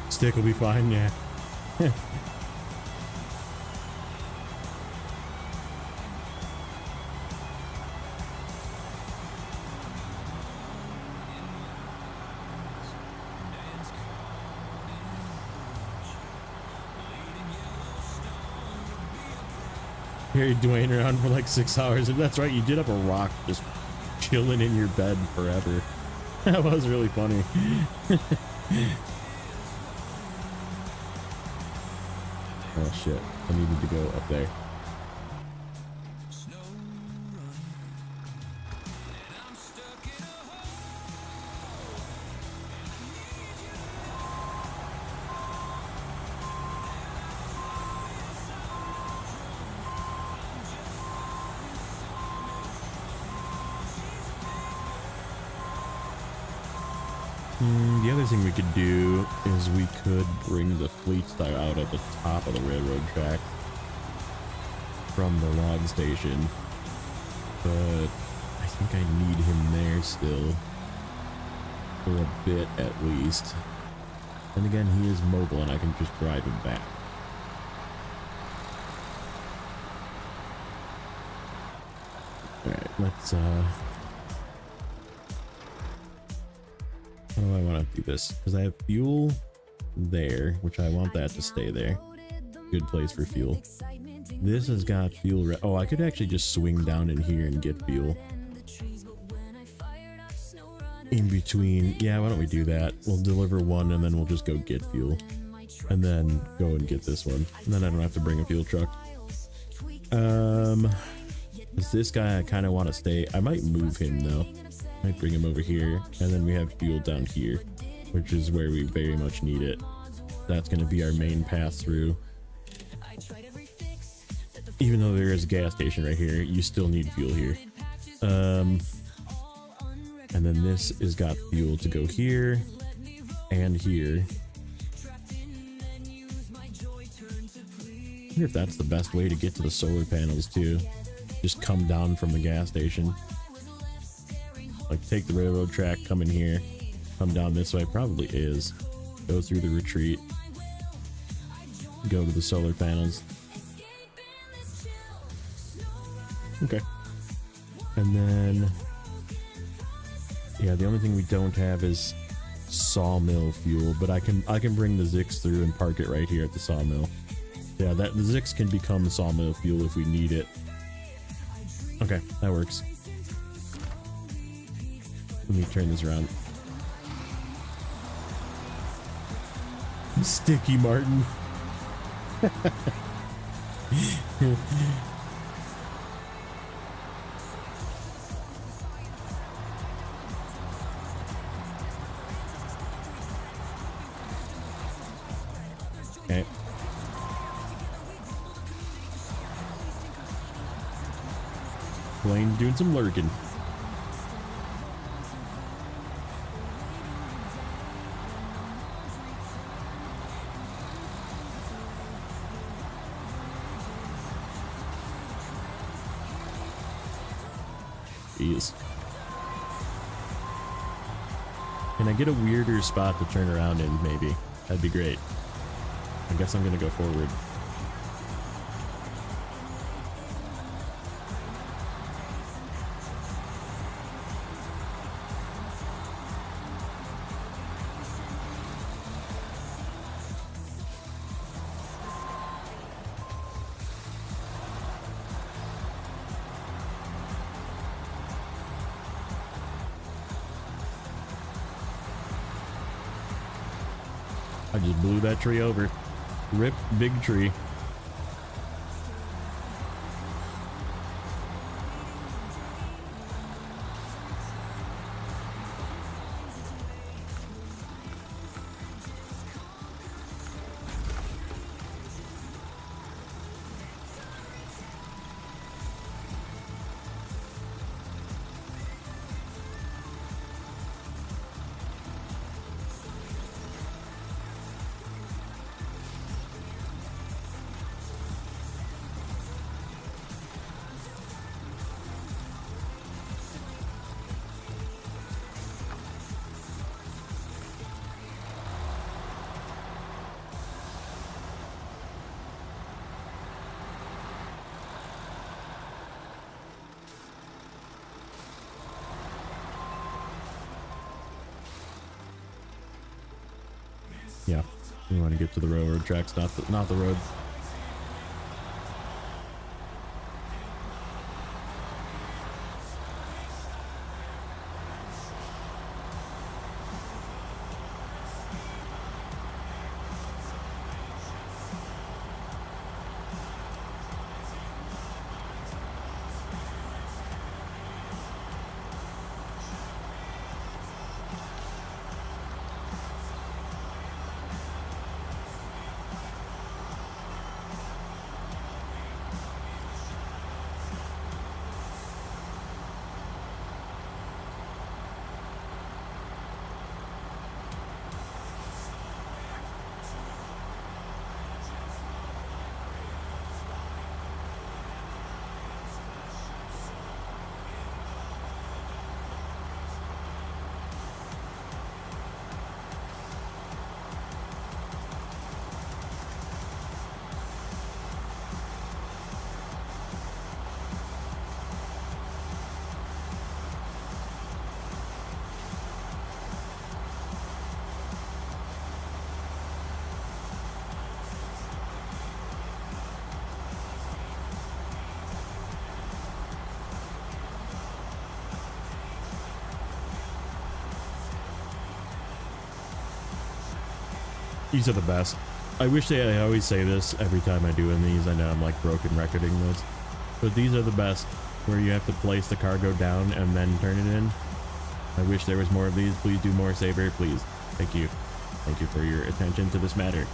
Stick will be fine, yeah. carried Dwayne around for like 6 hours. And that's right, you did have a rock just chilling in your bed forever. That was really funny. Oh shit, I needed to go up there. The other thing we could do is we could bring the fleet star out at the top of the railroad track from the log station, but I think I need him there still for a bit at least. And again, he is mobile and I can just drive him back. Alright, let's how do I want to do this? Because I have fuel there, which I want that to stay there. Good place for fuel. This has got fuel. Oh, I could actually just swing down in here and get fuel. In between. Yeah, why don't we do that? We'll deliver one and then we'll just go get fuel. And then go and get this one. And then I don't have to bring a fuel truck. This guy I kind of want to stay. I might move him though. Might bring him over here, and then we have fuel down here, which is where we very much need it. That's going to be our main pass through. Even though there is a gas station right here, you still need fuel here. And then this has got fuel to go here and here. I wonder if that's the best way to get to the solar panels too. Just come down from the gas station. Like take the railroad track, come in here, come down this way. Probably is. Go through the retreat. Go to the solar panels. Okay. And then yeah, the only thing we don't have is sawmill fuel, but I can bring the Zix through and park it right here at the sawmill. Yeah, the Zix can become sawmill fuel if we need it. Okay, that works. Let me turn this around. Sticky Martin. Okay. Blaine doing some lurking. Jeez. Can I get a weirder spot to turn around in, maybe? That'd be great. I guess I'm gonna go forward. I just blew that tree over. Rip big tree. Yeah, we want to get to the railroad tracks, not the road. These are the best. I wish I always say this every time I do in these. I know I'm like broken recording this, but these are the best, where you have to place the cargo down and then turn it in. I wish there was more of these. Please do more, Saber, please. Thank you. Thank you for your attention to this matter.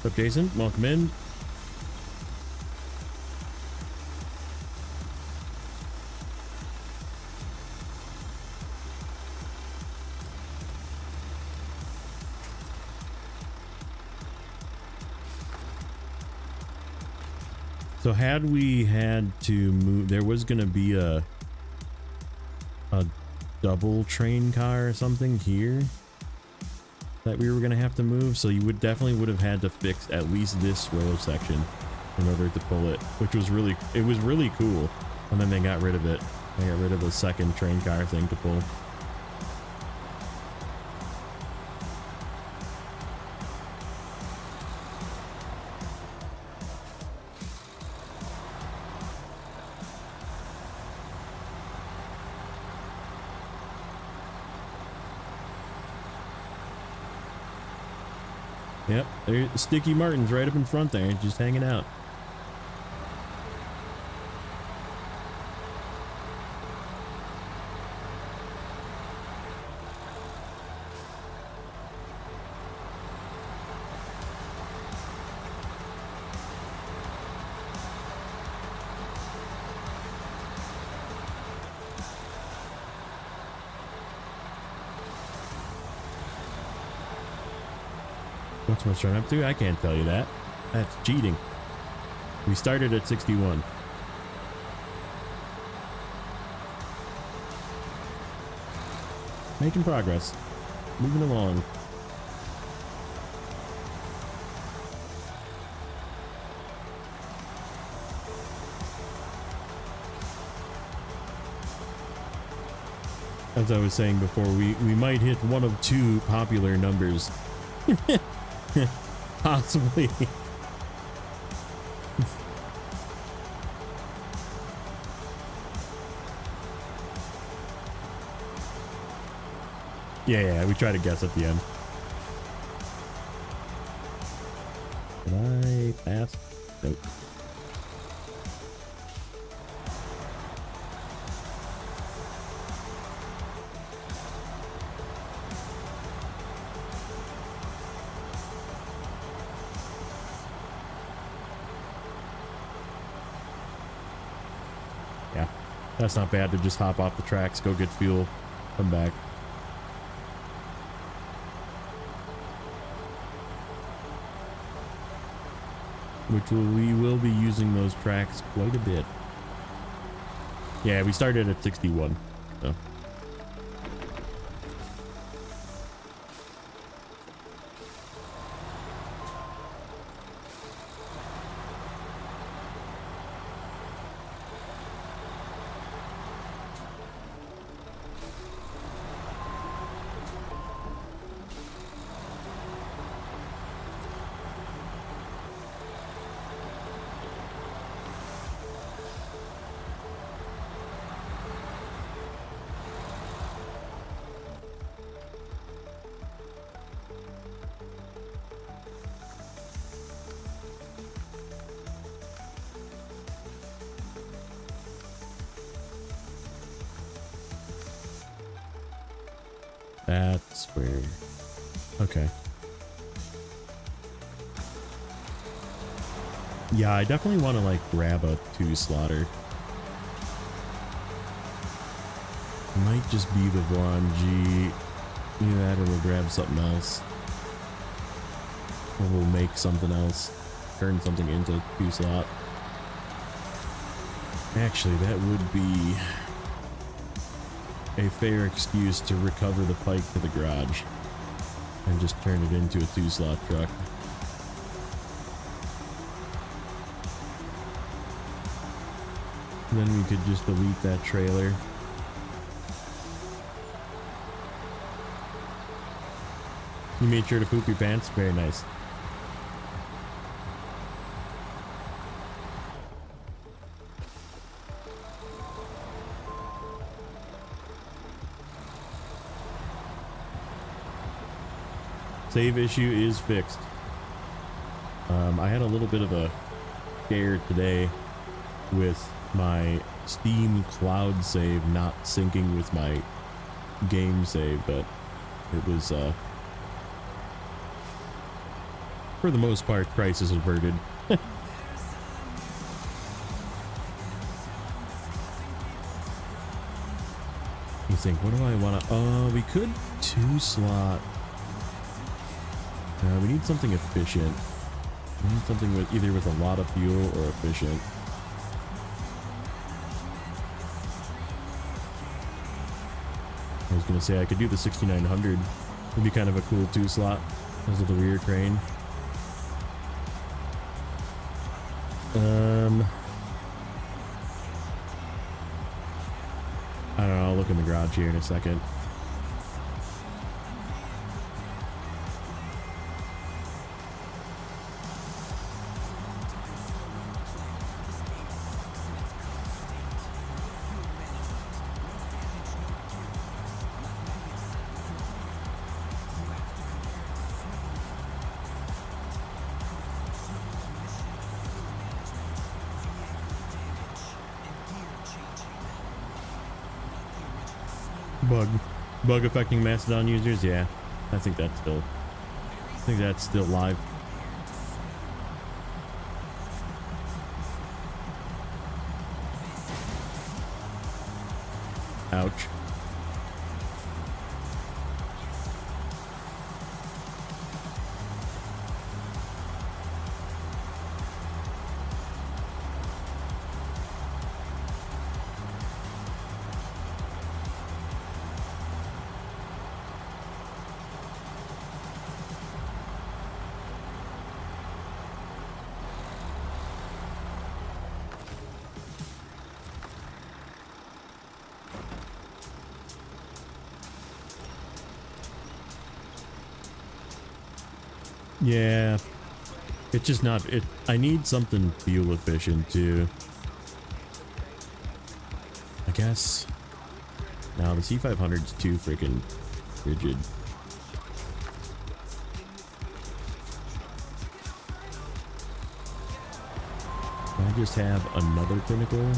What's up, Jason? Welcome in. So had we had to move, there was going to be a double train car or something here that we were going to have to move, so you would have had to fix at least this row section in order to pull it, which was really cool. And then they got rid of it. They got rid of the second train car thing to pull. Yep, there's Sticky Martin's right up in front there, just hanging out. What's my turn up to? I can't tell you that. That's cheating. We started at 61. Making progress. Moving along. As I was saying before, we might hit one of two popular numbers. Possibly. Yeah, we try to guess at the end. Did I pass? Nope. Yeah, that's not bad to just hop off the tracks, go get fuel, come back. We will be using those tracks quite a bit. Yeah, we started at 61. So. That's weird. Okay. Yeah, I definitely want to like grab a 2 slaughter. Might just be the Vaughn G. Either that or we'll grab something else. Or we'll make something else. Turn something into 2 slot. Actually, that would be... a fair excuse to recover the pike to the garage and just turn it into a 2-slot truck. Then we could just delete that trailer. You made sure to poop your pants? Very nice. Save issue is fixed. I had a little bit of a scare today with my Steam cloud save not syncing with my game save, but it was for the most part crisis averted. You think, what do I want to we could 2-slot. We need something efficient. We need something with either with a lot of fuel or efficient. I was gonna say I could do the 6900. It'd be kind of a cool 2-slot because of the rear crane. I don't know, I'll look in the garage here in a second. Bug affecting Mastodon users? Yeah, I think that's still live. Ouch. Yeah, it's just not it. I need something fuel efficient too. I guess. Now the C500 is too freaking rigid. Can I just have another Pinnacle?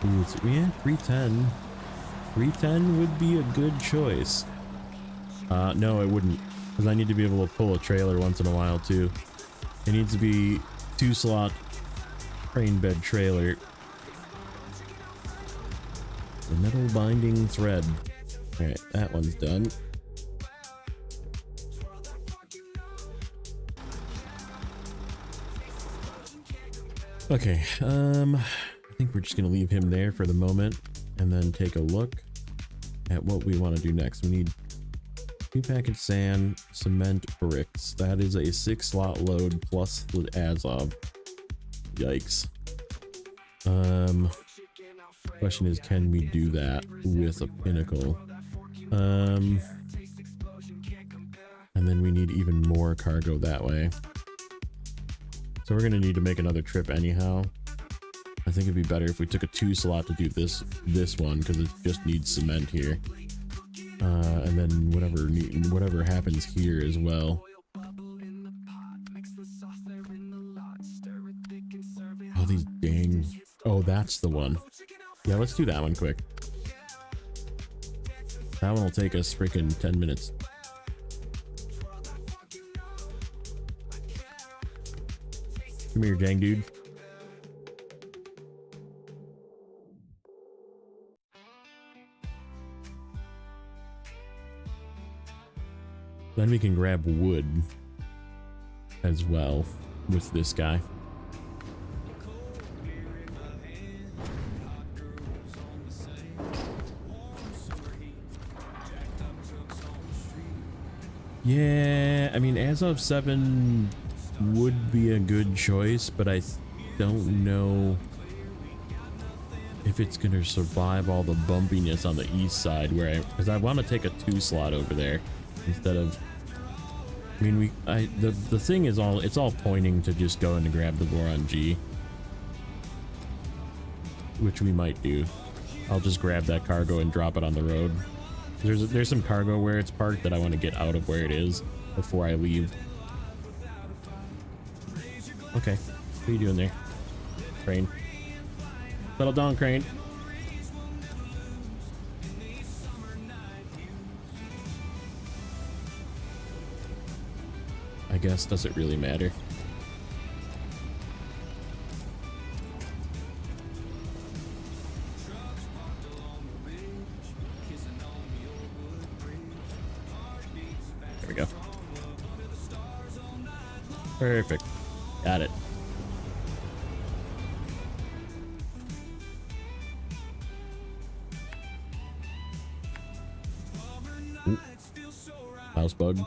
Ooh, yeah, 310. 310 would be a good choice. No, it wouldn't, because I need to be able to pull a trailer once in a while too. It needs to be 2-slot crane bed trailer. The metal binding thread. Alright, that one's done. Okay, I think we're just gonna leave him there for the moment and then take a look at what we want to do next. We need 2 package sand, cement, bricks. That is a 6-slot load plus the Azov. Yikes. Question is, can we do that with a Pinnacle? And then we need even more cargo that way. So we're gonna need to make another trip anyhow. I think it'd be better if we took a 2-slot to do this one, because it just needs cement here. And then whatever happens here as well. Oh, these dang. Oh, that's the one. Yeah, let's do that one quick. That one will take us freaking 10 minutes. Come here, dang dude. Then we can grab wood. as well with this guy. Yeah, I mean, as of 7 would be a good choice, but I don't know if it's gonna survive all the bumpiness on the east side, where because I want to take a 2 slot over there instead of. I mean, the thing is it's all pointing to just going to grab the boron G, which we might do. I'll just grab that cargo and drop it on the road. There's some cargo where it's parked that I want to get out of where it is before I leave. Okay, what are you doing there, Crane? Settle down, Crane. I guess, does it really matter? There we go. Perfect. Got it. Ooh. Mouse bug.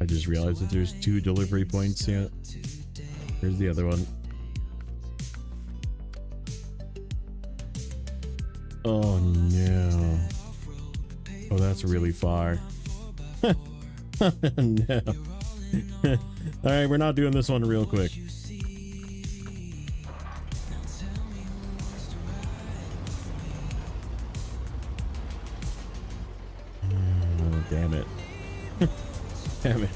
I just realized that there's 2 delivery points yet. Here's the other one. Oh no. Oh, that's really far. No. Alright, we're not doing this one real quick. Oh, damn it. Damn it.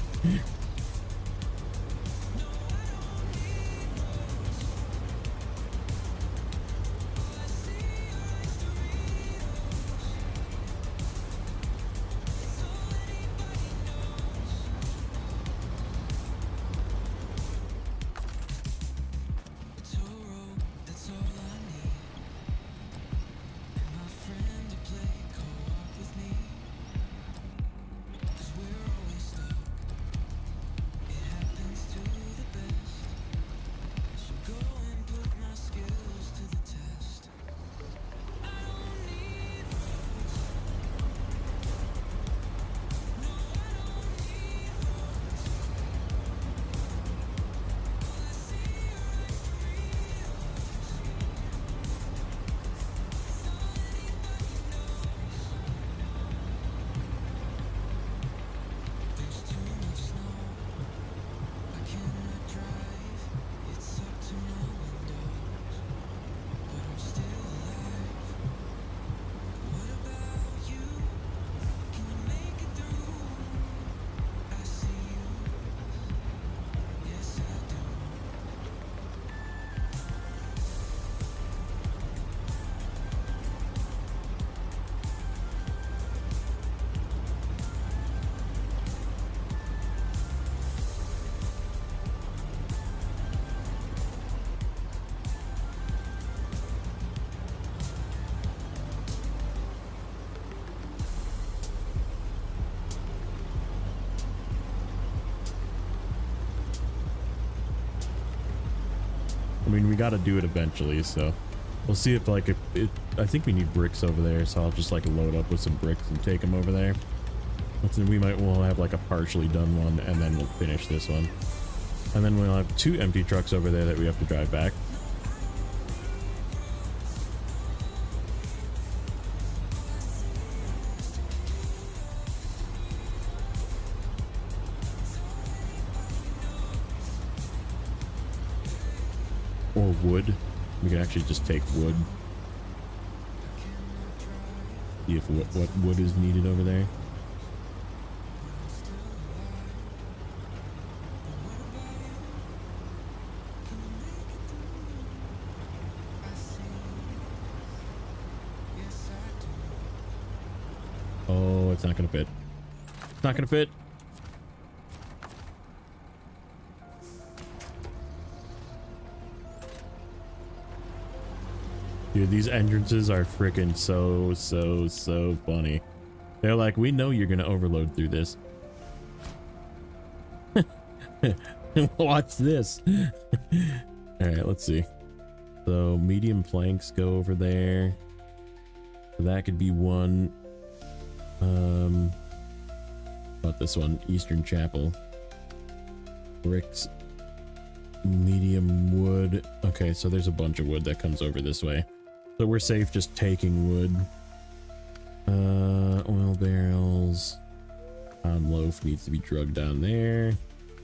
I mean, we got to do it eventually, so we'll see if like I think we need bricks over there, so I'll just like load up with some bricks and take them over there. But then we'll have like a partially done one, and then we'll finish this one, and then we'll have 2 empty trucks over there that we have to drive back. Or wood. We can actually just take wood. See if what wood is needed over there. Oh, it's not gonna fit. It's not gonna fit. Dude, these entrances are freaking so funny. They're like, we know you're gonna overload through this. Watch this. All right, let's see. So medium planks go over there. So that could be one. About this one, Eastern Chapel. Bricks, medium wood. Okay, so there's a bunch of wood that comes over this way. So we're safe just taking wood. Oil barrels. Loaf needs to be drugged down there.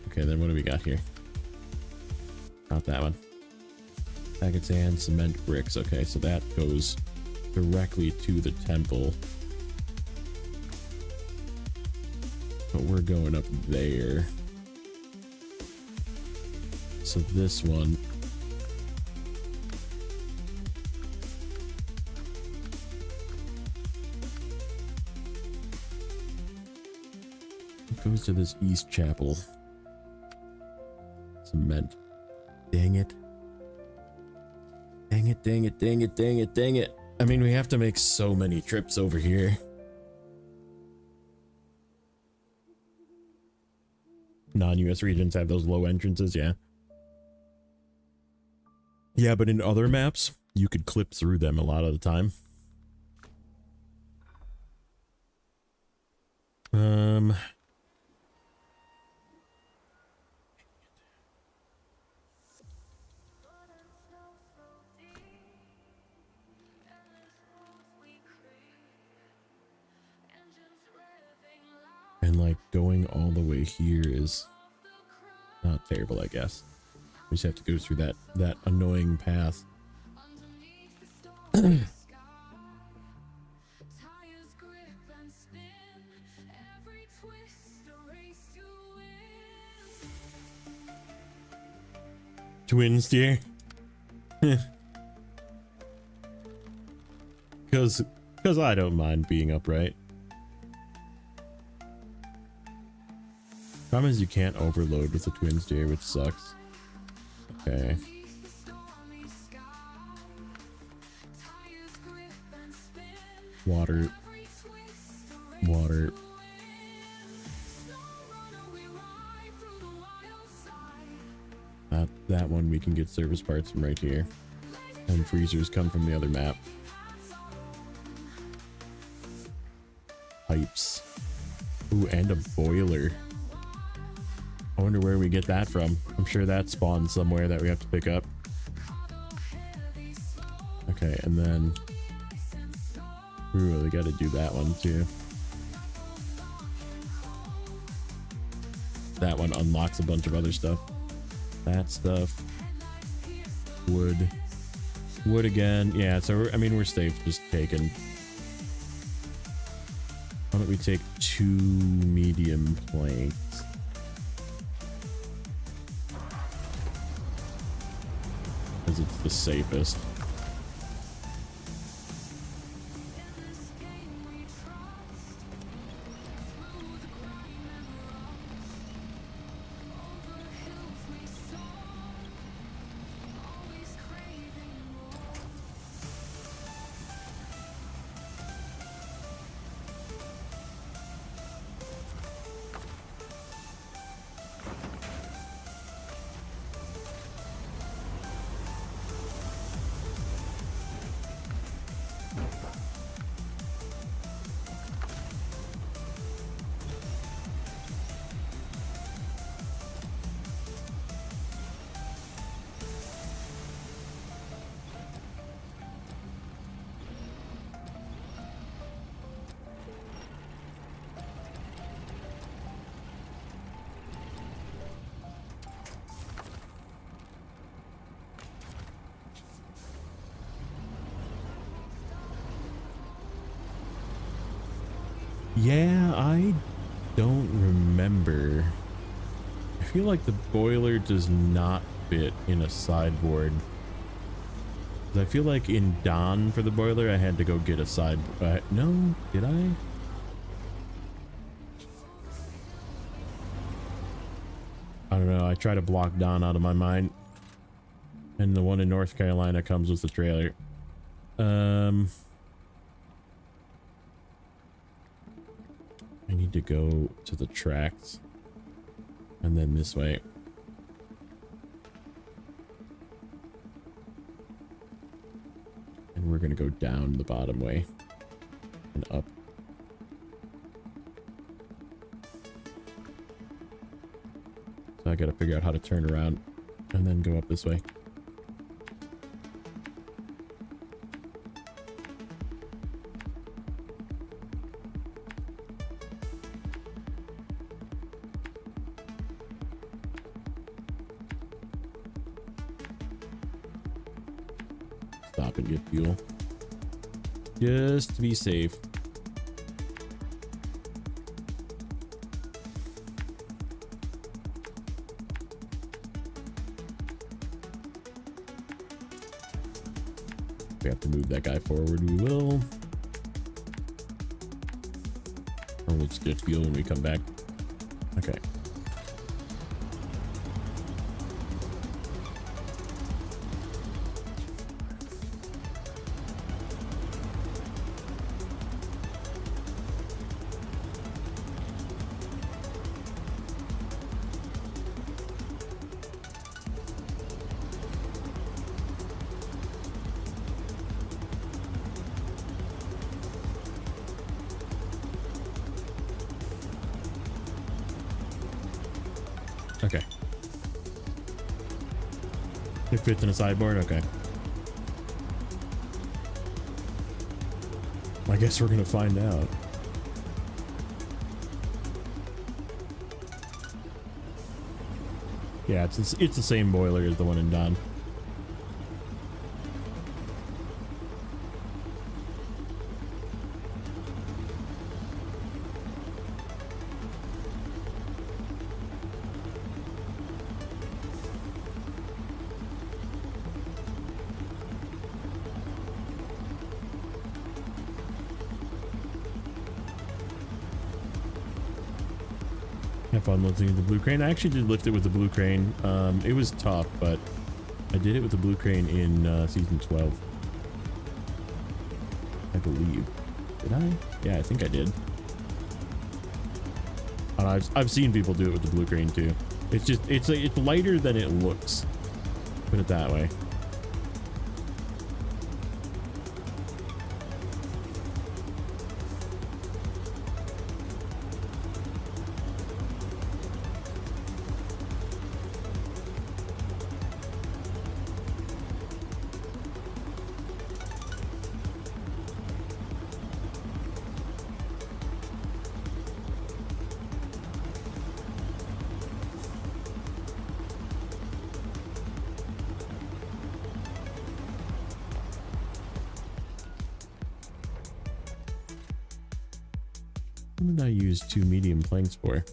Okay, then what do we got here? Not that one. Packet sand, cement, bricks. Okay, so that goes directly to the temple. But we're going up there. So this one. It goes to this East Chapel. Cement. Dang it. Dang it, dang it, dang it, dang it, dang it. I mean, we have to make so many trips over here. Non-US regions have those low entrances, yeah. Yeah, but in other maps, you could clip through them a lot of the time. And like going all the way here is not terrible, I guess. We just have to go through that annoying path. Twin steer. Because I don't mind being upright. Problem is you can't overload with the twin steer, which sucks. Okay. Water. Water. That one we can get service parts from right here. And freezers come from the other map. Pipes. Ooh, and a boiler. I wonder where we get that from. I'm sure that spawns somewhere that we have to pick up. Okay, and then we really got to do that one too. That one unlocks a bunch of other stuff. That stuff. Wood. Wood again. Yeah, so I mean, we're safe just taking. Why don't we take 2 medium planks? Because it's the safest. Yeah, I don't remember. I feel like the boiler does not fit in a sideboard. I feel like in Dawn for the boiler, I had to go get a side. No, did I? I don't know. I try to block Dawn out of my mind. And the one in North Carolina comes with the trailer. I need to go to the tracks. And then this way. And we're going to go down the bottom way. And up. So I got to figure out how to turn around. And then go up this way. Stop and get fuel. Just to be safe. If we have to move that guy forward, we will. Or we'll just get fuel when we come back. Okay. Okay. It fits in a sideboard? Okay. I guess we're gonna find out. Yeah, it's the same boiler as the one in Don. Have fun lifting the blue crane. I actually did lift it with the blue crane. It was tough, but I did it with the blue crane in season 12. I believe. Did I? Yeah, I think I did. I've seen people do it with the blue crane too. It's just it's lighter than it looks. Put it that way. What did I use 2 medium planks for?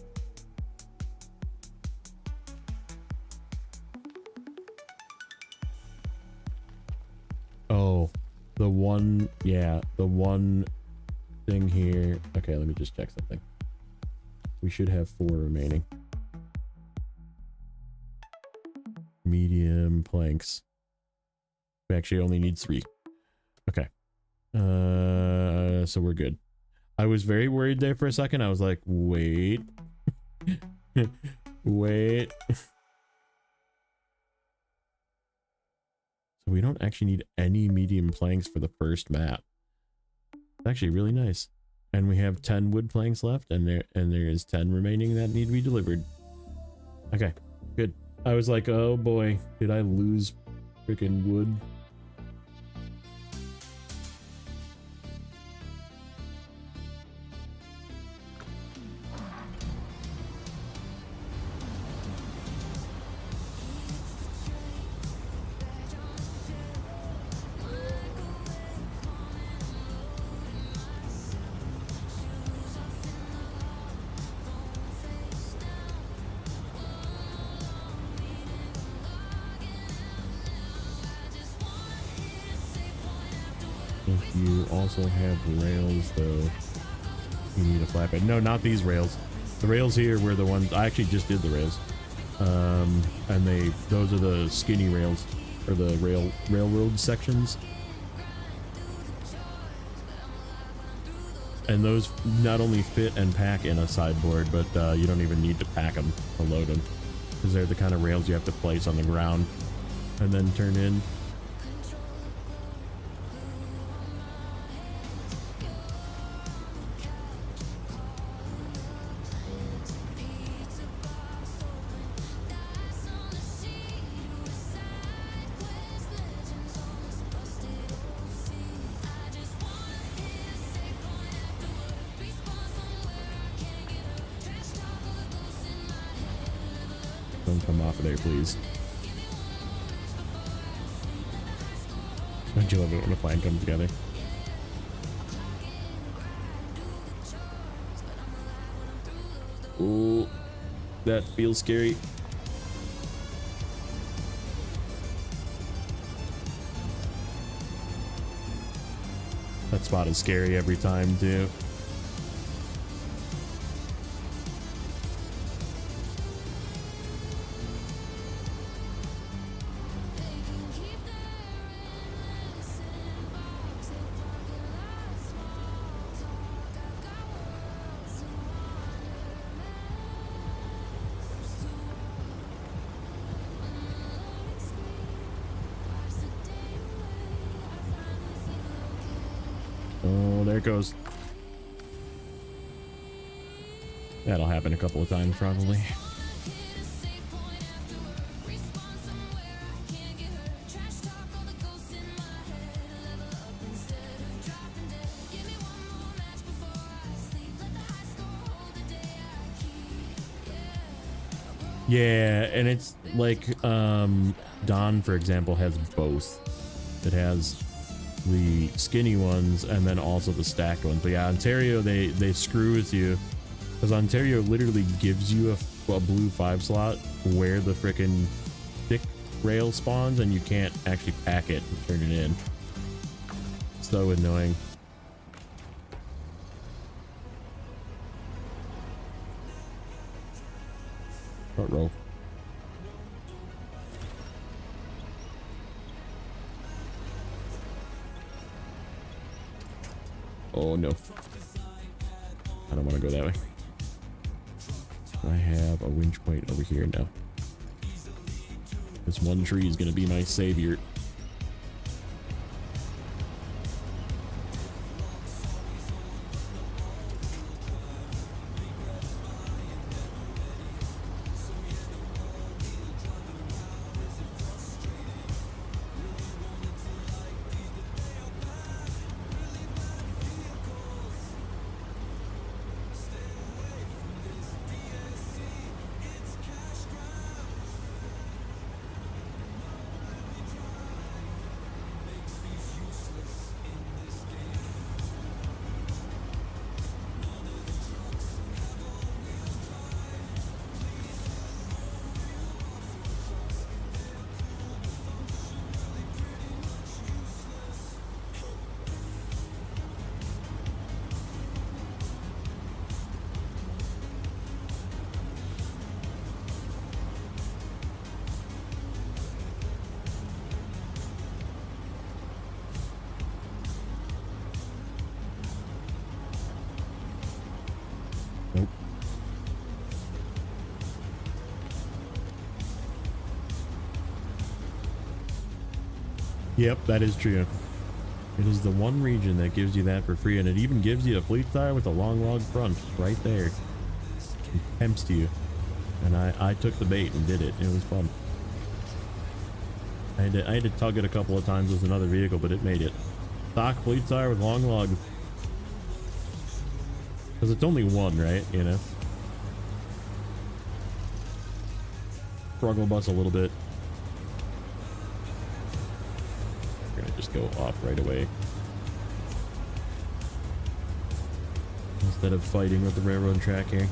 Oh, the one, yeah, the one thing here. Okay, let me just check something. We should have 4 remaining. Medium planks. We actually only need 3. Okay. So we're good. I was very worried there for a second. I was like, wait. Wait. So we don't actually need any medium planks for the first map. It's actually really nice. And we have 10 wood planks left, and there is 10 remaining that need to be delivered. Okay, good. I was like, oh boy, did I lose freaking wood? If you also have rails, though, you need a flatbed. No, not these rails. The rails here were the ones I actually just did the rails, and those are the skinny rails, or the railroad sections. And those not only fit and pack in a sideboard, but you don't even need to pack them to load them, because they're the kind of rails you have to place on the ground and then turn in. Don't come off of there, please. Don't you love it when a plan comes together? Ooh, that feels scary. That spot is scary every time, too. Oh, there it goes. That'll happen a couple of times, probably. Yeah, and it's like Dawn, for example, has both. It has the skinny ones and then also the stacked ones. But yeah, Ontario, they screw with you, because Ontario literally gives you a blue 5 slot where the frickin' thick rail spawns, and you can't actually pack it and turn it in. So annoying. Front row. Oh no. I don't want to go that way. I have a winch point over here now. This one tree is going to be my savior. Nope. Yep, that is true. It is the one region that gives you that for free, and it even gives you a fleet tire with a long log front right there. It tempts you. And I took the bait and did it. It was fun. I had to tug it a couple of times with another vehicle, but it made it. Stock fleet tire with long log. Because it's only one, right? You know? Struggle bus a little bit. We're gonna just go off right away. Instead of fighting with the railroad track here.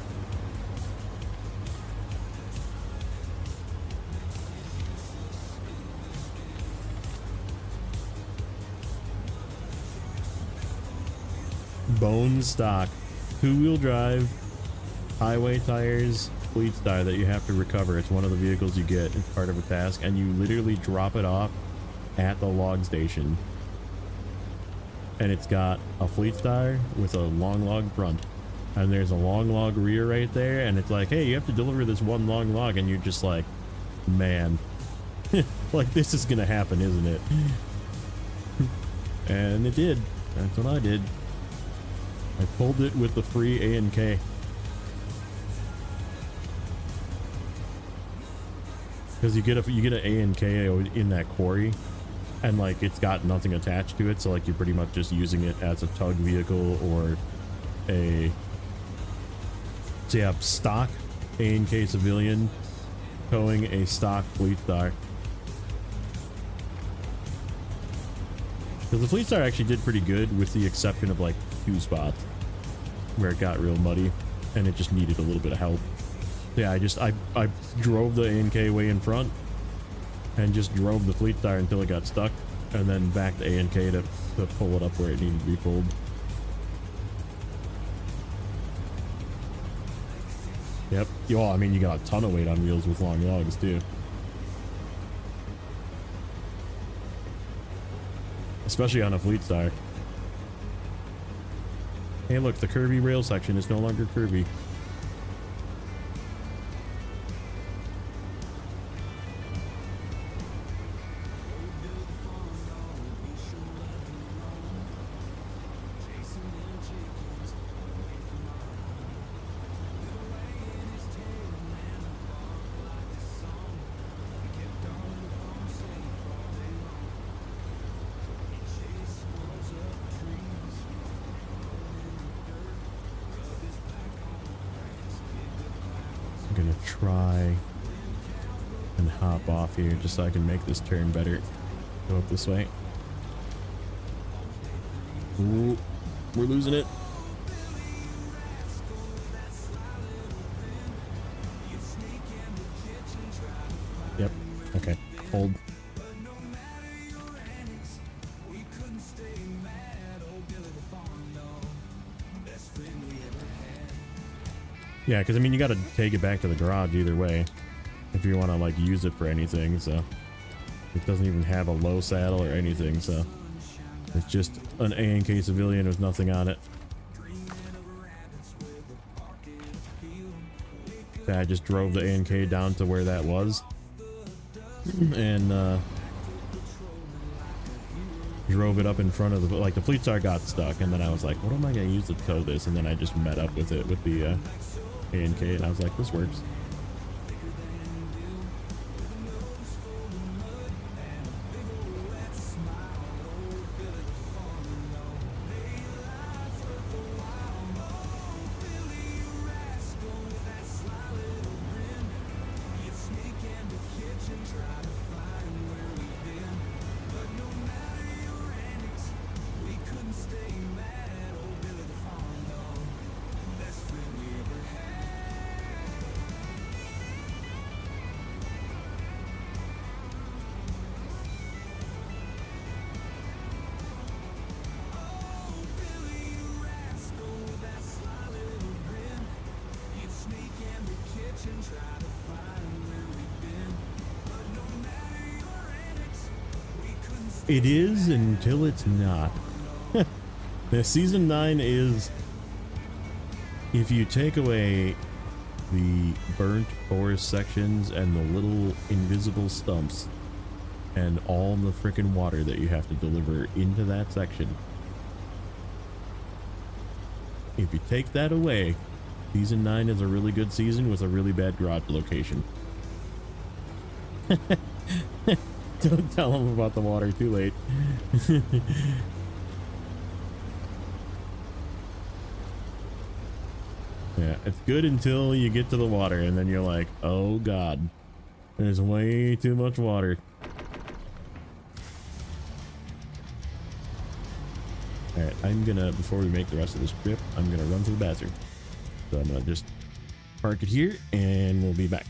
bone stock 2-wheel drive highway tires fleet star that you have to recover. It's one of the vehicles you get. It's part of a task, and you literally drop it off at the log station. And it's got a fleet star with a long log front, and there's a long log rear right there, and it's like, hey, you have to deliver this one long log, and you're just like, man, like, this is gonna happen, isn't it? And it did. That's what I did. I pulled it with the free A&K. Because you get an A&K in that quarry, and like it's got nothing attached to it, so like you're pretty much just using it as a tug vehicle or a, so you have stock A&K civilian towing a stock fleet star. Because the fleet star actually did pretty good, with the exception of like 2 spots where it got real muddy and it just needed a little bit of help. Yeah, I drove the A&K way in front and just drove the fleet star until it got stuck, and then back the A&K to pull it up where it needed to be pulled. Yep. Well, I mean, you got a ton of weight on wheels with long logs too. Especially on a fleet star. Hey look, the curvy rail section is no longer curvy. I'm gonna try and hop off here just so I can make this turn better. Go up this way. Ooh, we're losing it. Yep. Okay. Hold. Yeah, because I mean, you got to take it back to the garage either way if you want to like use it for anything. So it doesn't even have a low saddle or anything. So it's just an A&K civilian with nothing on it. I just drove the A&K down to where that was and drove it up in front of the, like, the fleet star got stuck, and then I was like, what am I going to use to tow this? And then I just met up with it with the A&K, and I was like, this works. It is until it's not. The season 9 is, if you take away the burnt forest sections and the little invisible stumps and all the freaking water that you have to deliver into that section, if you take that away, season 9 is a really good season with a really bad garage location. Don't tell them about the water, too late. Yeah, it's good until you get to the water, and then you're like, oh god, there's way too much water. Alright, I'm gonna, before we make the rest of this trip, I'm gonna run to the bathroom. So I'm gonna just park it here, and we'll be back.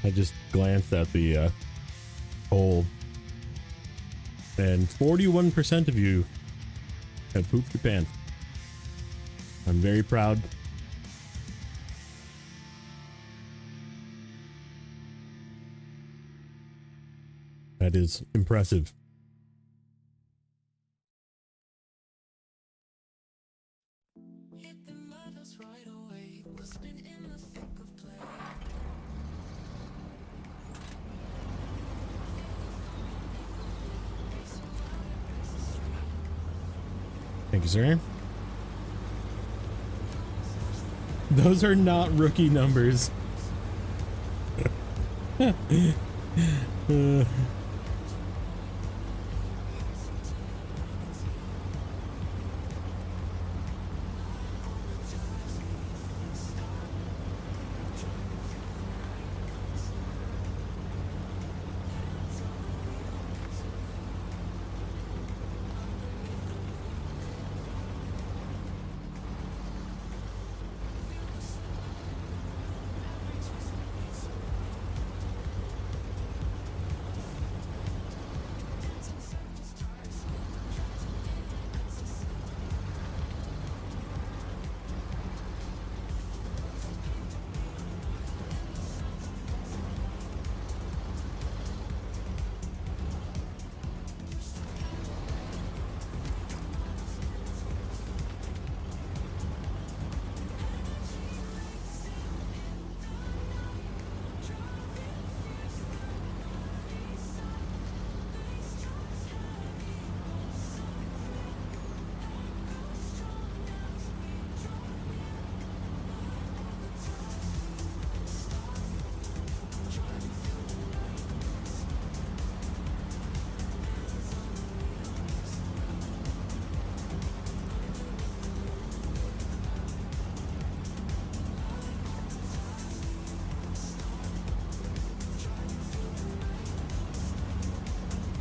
I just glanced at the poll, and 41% of you have pooped your pants. I'm very proud. That is impressive. Thank you, sir. Those are not rookie numbers.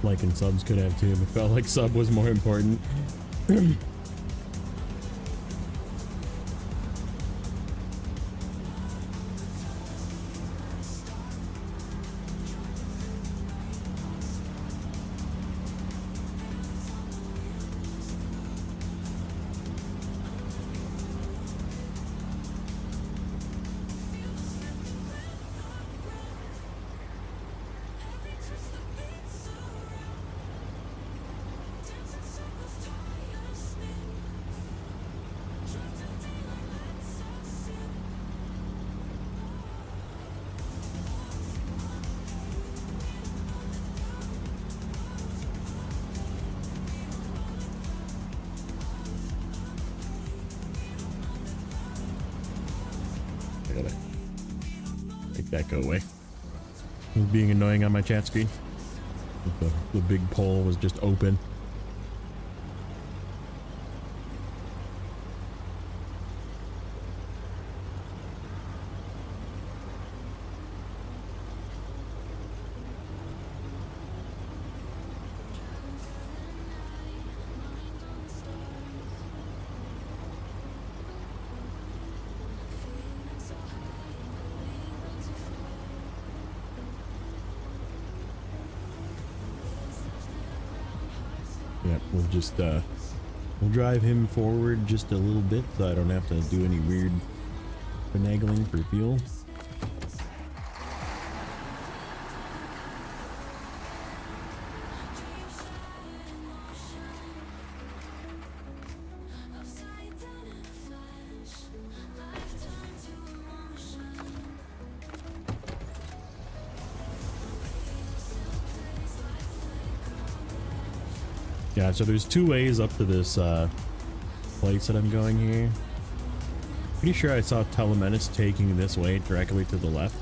Like and subs could have too, but felt like sub was more important. Make that go away. It was being annoying on my chat screen. The big poll was just open. Yeah, we'll just we'll drive him forward just a little bit so I don't have to do any weird finagling for fuel. Yeah, so there's two ways up to this place that I'm going here. Pretty sure I saw Telemetis taking this way directly to the left.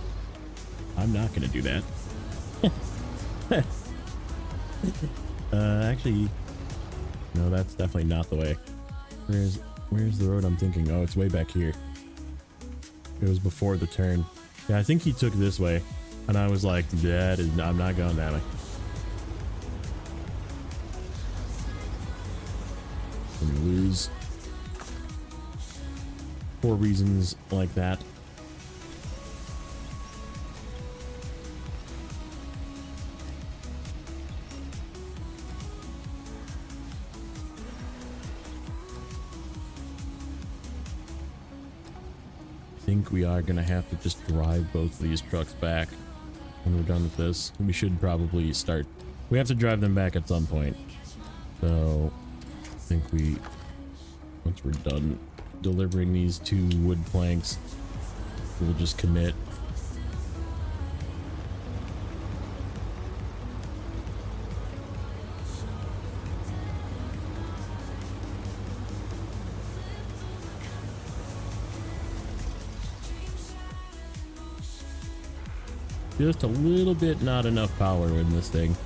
I'm not gonna do that. Actually, no, that's definitely not the way. Where's the road I'm thinking? Oh, it's way back here. It was before the turn. Yeah, I think he took this way, and I was like, I'm not going that way. Lose for reasons like that. think we are gonna have to just drive both of these trucks back when we're done with this. We should probably start. We have to drive them back at some point. So I think once we're done delivering these 2 wood planks, we'll just commit. Just a little bit not enough power in this thing,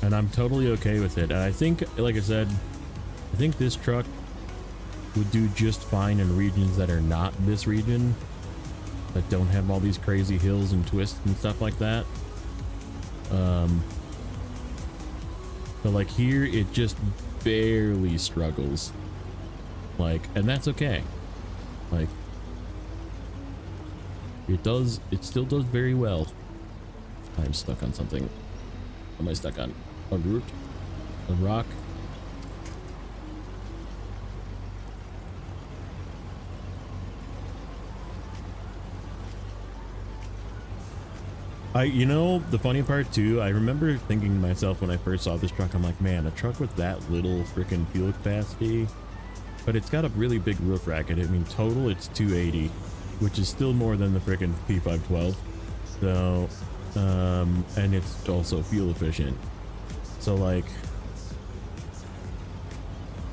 and I'm totally okay with it. And I think, like I said, I think this truck would do just fine in regions that are not this region, that don't have all these crazy hills and twists and stuff like that. But like here, it just barely struggles, like, and that's okay. Like, it still does very well. I'm stuck on something. What am I stuck on? A root? A rock? You know, the funny part too, I remember thinking to myself when I first saw this truck, I'm like, man, a truck with that little freaking fuel capacity, but it's got a really big roof racket. I mean, total it's 280, which is still more than the freaking P512. So, and it's also fuel efficient. So like,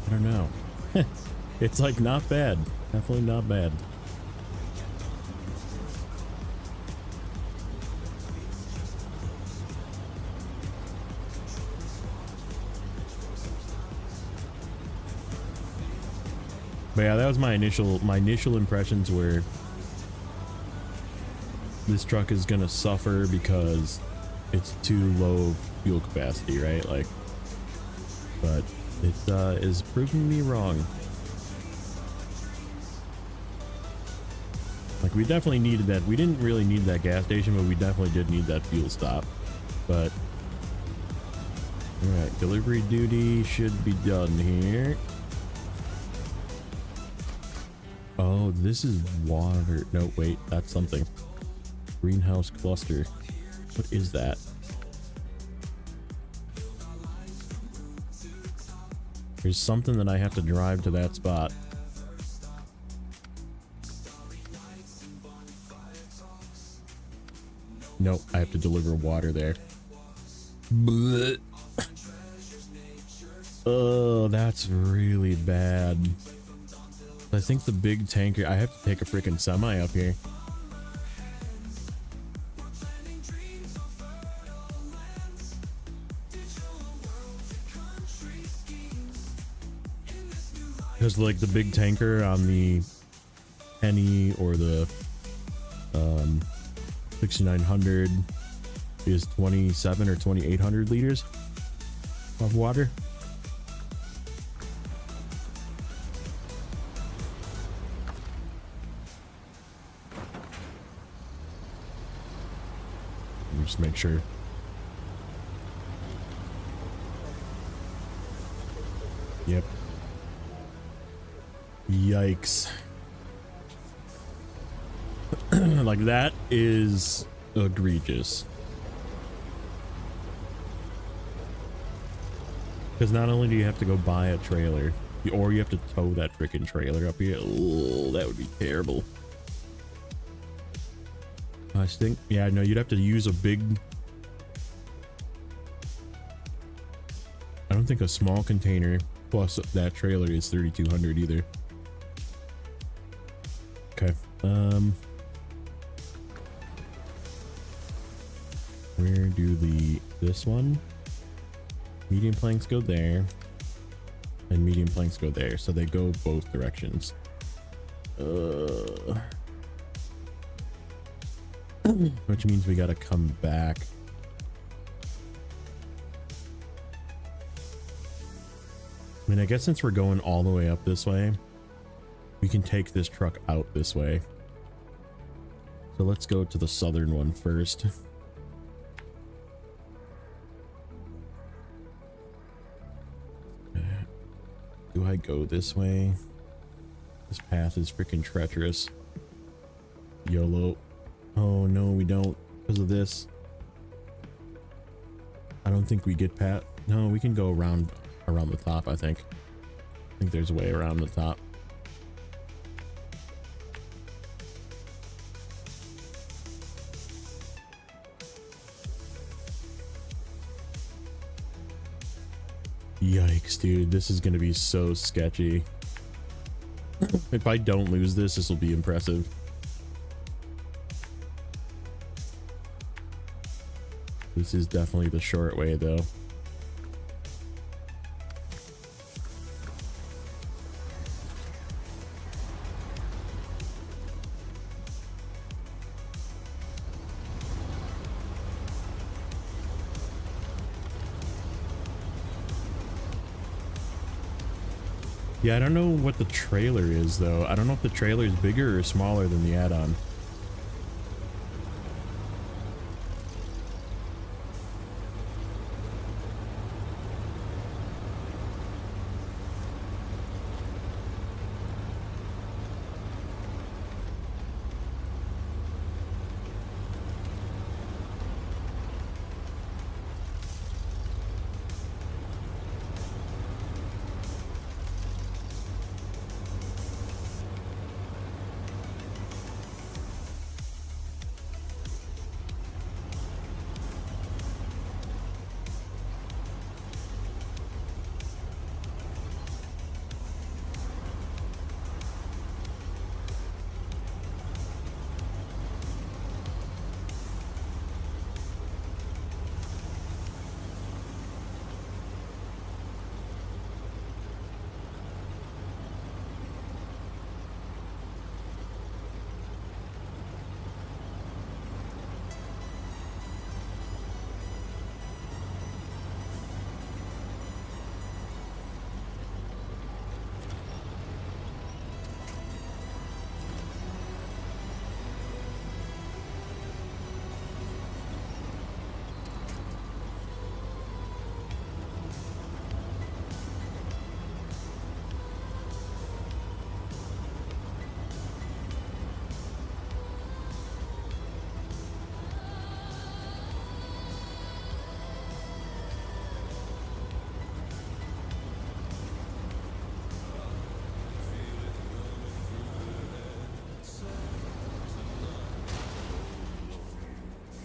I don't know. It's like not bad. Definitely not bad. But yeah, that was my initial impressions were this truck is gonna suffer because it's too low fuel capacity, right? Like, but it is proving me wrong. Like, we definitely needed that. We didn't really need that gas station, but we definitely did need that fuel stop. But all right, delivery duty should be done here. Oh, this is water. No, wait, that's something. Greenhouse cluster. What is that? There's something that I have to drive to that spot. Nope, I have to deliver water there. Blech. Oh, that's really bad. I think the big tanker, I have to take a freaking semi up here. Because like the big tanker on the Penny or the 6900 is 27 or 2800 liters of water. Just make sure. Yep. Yikes. Like, that is egregious. Because not only do you have to go buy a trailer, or you have to tow that freaking trailer up here. Oh, that would be terrible. I think, yeah, no, you'd have to use a big... I don't think a small container plus that trailer is 3200 either. Okay. Where do this one? Medium planks go there. And medium planks go there. So they go both directions. Which means we gotta come back. I mean, I guess since we're going all the way up this way, we can take this truck out this way. So let's go to the southern one first. Do I go this way? This path is freaking treacherous. YOLO. Oh no, we don't, because of this. I don't think we get past. No, we can go around the top, I think. I think there's a way around the top. Yikes, dude, this is gonna be so sketchy. If I don't lose this, this will be impressive. This is definitely the short way, though. Yeah, I don't know what the trailer is, though. I don't know if the trailer is bigger or smaller than the add-on.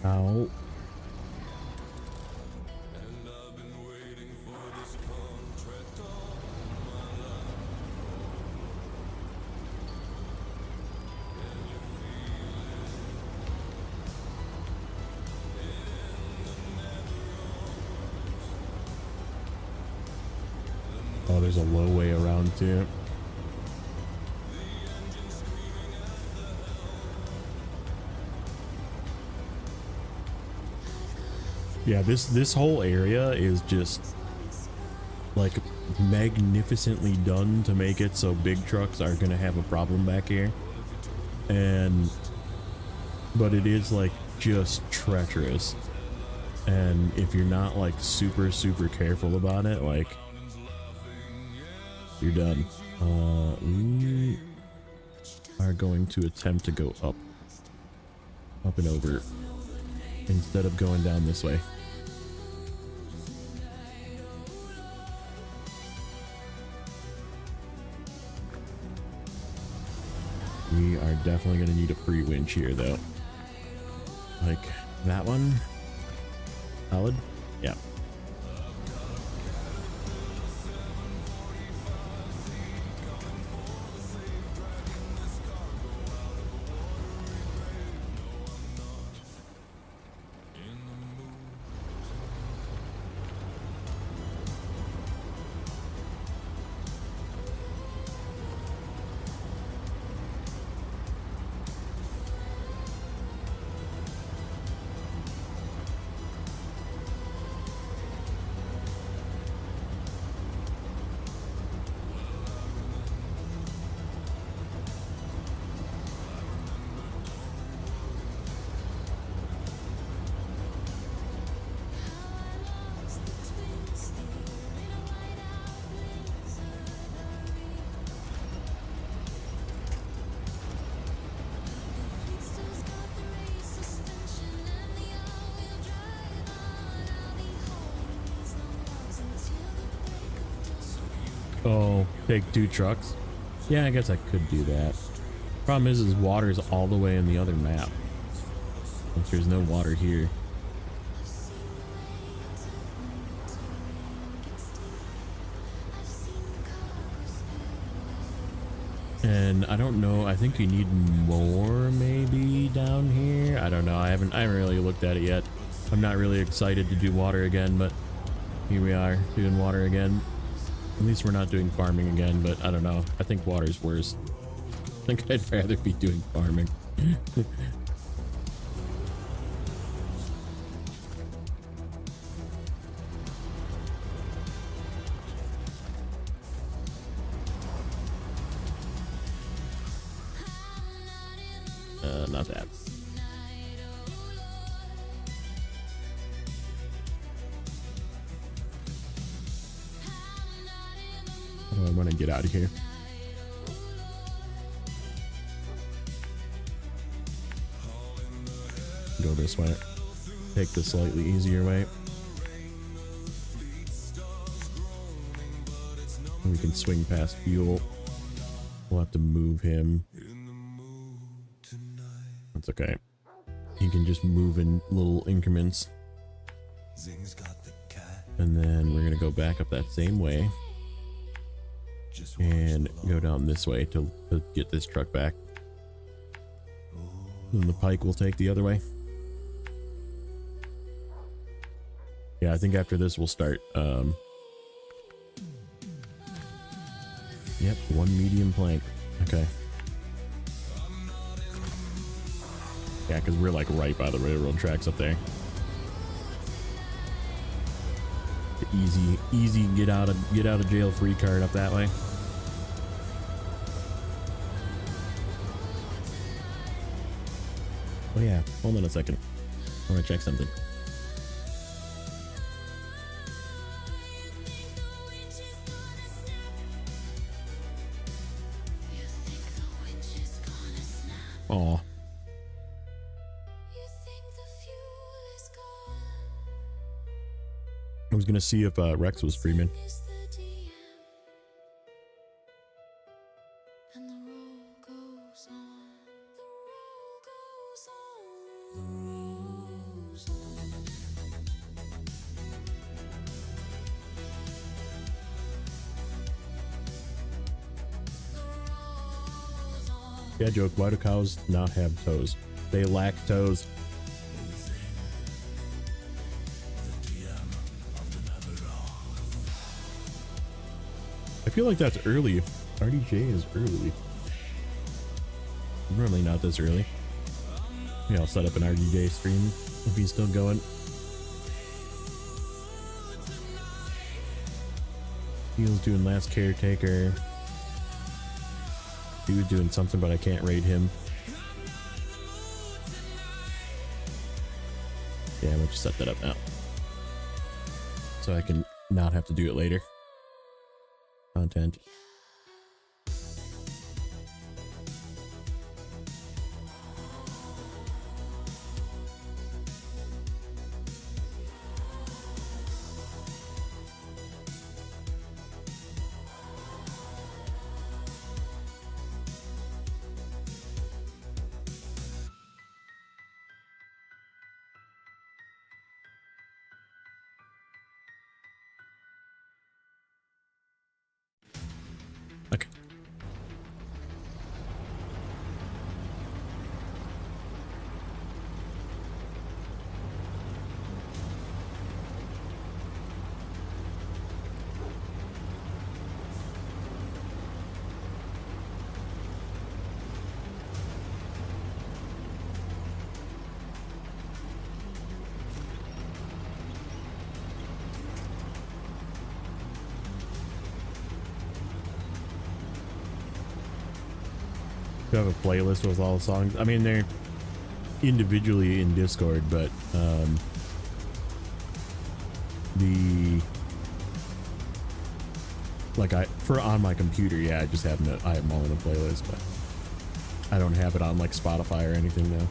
Ow. Oh, there's a low way around too. Yeah, this whole area is just like magnificently done to make it so big trucks are gonna have a problem back here. But it is like just treacherous, and if you're not like super careful about it, like you're done. We are going to attempt to go up and over instead of going down this way. We are definitely going to need a pre-winch here, though. Like that one. Solid? Yeah. Oh, take 2 trucks? Yeah, I guess I could do that. Problem is water's all the way in the other map. Since there's no water here. And I don't know, I think you need more maybe down here. I don't know. I haven't really looked at it yet. I'm not really excited to do water again, but here we are doing water again. At least we're not doing farming again, but I don't know. I think water's worse. I think I'd rather be doing farming. Not that. Oh, I want to get out of here. Go this way. Take the slightly easier way. We can swing past fuel. We'll have to move him. That's okay. You can just move in little increments. And then we're gonna go back up that same way and go down this way to get this truck back. And the pike will take the other way. Yeah, I think after this we'll start. Yep, 1 medium plank. Okay. Yeah, because we're like right by the railroad tracks up there. The easy get out of jail free card up that way. Oh yeah, hold on a second. I want to check something. Aw. I was gonna see if Rex was streaming. Yeah, joke. Why do cows not have toes? They lack toes. I feel like that's early. RDJ is early. Normally not this early. Yeah, I'll set up an RDJ stream if he's still going. He was doing last caretaker. He was doing something, but I can't raid him. Yeah, I'm gonna just set that up now, so I can not have to do it later. Content. Okay. Do I have a playlist with all the songs? I mean, they're individually in Discord, but on my computer, yeah, I just have them. I have them all in a playlist, but I don't have it on like Spotify or anything now.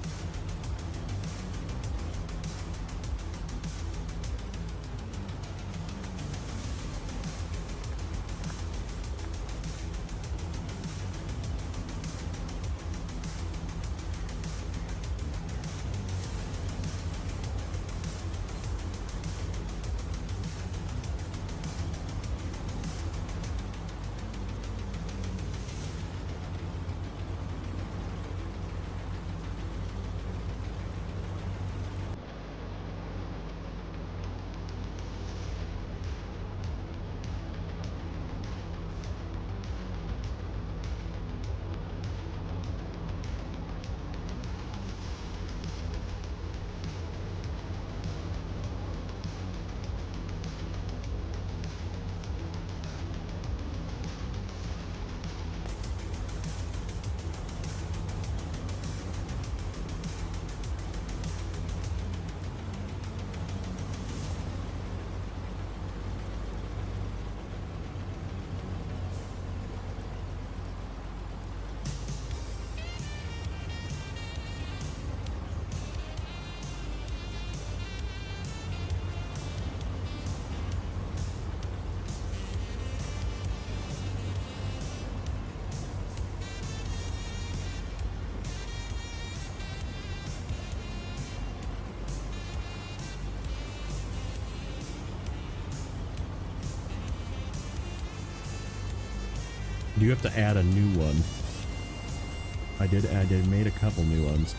do have to add a new one. I did made a couple new ones.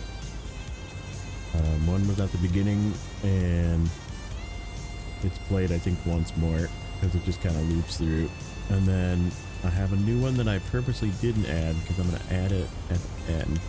One was at the beginning, and it's played I think once more because it just kind of loops through. And then I have a new one that I purposely didn't add because I'm going to add it at the end.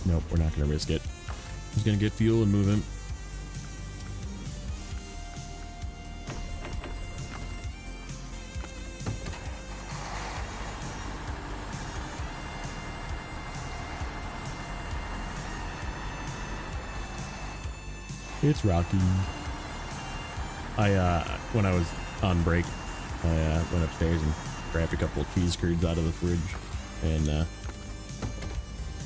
Nope, we're not going to risk it. He's going to get fuel and move him. It's rocky. When I was on break, I went upstairs and grabbed a couple of cheese curds out of the fridge, and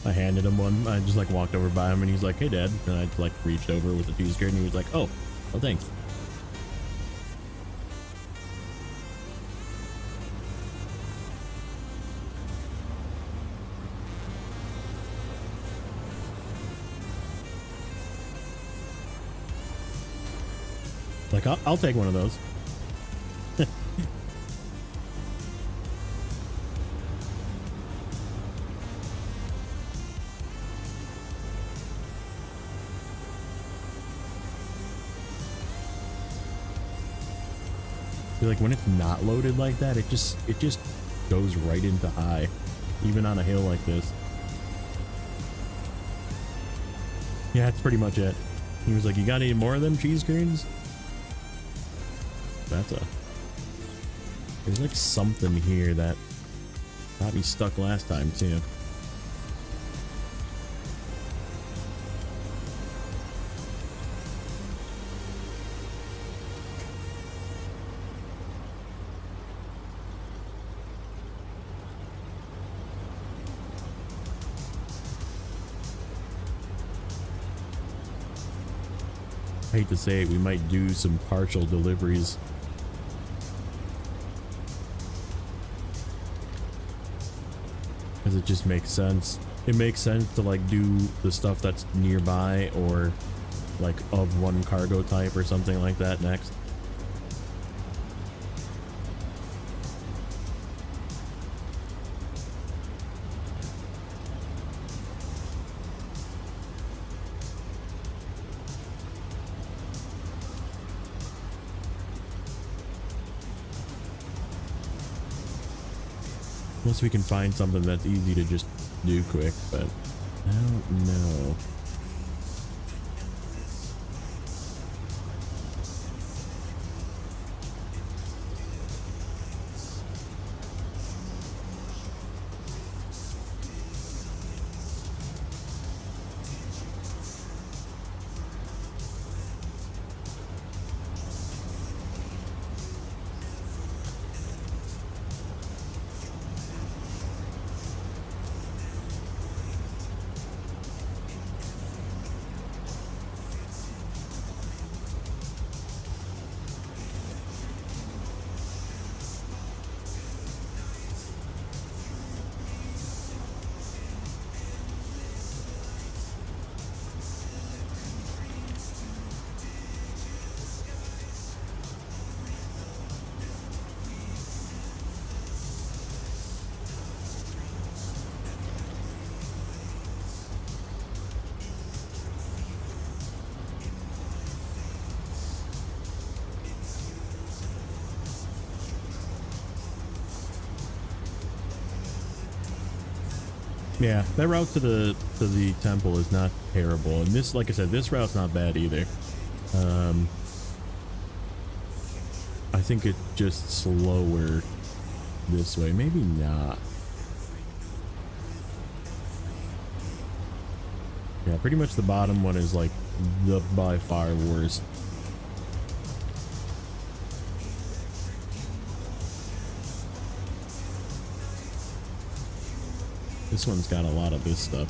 I handed him one. I just like walked over by him and he's like, "Hey Dad," and I like reached over with the cheese curd and he was like, "Oh, well thanks." Like, I'll take one of those. I feel like when it's not loaded like that, it just goes right into high, even on a hill like this. Yeah, that's pretty much it. He was like, "You got any more of them cheese curds?" There's like something here that got me stuck last time too. I hate to say it, we might do some partial deliveries. Because it just makes sense. It makes sense to like do the stuff that's nearby or like of one cargo type or something like that next. Unless we can find something that's easy to just do quick, but I don't know. Yeah, that route to the temple is not terrible, and this, like I said, this route's not bad either. I think it's just slower this way. Maybe not. Yeah, pretty much the bottom one is like the by far worst. This one's got a lot of this stuff.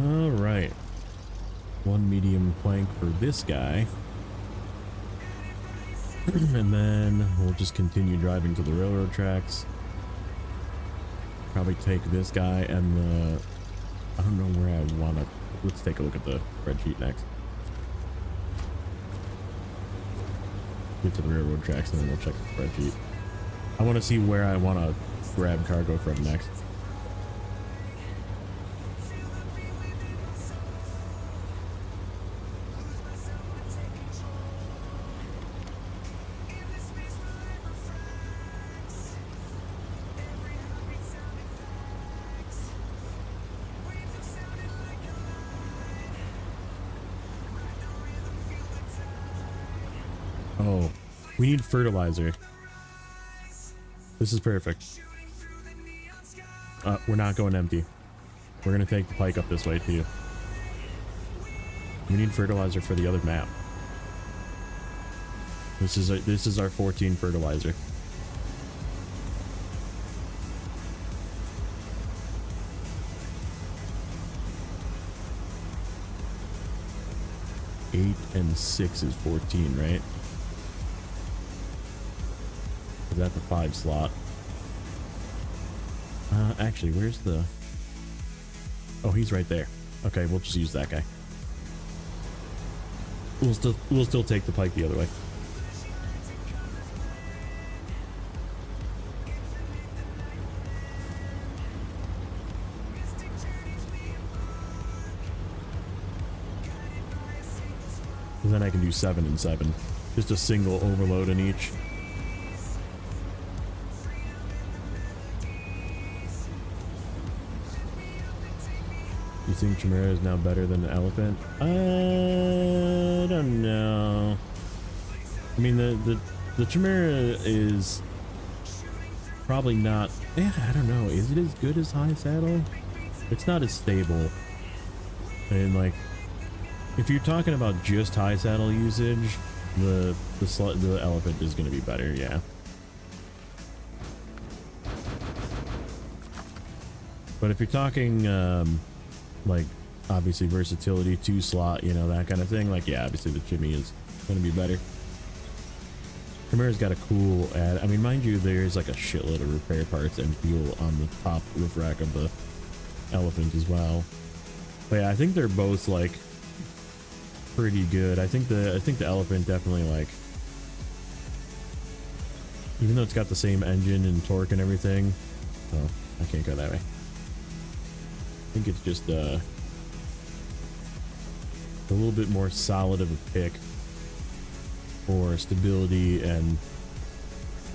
All right, one medium plank for this guy. And then we'll just continue driving to the railroad tracks. Probably take this guy and the, I don't know where I want to, let's take a look at the spreadsheet next. Get to the railroad tracks and then we'll check the spreadsheet. I want to see where I want to grab cargo from next. Oh, we need fertilizer. This is perfect. We're not going empty. We're gonna take the pike up this way too. We need fertilizer for the other map. This is our 14 fertilizer. Eight and 6 is 14, right? Is that the 5 slot? Actually, where's the... Oh, he's right there. Okay, we'll just use that guy. We'll still take the pike the other way. And then I can do 7 and 7. Just a single overload in each. You think Chimera is now better than the elephant? I don't know. I mean, the Chimera is probably not. Yeah, I don't know. Is it as good as High Saddle? It's not as stable. And like, if you're talking about just High Saddle usage, the elephant is going to be better. Yeah. But if you're talking like obviously versatility, 2 slot, you know, that kind of thing, like, yeah, obviously the Jimmy is going to be better. Chimera's got a cool ad. I mean, mind you, there's like a shitload of repair parts and fuel on the top roof rack of the elephant as well. But yeah, I think they're both like pretty good. I think the elephant definitely, like, even though it's got the same engine and torque and everything. Oh, I can't go that way. I think it's just a little bit more solid of a pick for stability, and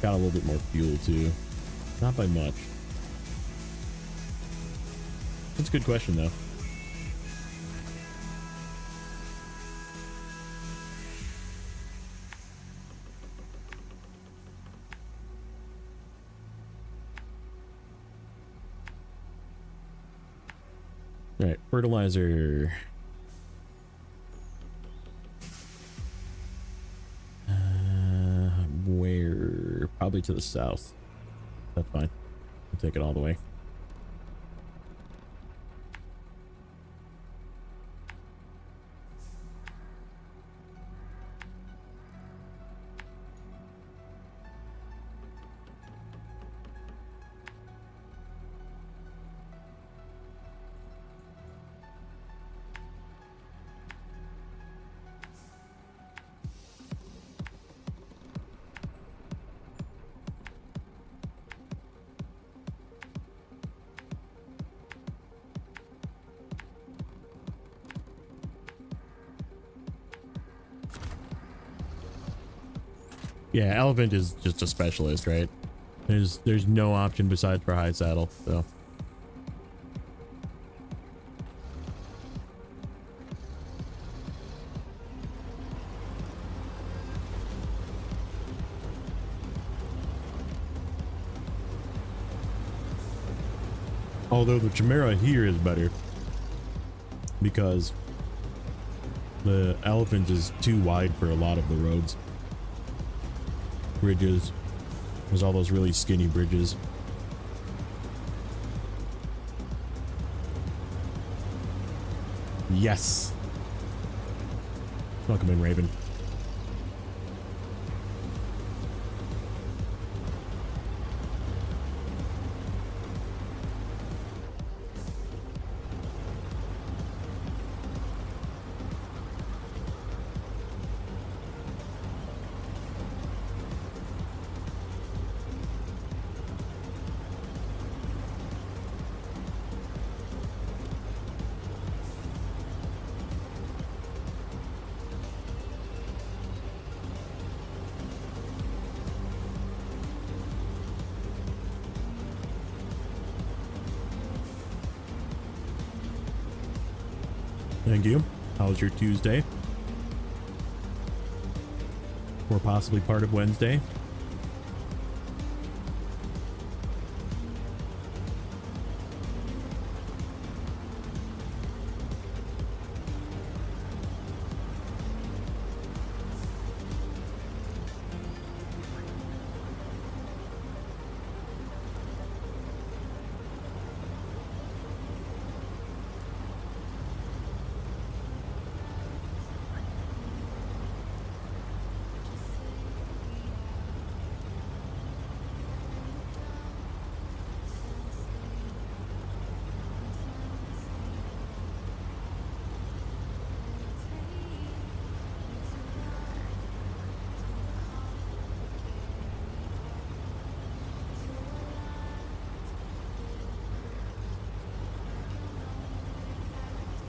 got a little bit more fuel too. Not by much. That's a good question though. All right, fertilizer. Where? Probably to the south. That's fine. We'll take it all the way. Yeah, elephant is just a specialist, right? There's no option besides for high saddle, so. Although the Chimera here is better because the elephant is too wide for a lot of the roads. Bridges. There's all those really skinny bridges. Yes. Welcome in, Raven. Thank you. How was your Tuesday? Or possibly part of Wednesday?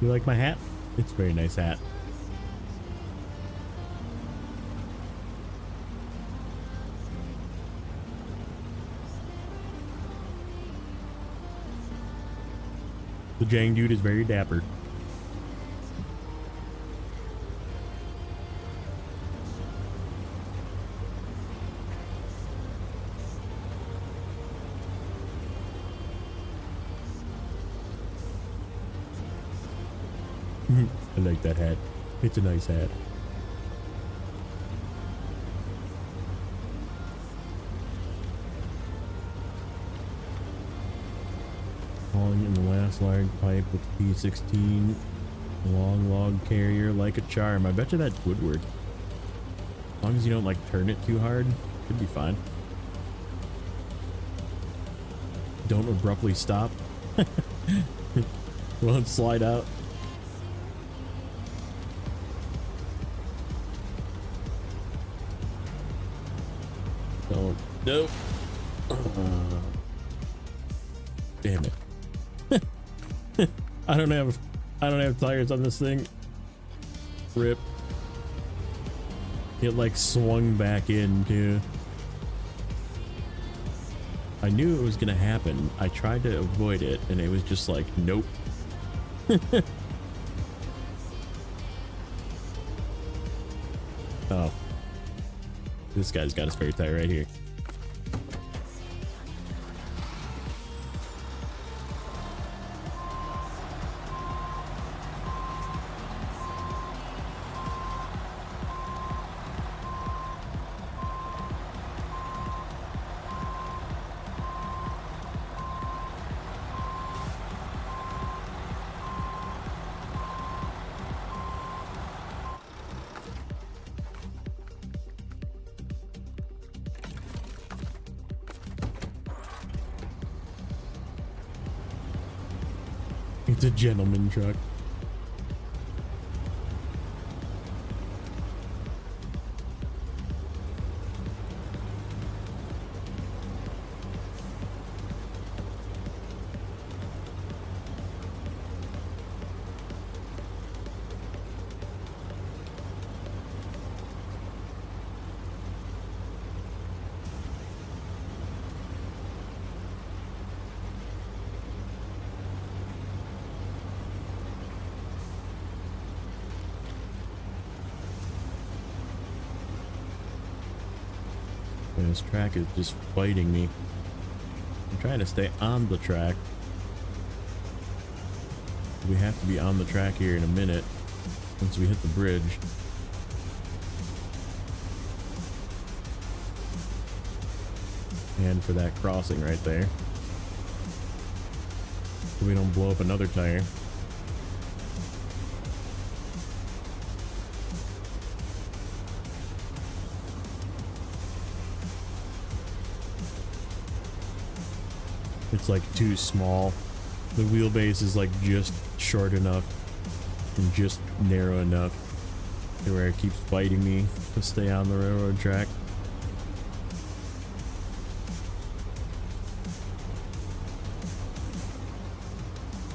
You like my hat? It's a very nice hat. The Jang dude is very dapper. I like that hat. It's a nice hat. Hauling in the last large pipe with P16 long log carrier like a charm. I bet you that would work. As long as you don't like turn it too hard, should be fine. Don't abruptly stop. Won't slide out. Don't. Nope. Damn it. I don't have tires on this thing. Rip. It like swung back in too. I knew it was gonna happen. I tried to avoid it and it was just like, nope. Oh. This guy's got a spare tire right here. It's a gentleman truck. And this track is just fighting me. I'm trying to stay on the track. We have to be on the track here in a minute once we hit the bridge. And for that crossing right there, so we don't blow up another tire. It's like too small. The wheelbase is like just short enough and just narrow enough to where it keeps fighting me to stay on the railroad track.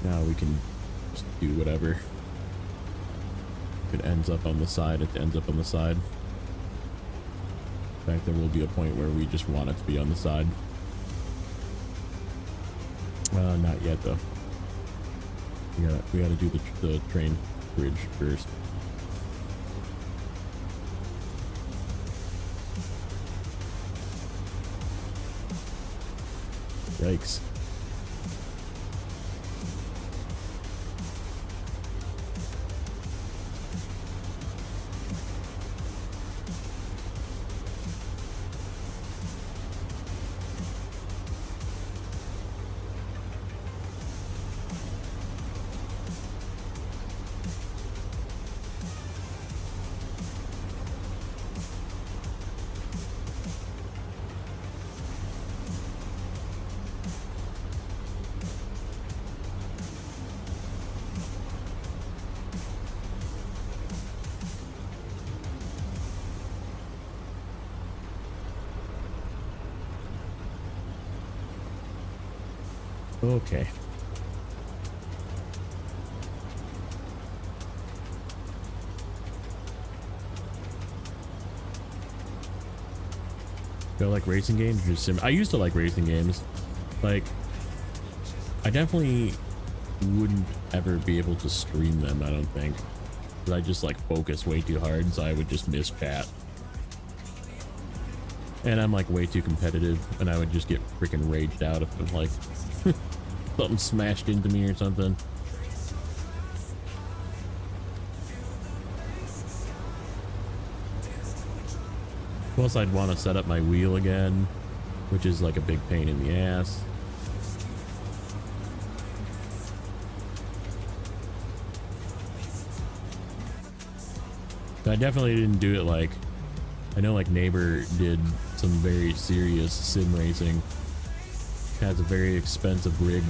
Now we can just do whatever. If it ends up on the side, it ends up on the side. In fact, there will be a point where we just want it to be on the side. Not yet though. We gotta do the train bridge first. Yikes. Okay. Do I like racing games or sim? I used to like racing games. Like, I definitely wouldn't ever be able to stream them, I don't think. 'Cause I just like focus way too hard, so I would just miss chat. And I'm like way too competitive, and I would just get freaking raged out if like something smashed into me or something. Plus, I'd want to set up my wheel again, which is like a big pain in the ass. I definitely didn't do it like, I know like Neighbor did some very serious sim racing. Has a very expensive rig.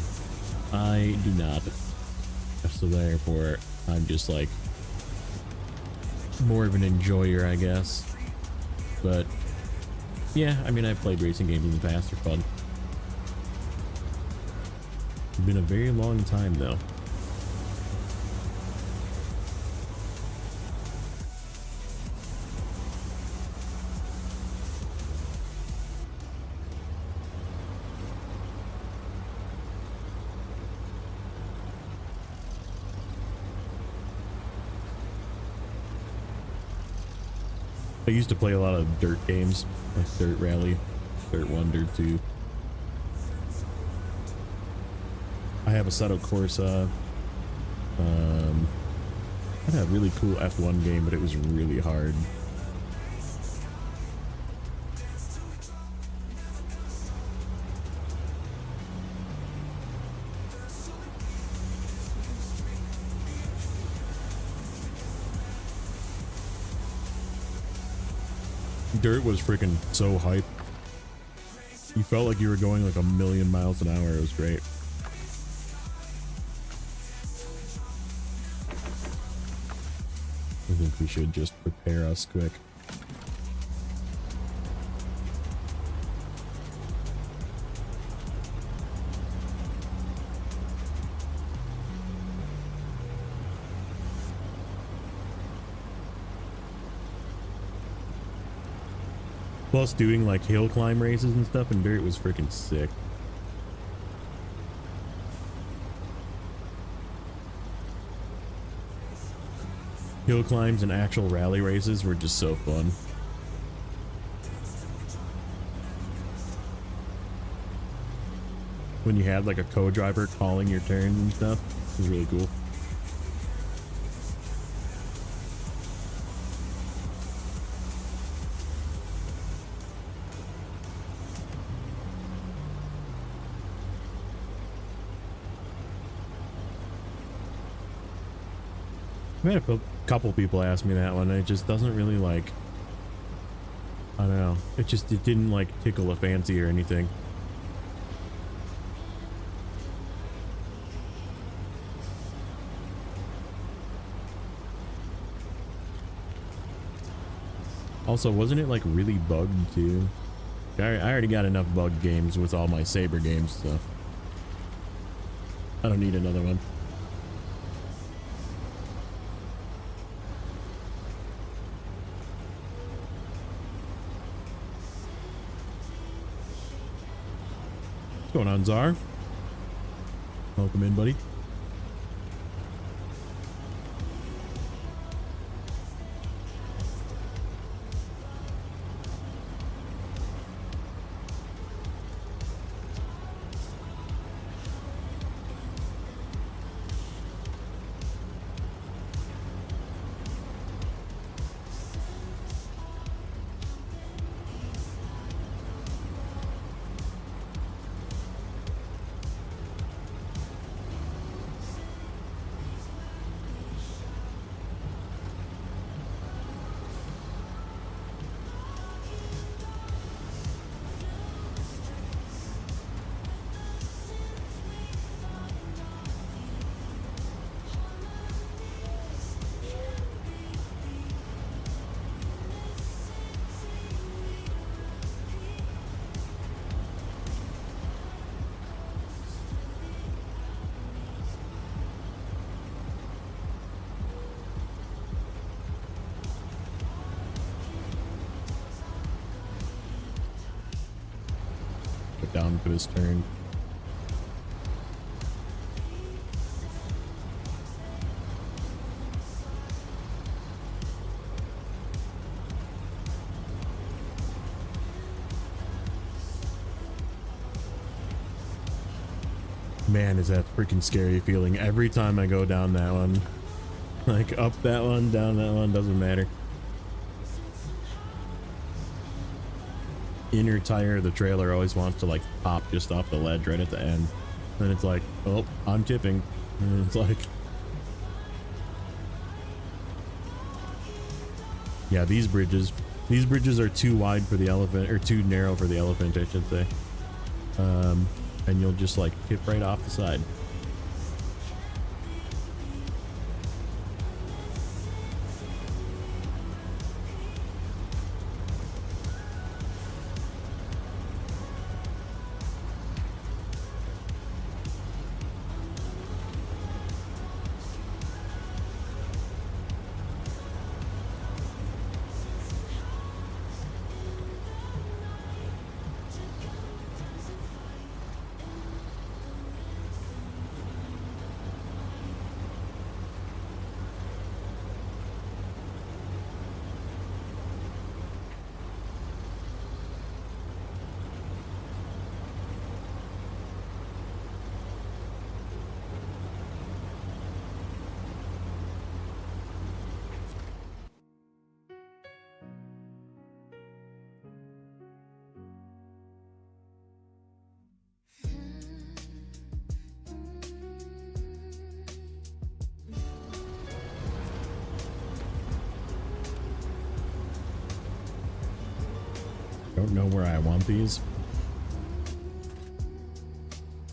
I do not. So therefore, I'm just like more of an enjoyer, I guess. But yeah, I mean, I've played racing games in the past. They're fun. It's been a very long time though. I used to play a lot of dirt games, like Dirt Rally, Dirt 1, Dirt 2. I have a Assetto Corsa. I had a really cool F1 game, but it was really hard. Dirt was freaking so hype. You felt like you were going like 1,000,000 miles an hour. It was great. I think we should just prepare us quick. Plus doing like hill climb races and stuff in Dirt was freaking sick. Hill climbs and actual rally races were just so fun. when you had like a co-driver calling your turns and stuff. It was really cool. I had a couple people ask me that one. It just doesn't really like, I don't know. It didn't like tickle a fancy or anything. Also, wasn't it like really bugged too? I already got enough bug games with all my Saber games, so I don't need another one. What's going on, Czar? Welcome in, buddy. Down for his turn. Man, is that freaking scary feeling every time I go down that one. Like up that one, down that one, doesn't matter. Inner tire of the trailer always wants to like pop just off the ledge right at the end. And it's like, oh, I'm tipping. And it's like, yeah, these bridges are too wide for the elephant, or too narrow for the elephant, I should say. And you'll just like tip right off the side. Don't know where I want these.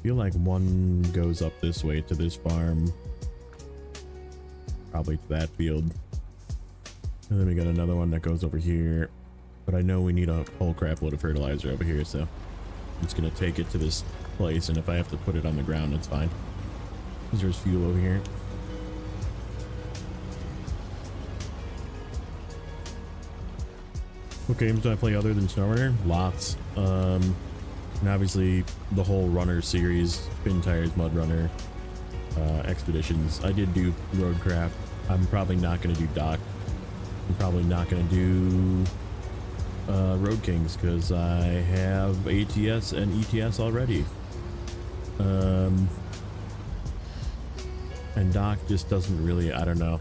Feel like one goes up this way to this farm, probably to that field, and then we got another one that goes over here, but I know we need a whole crap load of fertilizer over here, so I'm just gonna take it to this place, and if I have to put it on the ground, it's fine, because there's fuel over here. What games do I play other than Snowrunner? Lots. And obviously the whole Runner series, Spin Tires, Mud Runner, Expeditions. I did do Roadcraft. I'm probably not going to do Dock. I'm probably not going to do Road Kings because I have ATS and ETS already. And dock just doesn't really, I don't know.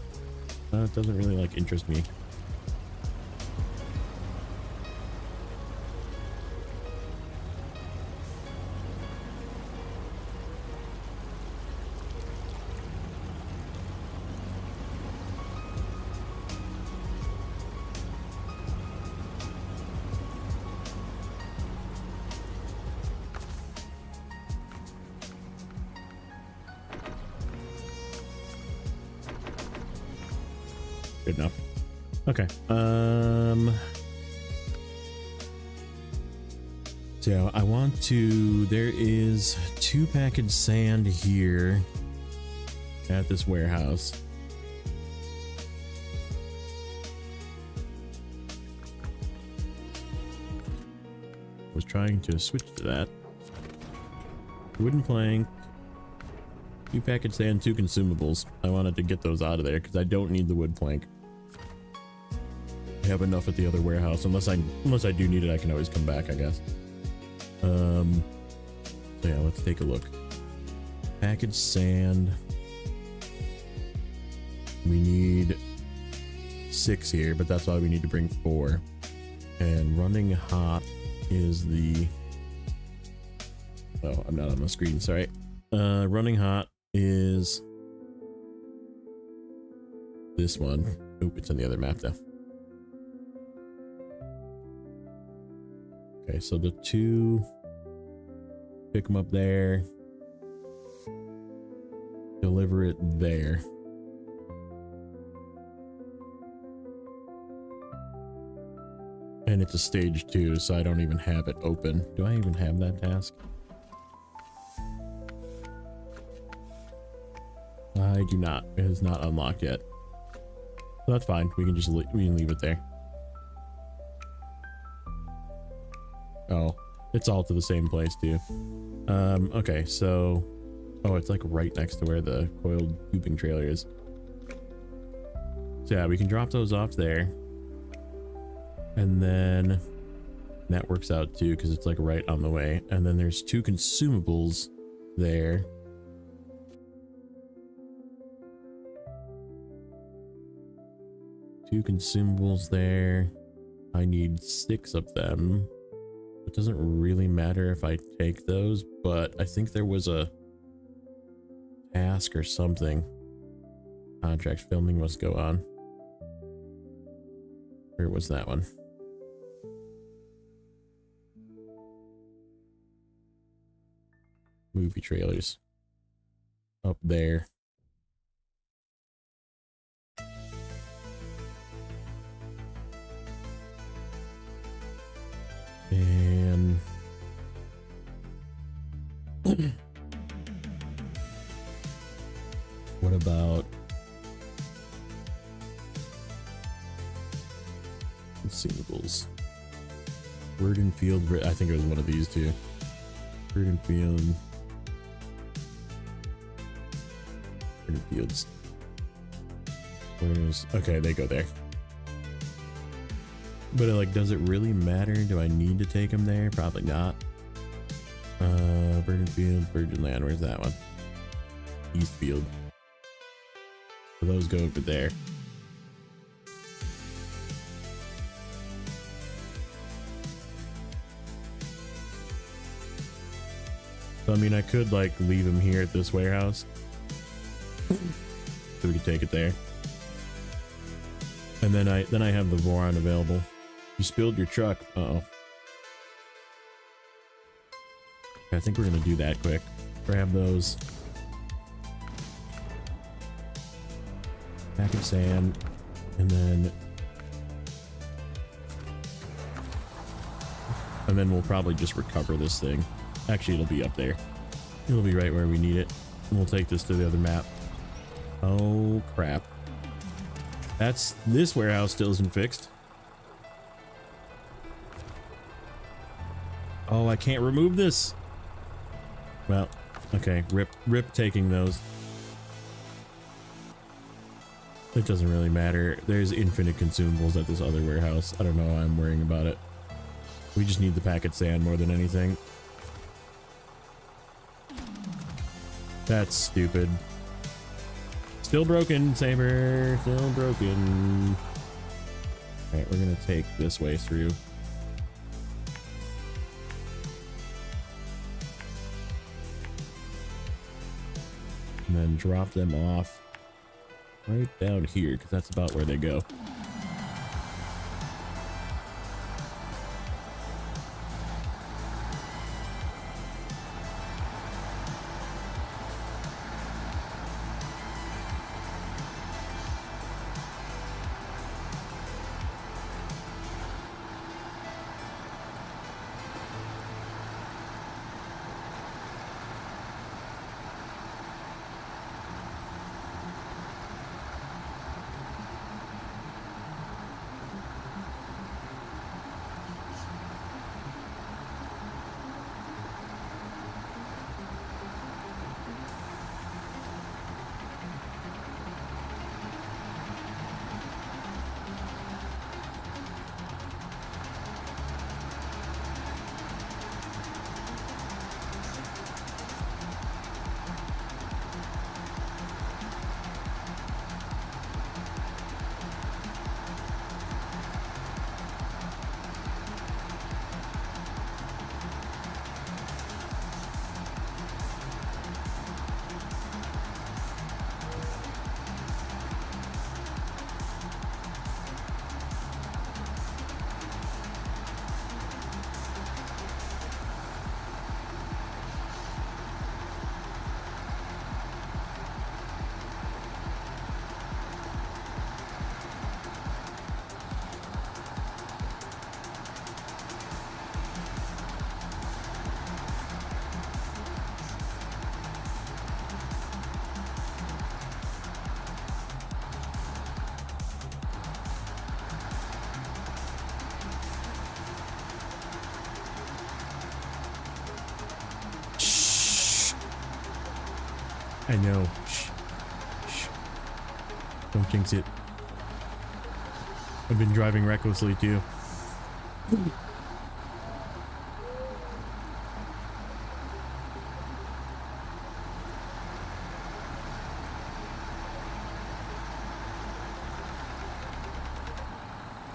It doesn't really like interest me. Good enough. Okay. So I want to, there is 2 package sand here at this warehouse. Was trying to switch to that. Wooden plank, 2 package sand, 2 consumables. I wanted to get those out of there because I don't need the wood plank. I have enough at the other warehouse. Unless I do need it, I can always come back, I guess. So yeah, let's take a look. Packaged sand. We need 6 here, but that's why we need to bring 4. And running hot is the... Oh, I'm not on the screen, sorry. Running hot is this one. Oop, it's on the other map though. Okay, so the 2, pick them up there, deliver it there. And it's a stage 2, so I don't even have it open. Do I even have that task? I do not. It is not unlocked yet. So that's fine. We can just we can leave it there. Oh, it's all to the same place too. Okay, so oh, it's like right next to where the coiled tubing trailer is. So yeah, we can drop those off there. And then that works out too because it's like right on the way. And then there's 2 consumables there. Two consumables there. I need 6 of them. It doesn't really matter if I take those, but I think there was a task or something. Contract filming must go on. Where was that one? Movie trailers. Up there. And what about consumables? Word and Field, I think it was one of these two. Word and Field. Word and Fields. Where's, okay, they go there. But like, does it really matter? Do I need to take them there? Probably not. Virgin Field, Virgin Land, where's that one? Eastfield. So those go over there. So I mean, I could like leave them here at this warehouse. So we could take it there. And then I have the Voron available. You spilled your truck. Uh-oh. I think we're gonna do that quick. Grab those. Pack of sand. And then we'll probably just recover this thing. Actually, it'll be up there. It'll be right where we need it. And we'll take this to the other map. Oh, crap. This warehouse still isn't fixed. Oh, I can't remove this. Well, okay, rip taking those. It doesn't really matter. There's infinite consumables at this other warehouse. I don't know why I'm worrying about it. We just need the packet sand more than anything. That's stupid. Still broken, Saber. Still broken. Alright, we're gonna take this way through. And then drop them off right down here, because that's about where they go. I know. Shh. Shh. Don't jinx it. I've been driving recklessly too.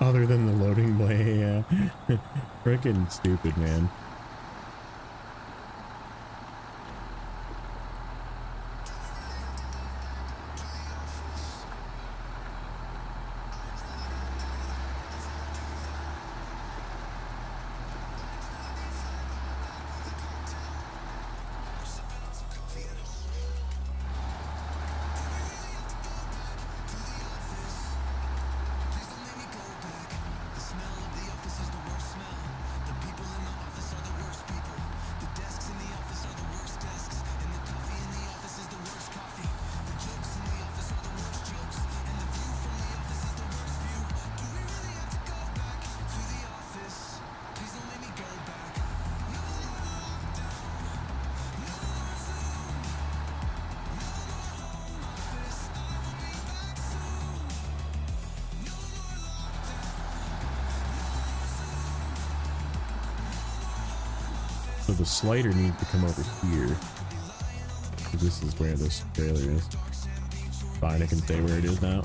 Other than the loading play, yeah. Freaking stupid, man. So the slider needs to come over here. This is where this trailer is. Fine, I can say where it is now.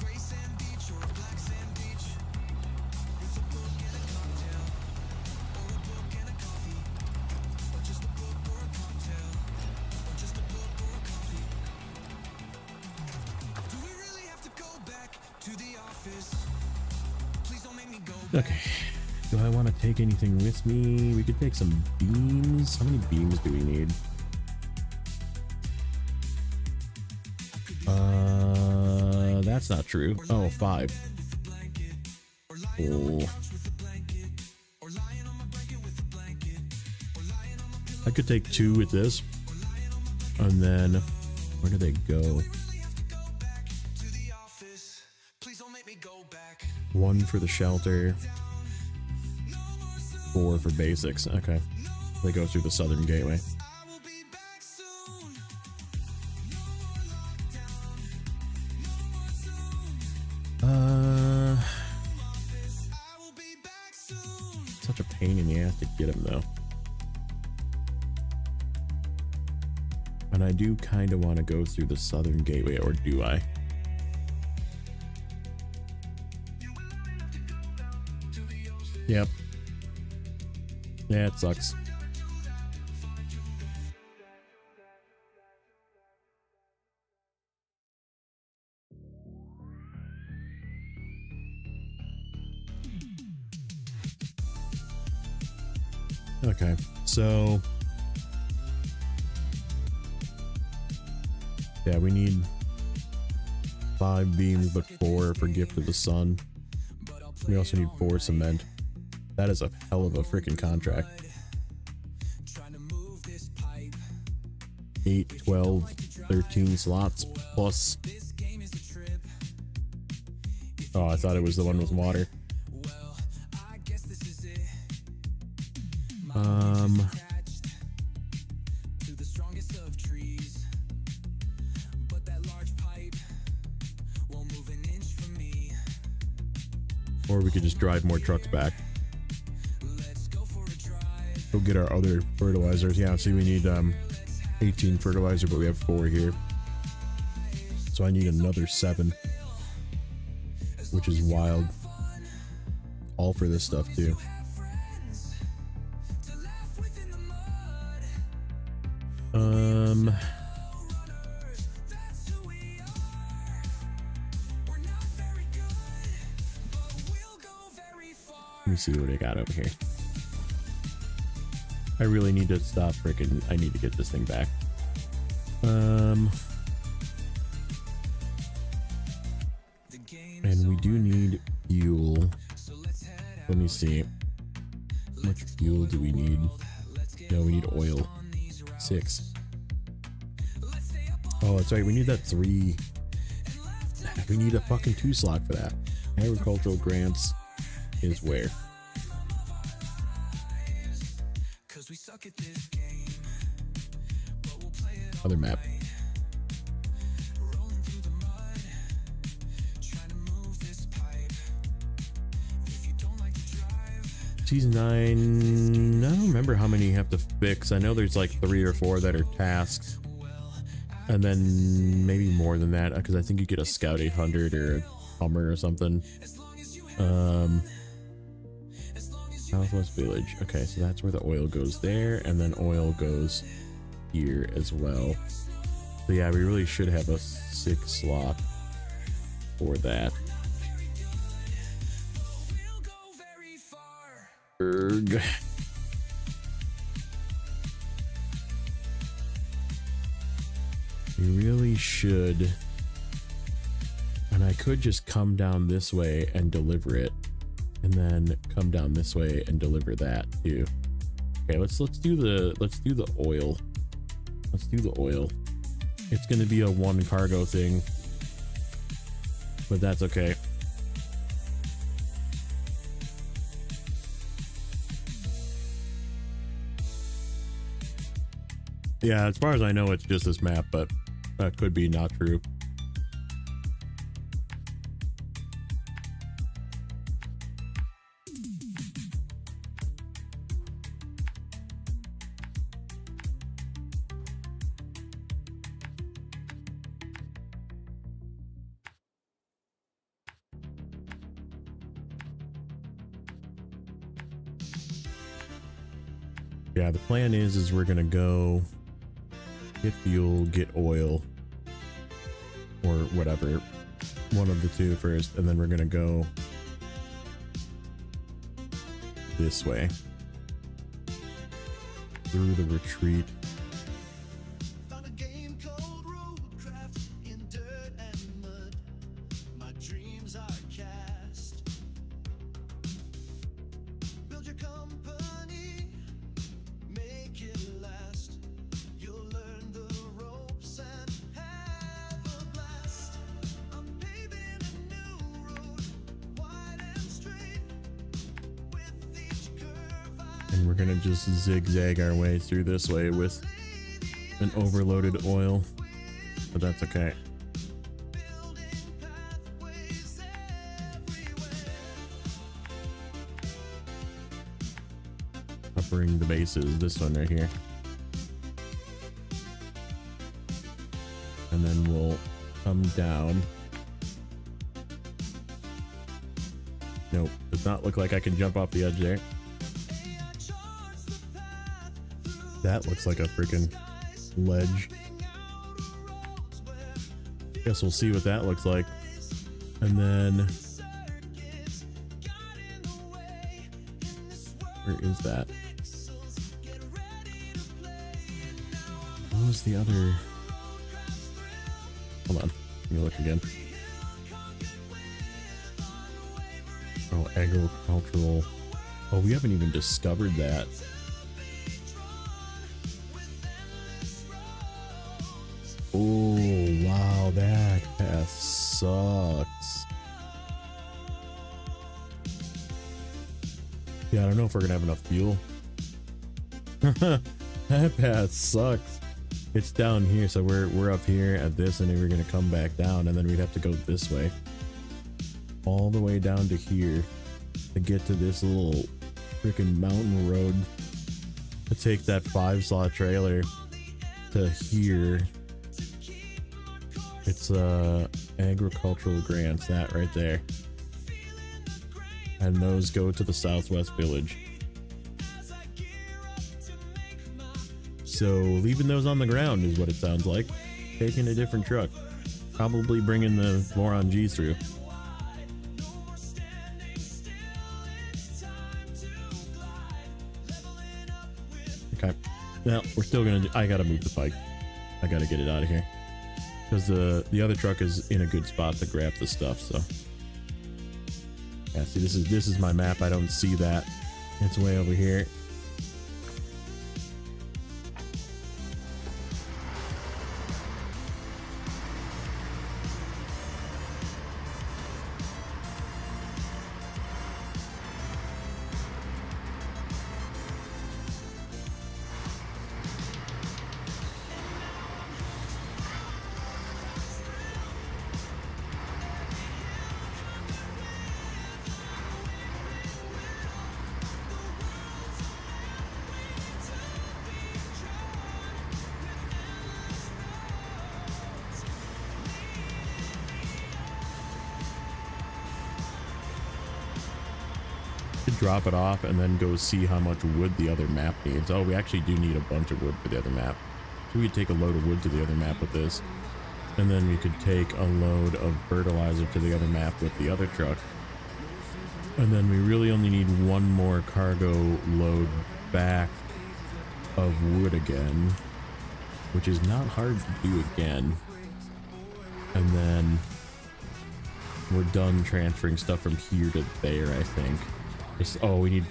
Okay. Do I want to take anything with me? We could take some beams. How many beams do we need? That's not true. Oh, 5. Oh. I could take 2 with this. And then, where do they go? 1 for the shelter. 4 for basics. Okay. They go through the southern gateway. Such a pain in the ass to get him though. And I do kind of want to go through the southern gateway, or do I? Yep. Yeah, it sucks. Okay, so yeah, we need 5 beams, but 4 for Gift of the Sun. We also need 4 cement. That is a hell of a freaking contract. 8, 12, 13 slots plus. Oh, I thought it was the one with water. Or we could just drive more trucks back. Go get our other fertilizers. Yeah, see, we need 18 fertilizer, but we have 4 here. So I need another 7, which is wild. All for this stuff too. Let me see what I got over here. I really need to stop freaking. I need to get this thing back. And we do need fuel. Let me see. How much fuel do we need? No, we need oil. 6. Oh, that's right. We need that 3. We need a fucking 2 slot for that. Agricultural grants is where? Other map. Season 9. I don't remember how many you have to fix. I know there's like 3 or 4 that are tasks. And then maybe more than that, because I think you get a Scout 800 or a Hummer or something. Southwest Village. Okay, so that's where the oil goes there, and then oil goes here as well. So yeah, we really should have a 6 slot for that. Erg. We really should. And I could just come down this way and deliver it, and then come down this way and deliver that too. Okay, let's do the oil. Let's do the oil. It's going to be a 1 cargo thing, but that's okay. Yeah, as far as I know, it's just this map, but that could be not true. Yeah, the plan is we're gonna go get fuel, get oil, or whatever, one of the 2 first, and then we're gonna go this way through the retreat. Found a game called Roadcraft in dirt and mud. My dreams are cast. Build your company, make it last. You'll learn the ropes and have a blast. I'm paving a new road, wide and straight. With each curve And we're gonna just zigzag our way through this way with an overloaded oil, but that's okay. building pathways everywhere. Uppering the bases, this one right here. and then we'll come down. Nope, does not look like I can jump off the edge there. That looks like a freaking ledge. Guess we'll see what that looks like. And then where is that? What was the other? Hold on, let me look again. Oh, agricultural. Oh, we haven't even discovered that. Oh, wow, that path sucks. Yeah, I don't know if we're gonna have enough fuel. That path sucks. It's down here, so we're up here at this, and then we're gonna come back down, and then we'd have to go this way, all the way down to here to get to this little freaking mountain road to take that 5-slot trailer to here. It's agricultural grants, that right there, and those go to the Southwest Village. So leaving those on the ground is what it sounds like. Taking a different truck, probably bringing the Moron G's through. Okay, well, we're still gonna I gotta move the bike. I gotta get it out of here because the other truck is in a good spot to grab the stuff. So yeah, see, this is my map. I don't see that. It's way over here. Drop it off and then go see how much wood the other map needs. Oh, we actually do need a bunch of wood for the other map. So we could take a load of wood to the other map with this, and then we could take a load of fertilizer to the other map with the other truck, and then we really only need one more cargo load back of wood again, which is not hard to do again. And then we're done transferring stuff from here to there, I think. Oh, we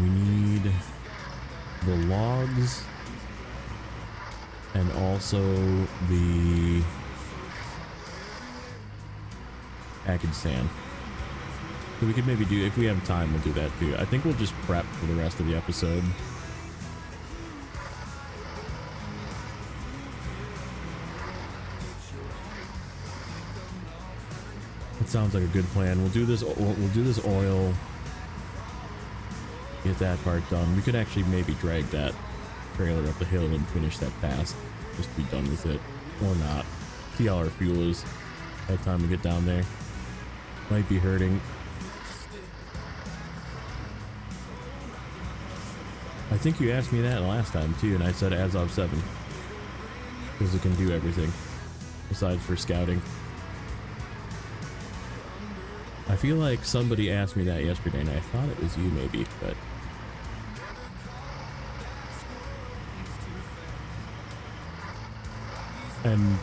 need the logs and also the packaged sand. So we could maybe do, if we have time, we'll do that too. I think we'll just prep for the rest of the episode. It sounds like a good plan. We'll do this oil. Get that part done. We could actually maybe drag that trailer up the hill and finish that pass. Just be done with it. Or not. See how our fuel is by the time we get down there. Might be hurting. I think you asked me that last time too, and I said as of 7. Because it can do everything. Besides for scouting. I feel like somebody asked me that yesterday, and I thought it was you maybe, but... And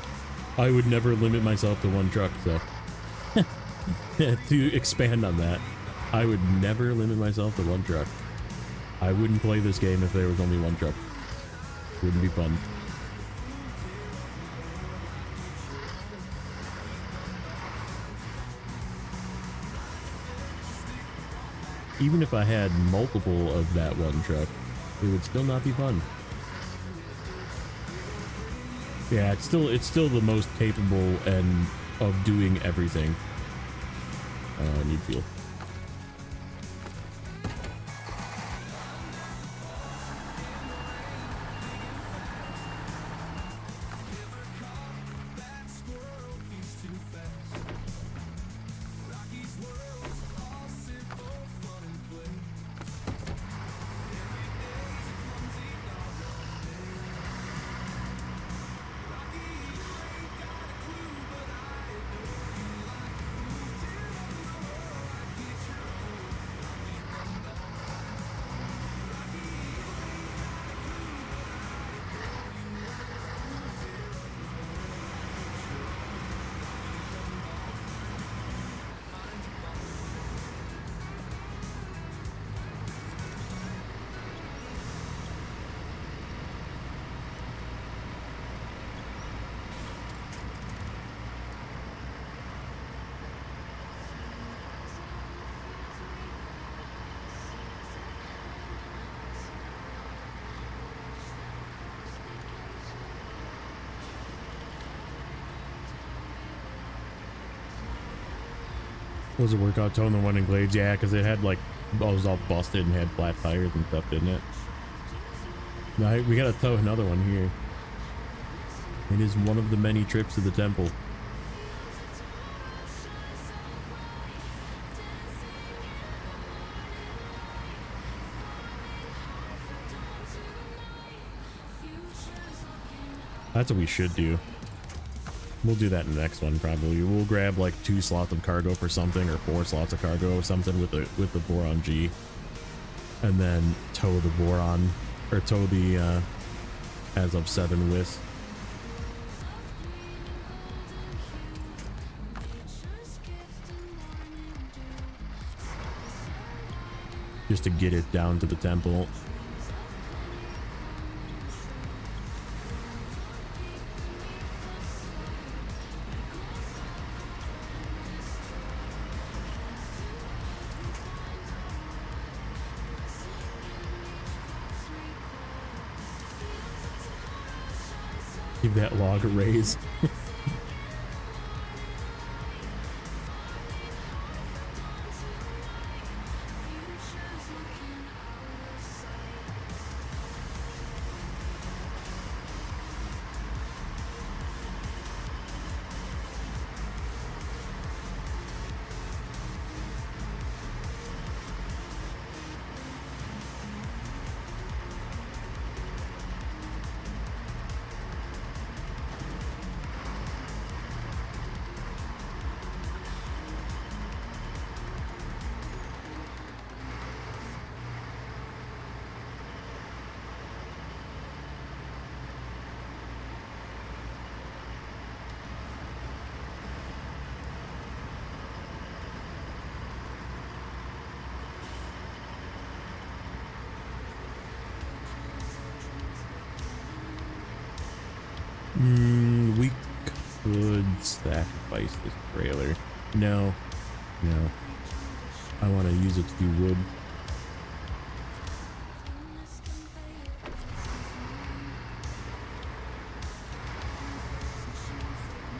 I would never limit myself to one truck, so... To expand on that, I would never limit myself to one truck. I wouldn't play this game if there was only one truck. It wouldn't be fun. Even if I had multiple of that one truck, it would still not be fun. Yeah, it's still the most capable and of doing everything. I need fuel. Was it work out towing the one in Glades? Yeah, because it had like, it was all busted and had flat tires and stuff, didn't it? No, we gotta tow another one here. It is one of the many trips to the temple. That's what we should do. We'll do that in the next one probably. We'll grab like 2 slots of cargo for something, or 4 slots of cargo or something with the boron G, and then tow the boron, or tow the as of 7 with. Just to get it down to the temple. Give that log a raise. We could sacrifice this trailer. No. I want to use it to do wood.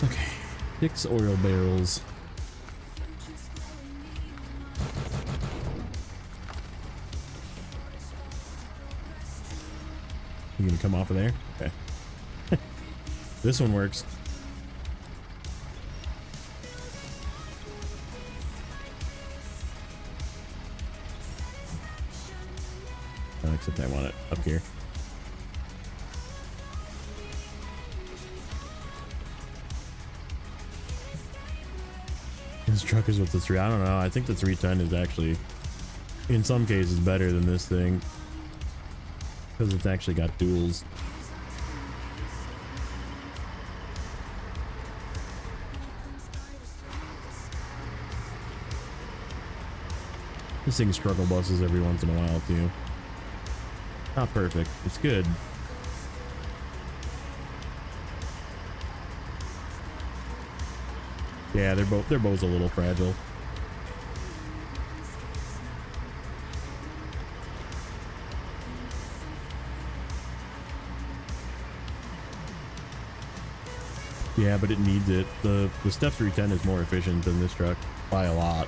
Okay, 6 oil barrels. You gonna come off of there? Okay. This one works. Except I want it up here. This truck is with the 3. I don't know. I think the 310 is actually, in some cases, better than this thing, because it's actually got duals. This thing struggle buses every once in a while too. Not perfect. It's good. Yeah, they're both a little fragile. Yeah, but it needs it. The Step 310 is more efficient than this truck by a lot.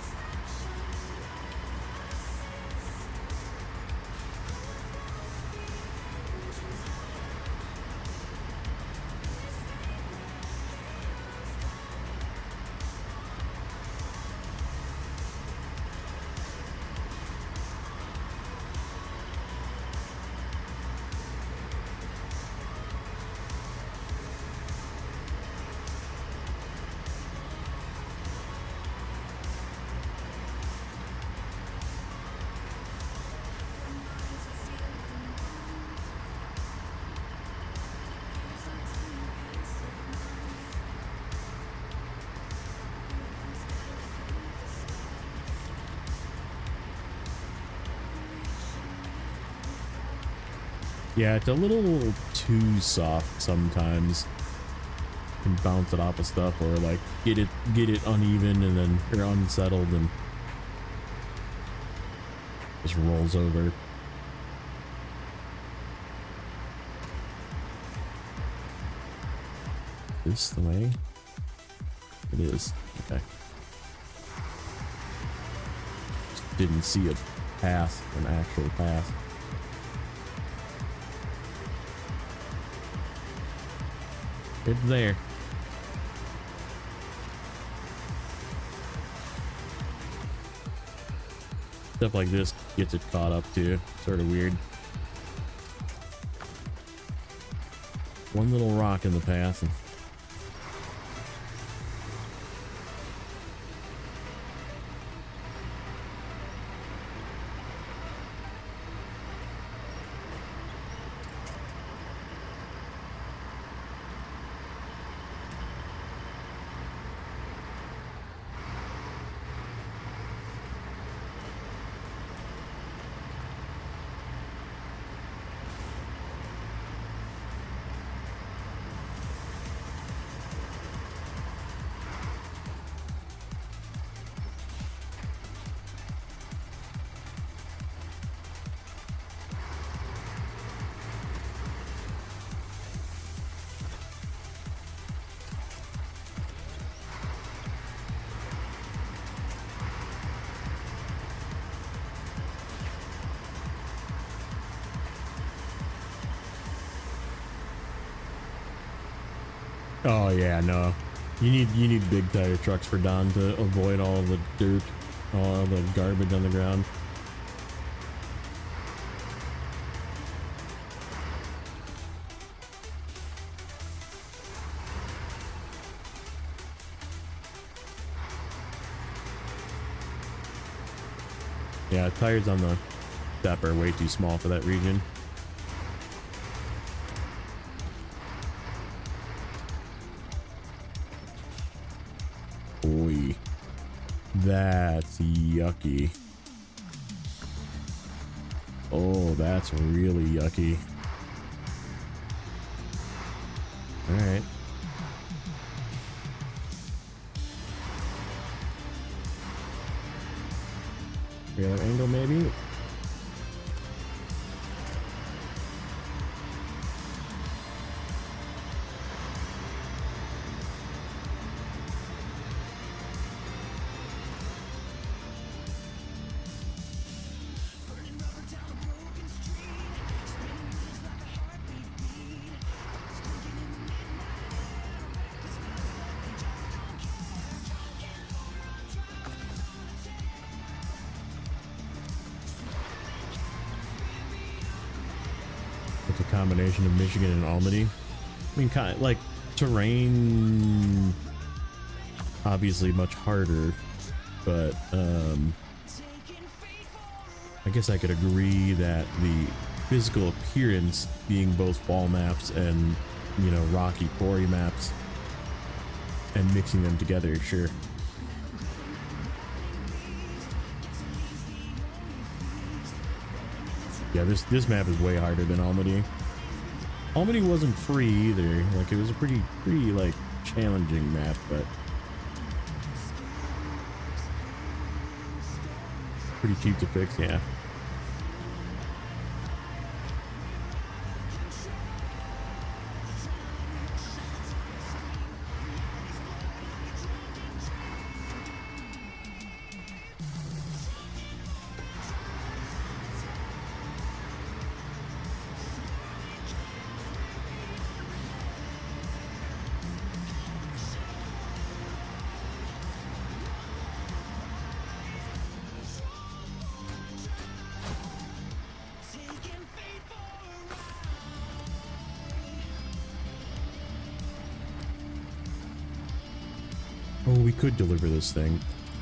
Yeah, it's a little too soft sometimes. Can bounce it off of stuff, or like get it uneven and then or unsettled and just rolls over. This the way? It is. Okay. didn't see a path, an actual path. It's there. Stuff like this gets it caught up too. Sort of weird. One little rock in the path. And oh yeah, no. You need big tire trucks for Don to avoid all the dirt, all the garbage on the ground. Yeah, tires on the step are way too small for that region. Boy, that's yucky. Oh, that's really yucky. All right. Trailer angle maybe? It's a combination of Michigan and Albany. I mean, kind of like terrain, obviously much harder, but I guess I could agree that the physical appearance being both wall maps and, you know, rocky quarry maps and mixing them together, sure. Yeah, this map is way harder than Albany. Albany wasn't free either. Like, it was a pretty like challenging map, but pretty cheap to fix, yeah. Oh, we could deliver this thing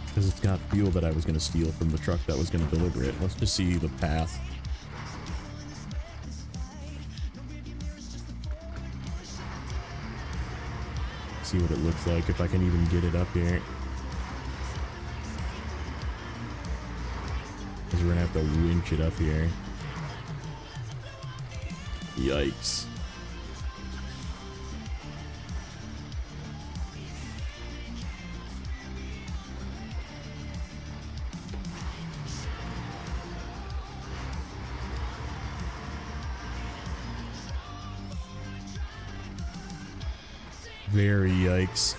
because it's got fuel that I was going to steal from the truck that was going to deliver it. Let's just see the path. See what it looks like, if I can even get it up here. Because we're going to have to winch it up here. Yikes. Very yikes.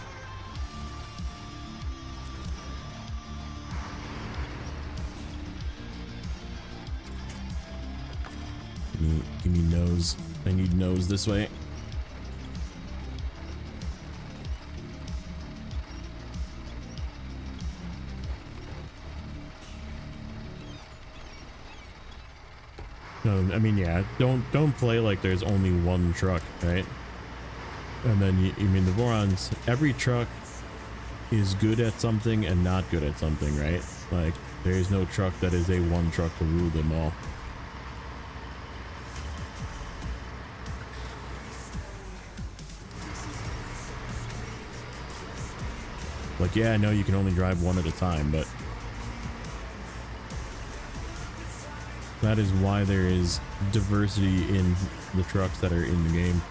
Give me nose. I need nose this way. No, I mean, yeah, don't play like there's only one truck, right? And then you mean the Vorons, every truck is good at something and not good at something, right? Like there is no truck that is a one truck to rule them all. Like, yeah, I know you can only drive one at a time, but that is why there is diversity in the trucks that are in the game.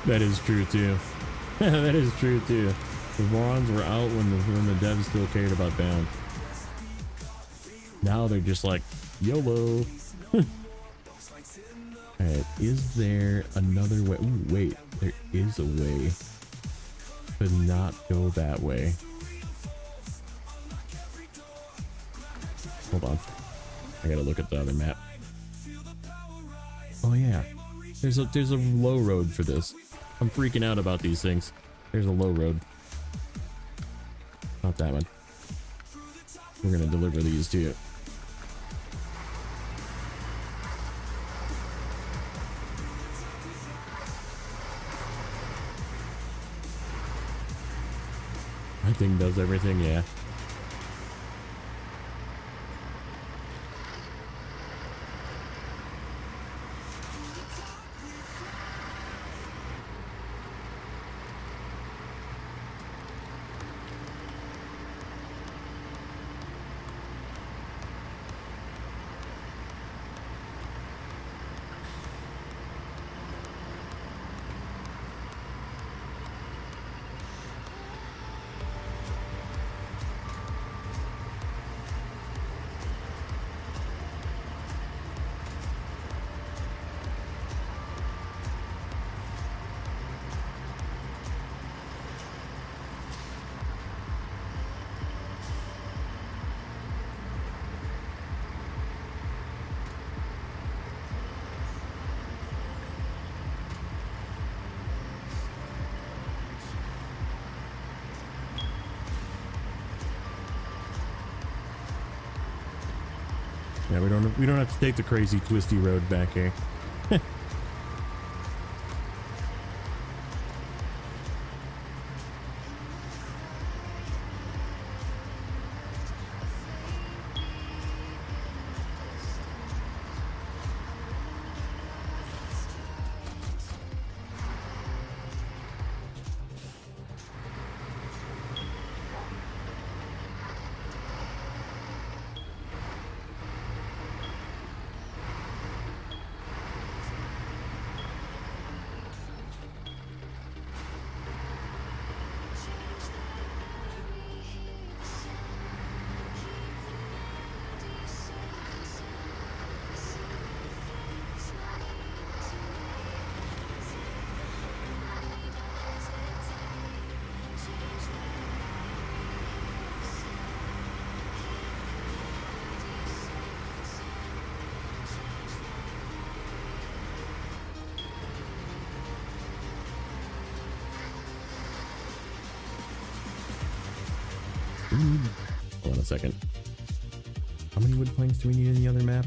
That is true too. That is true too. The Vorons were out when the devs still cared about balance. Now they're just like YOLO. Alright, is there another way? Ooh, wait, there is a way to not go that way. Hold on. I gotta look at the other map. Oh yeah. There's a low road for this. I'm freaking out about these things. There's a low road. Not that one. We're gonna deliver these to you. My thing does everything, yeah. Yeah, we don't have to take the crazy twisty road back here. Hold on a second. How many wood planks do we need in the other map?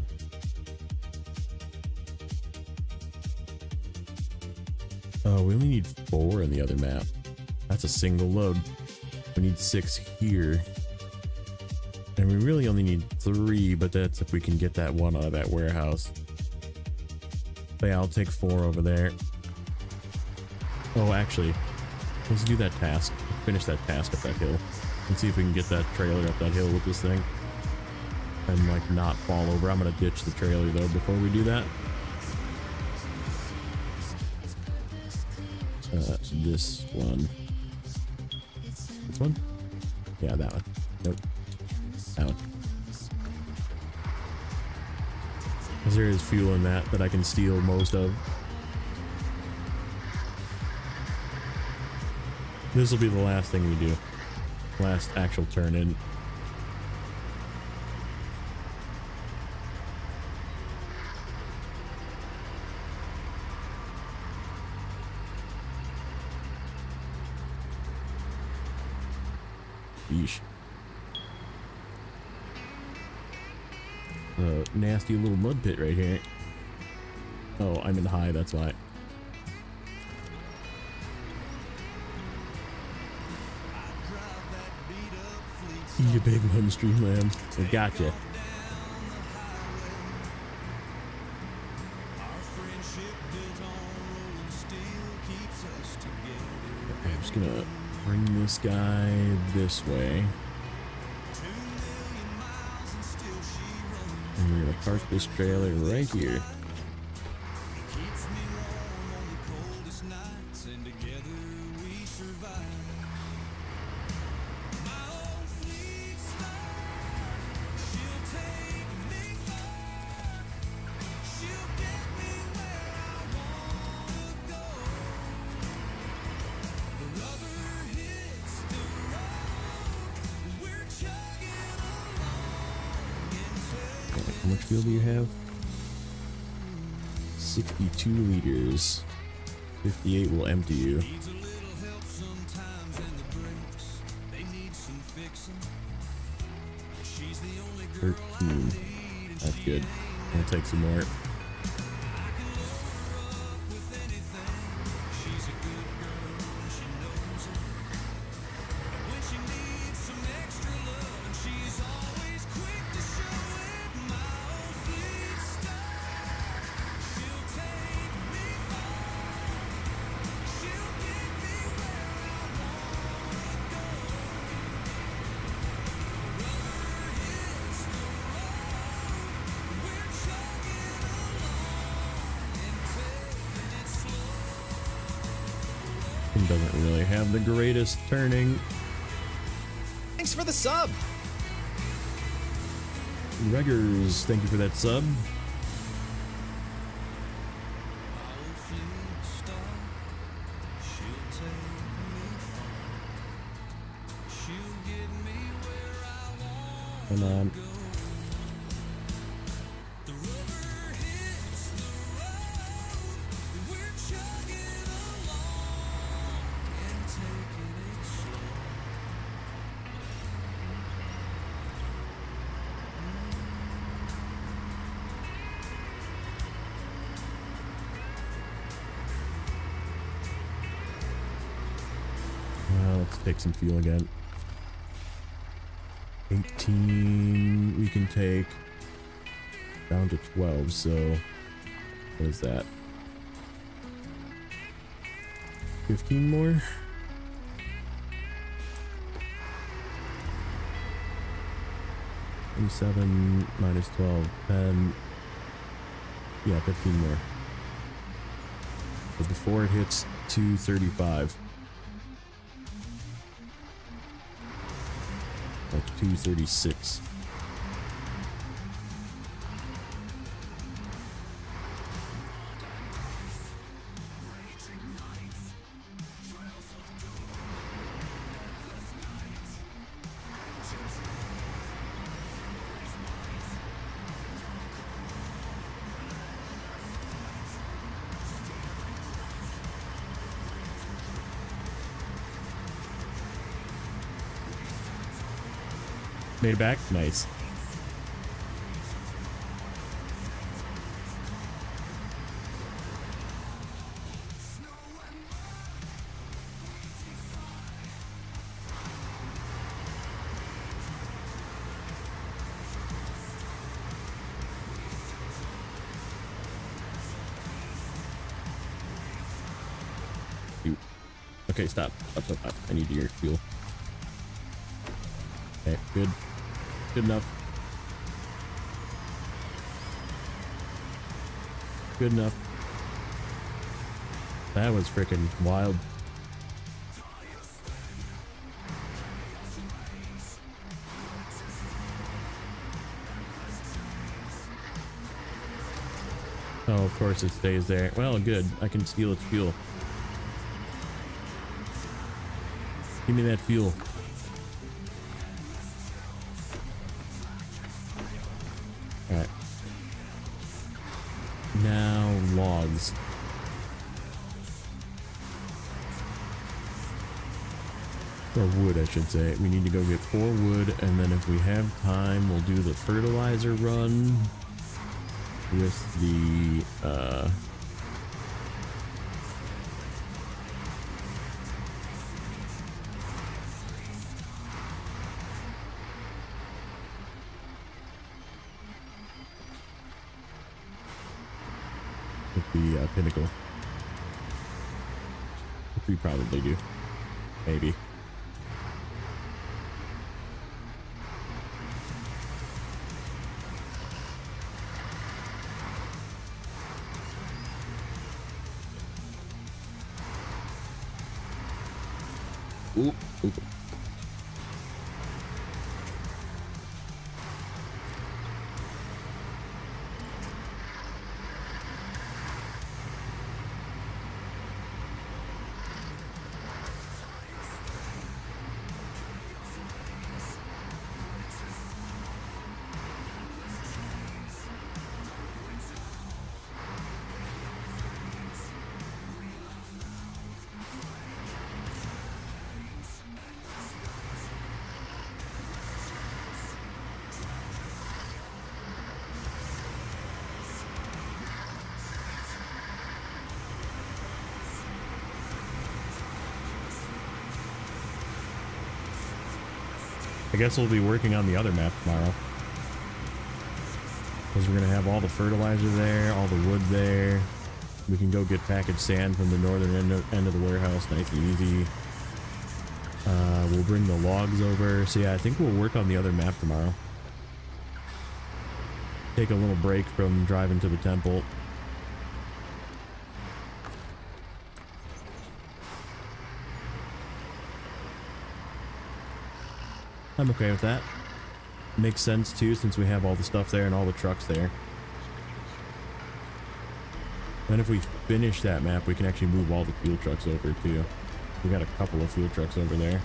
Oh, we only need 4 in the other map. That's a single load. We need 6 here. And we really only need 3, but that's if we can get that one out of that warehouse. But yeah, I'll take 4 over there. Oh, actually, let's do that task. Finish that task up that hill. And see if we can get that trailer up that hill with this thing. And like not fall over. I'm gonna ditch the trailer though before we do that. This one. This one? Yeah, that one. Nope. That one. Because there is fuel in that I can steal most of. This will be the last thing we do. Last actual turn in. Yeesh. Nasty little mud pit right here. Oh, I'm in high, that's why. You big one, Streamland. I gotcha. I'm just gonna bring this guy this way. And we're gonna park this trailer right here. How much fuel do you have? 62 liters. 58 will empty you. 13. That's good. I'll take some more. Doesn't really have the greatest turning. Thanks for the sub. Reggers, thank you for that sub. Come on. Let's take some fuel again. 18 we can take down to 12, so what is that? 15 more? -7 minus 12, 10. Yeah, 15 more. But before it hits 235. Like 236. Made it back? Nice. Shoot. Okay, stop. Stop, stop, stop. I need your fuel. Okay, good. Good enough. Good enough. That was freaking wild. Oh, of course it stays there. Well, good. I can steal its fuel. Give me that fuel. Alright. Now, logs. Or wood, I should say. We need to go get 4 wood, and then if we have time, we'll do the fertilizer run with the, pinnacle. Which we probably do. Maybe. Ooh, ooh. I guess we'll be working on the other map tomorrow. Because we're going to have all the fertilizer there, all the wood there. We can go get packaged sand from the northern end of the warehouse, nice and easy. We'll bring the logs over. So yeah, I think we'll work on the other map tomorrow. Take a little break from driving to the temple. I'm okay with that. Makes sense too, since we have all the stuff there and all the trucks there. Then if we finish that map, we can actually move all the fuel trucks over too. We got a couple of fuel trucks over there.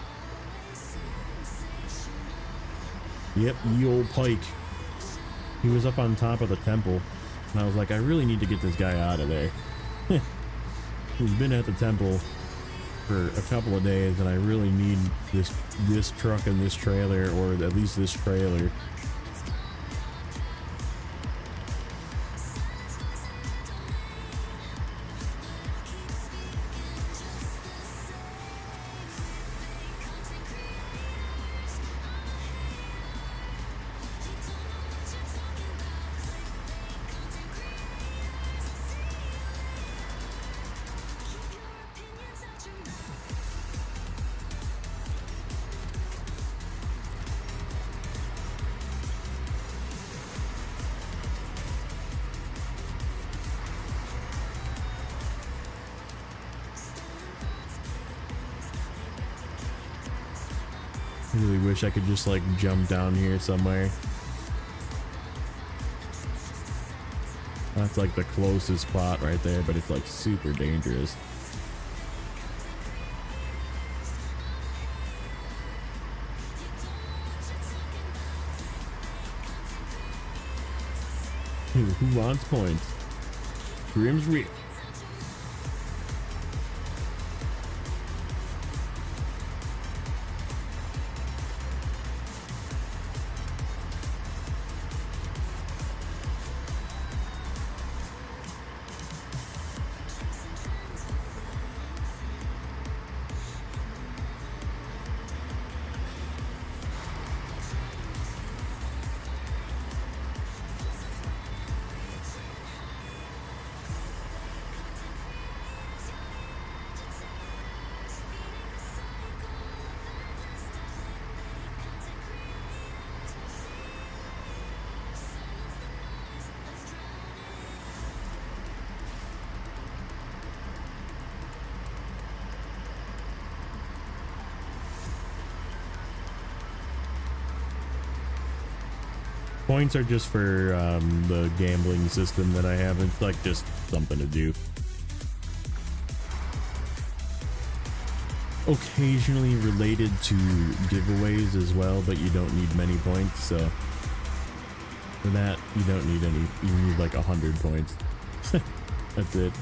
Yep, ye old Pike. He was up on top of the temple, and I was like, I really need to get this guy out of there. He's been at the temple for a couple of days, and I really need this truck and this trailer, or at least this trailer. I really wish I could just like jump down here somewhere. That's like the closest spot right there, but it's like super dangerous. Who wants points? Grim's real. Points are just for the gambling system that I have. It's like just something to do. Occasionally related to giveaways as well, but you don't need many points, so for that you don't need any. You need like 100 points. That's it.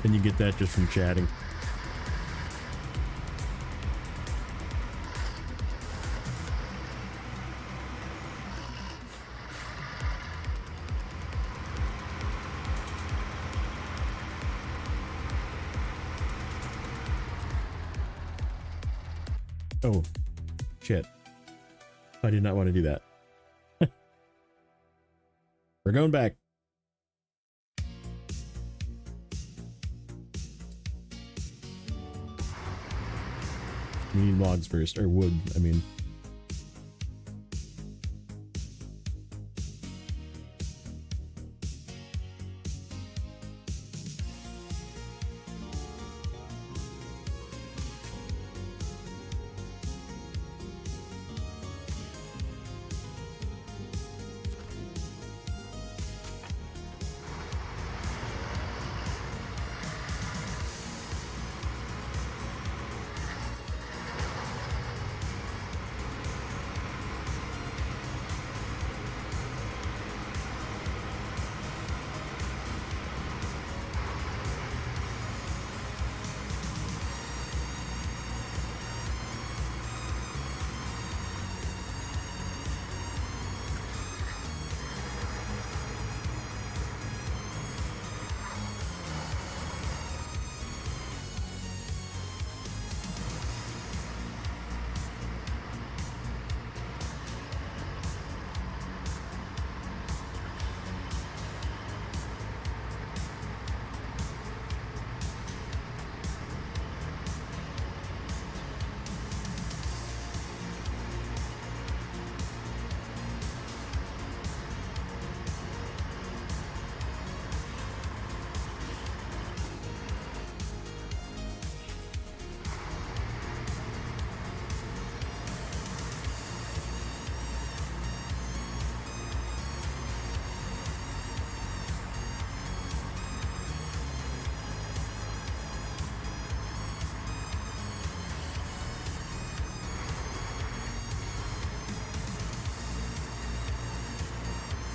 And you get that just from chatting. Oh, shit. I did not want to do that. We're going back. We need logs first, or wood, I mean.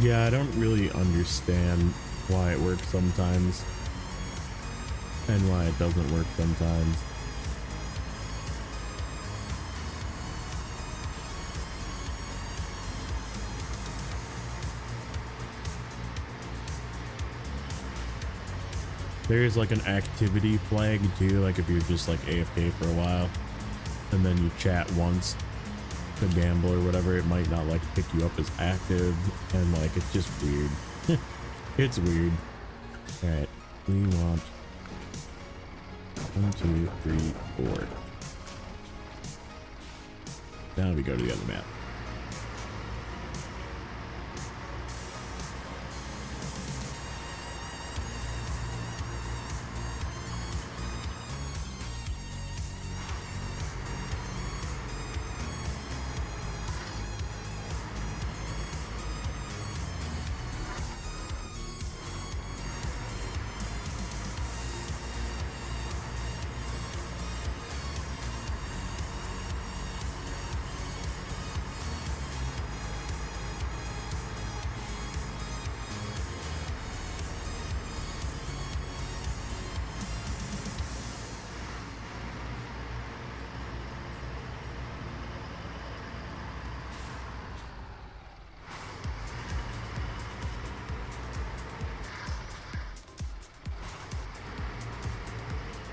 Yeah, I don't really understand why it works sometimes and why it doesn't work sometimes. There's like an activity flag too, like if you're just like AFK for a while and then you chat once to gamble or whatever, it might not like pick you up as active, and like it's just weird. It's weird. All right, we want 1, 2, 3, 4. Now we go to the other map.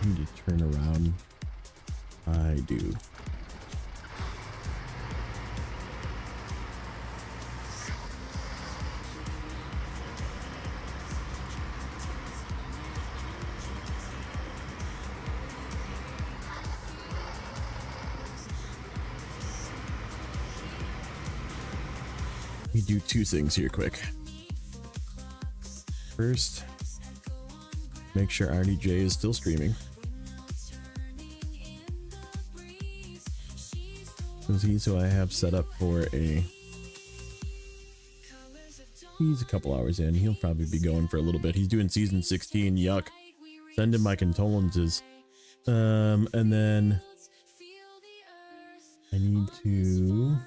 Need to turn around. I do. We do two things here quick. First, make sure RDJ is still streaming. So I have set up for a He's a couple hours in. He'll probably be going for a little bit. He's doing season 16. Yuck. Send him my condolences. And then I need to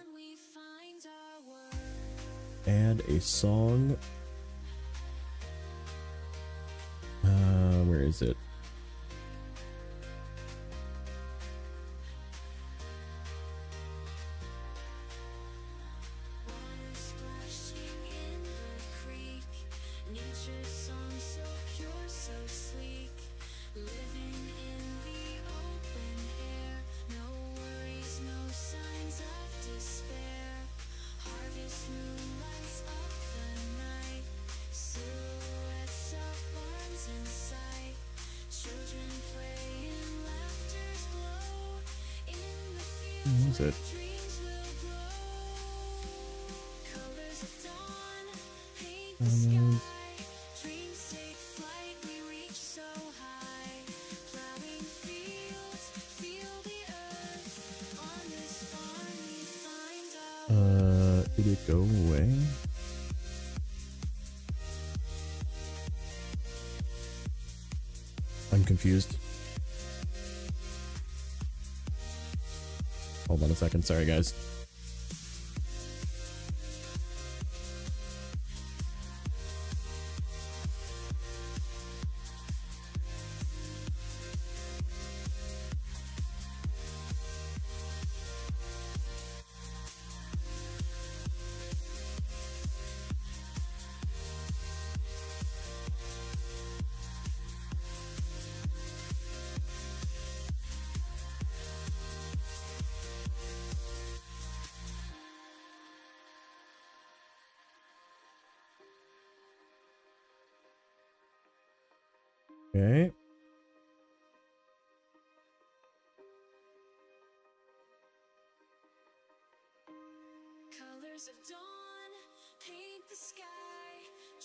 add a song. Where is it? Splashing in the creek, nature's song so pure, so sleek. Living in the open air, no worries, no signs of despair. Harvest moon lights up the night, silhouettes of barns in sight. Children play and laughter's glow. In the fields What was it? dreams will grow. Colors of dawn paint the sky. Dreams take flight, we reach so high. Plowing fields, feel the earth. On this farm we find our Did it go away? I'm confused. Hold on a second. Sorry, guys. Okay. colors of dawn paint the sky.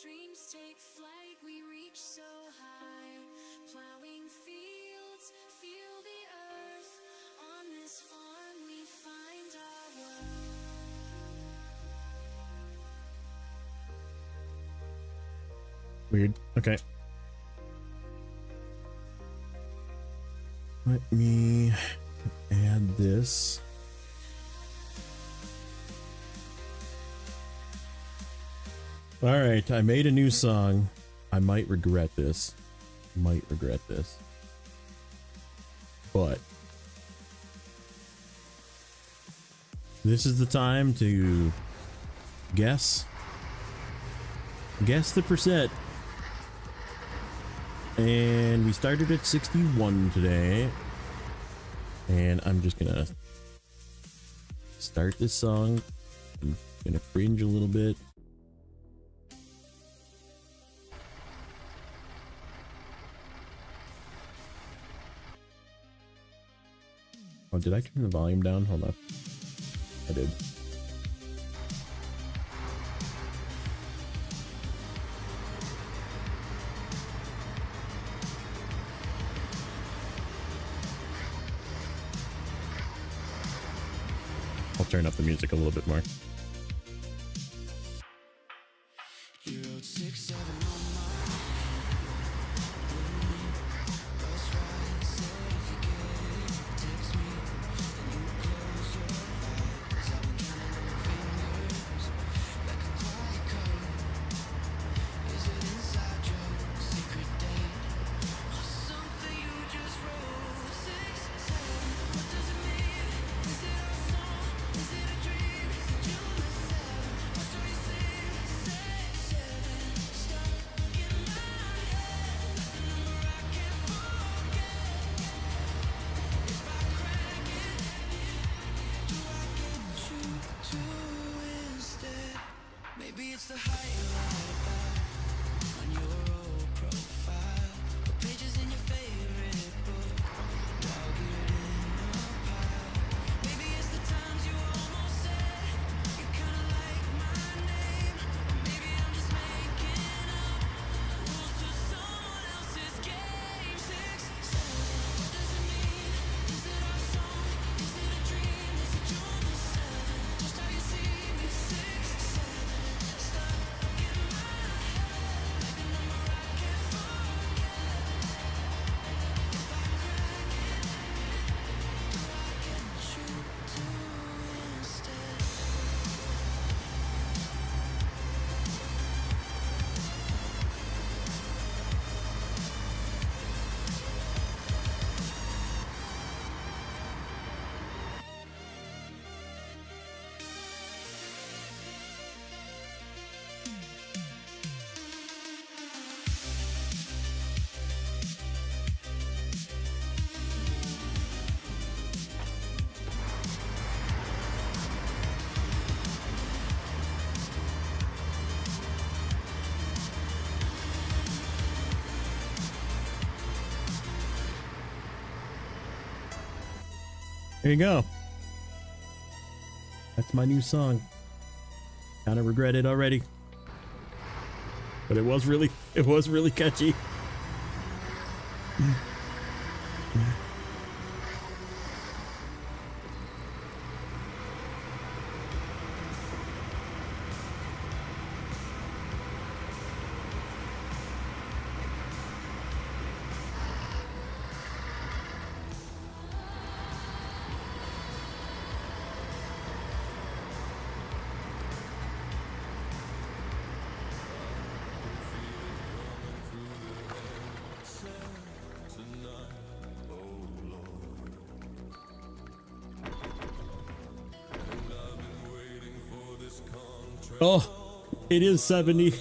Dreams take flight, we reach so high. Plowing fields, feel the earth. On this farm we find our world. Weird. Okay. Let me add this. All right, I made a new song. I might regret this. But this is the time to guess the percent. And we started at 61 today. And I'm just gonna start this song. I'm gonna cringe a little bit. Oh, did I turn the volume down? Hold on. I did. I'll turn up the music a little bit more. You wrote 6, 7 on my brain. Bus ride, say if you get it, text me. And you close your eyes. I've been counting on my fingers like a quiet code. Is it inside joke, secret date, or something you just wrote? 6, 7, what does it mean? Is it our song? Is it a dream? Is it you There you go. That's my new song. Kind of regret it already. But it was really catchy. Oh, it is 70. We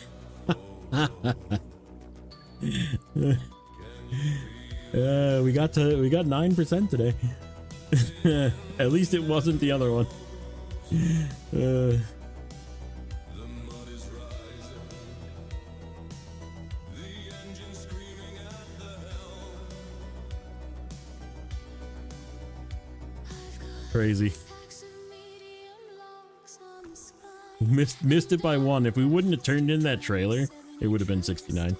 got 9% today. At least it wasn't the other one. Crazy. Missed it by 1. If we wouldn't have turned in that trailer, it would have been 69.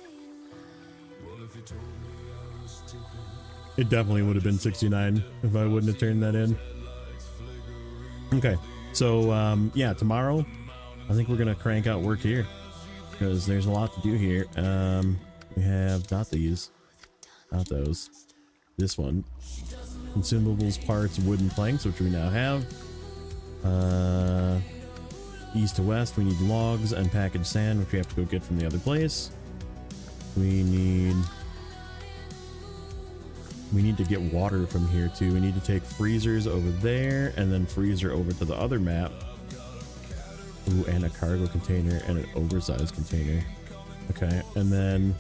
It definitely would have been 69 if I wouldn't have turned that in. Okay, so yeah, tomorrow I think we're gonna crank out work here because there's a lot to do here. We have not these, not those. This one, consumables, parts, wooden planks, which we now have. East to west, we need logs and packaged sand, which we have to go get from the other place. We need to get water from here too. We need to take freezers over there and then freezer over to the other map. Ooh, and a cargo container and an oversized container. Okay, and then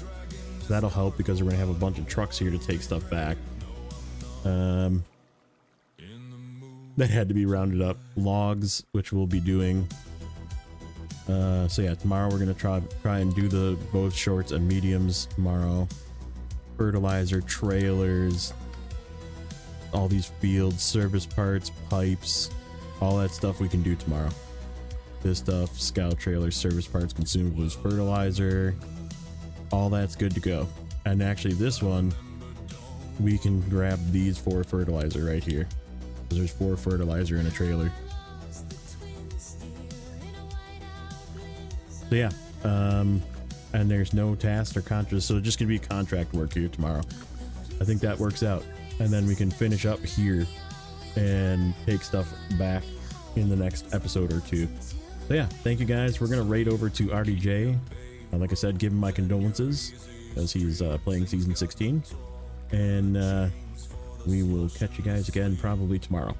that'll help because we're gonna have a bunch of trucks here to take stuff back. That had to be rounded up. Logs, which we'll be doing. So yeah, tomorrow we're gonna try and do the both shorts and mediums tomorrow. Fertilizer, trailers, all these fields, service parts, pipes, all that stuff we can do tomorrow. This stuff, scout trailers, service parts, consumables, fertilizer, all that's good to go. And actually this one, we can grab these 4 fertilizer right here. There's 4 fertilizer in a trailer. So yeah, and there's no tasks or contracts, so it's just gonna be contract work here tomorrow. I think that works out, and then we can finish up here and take stuff back in the next episode or 2. So yeah, thank you guys. We're gonna raid over to RDJ. Like I said, give him my condolences as he's playing season 16, and we will catch you guys again probably tomorrow.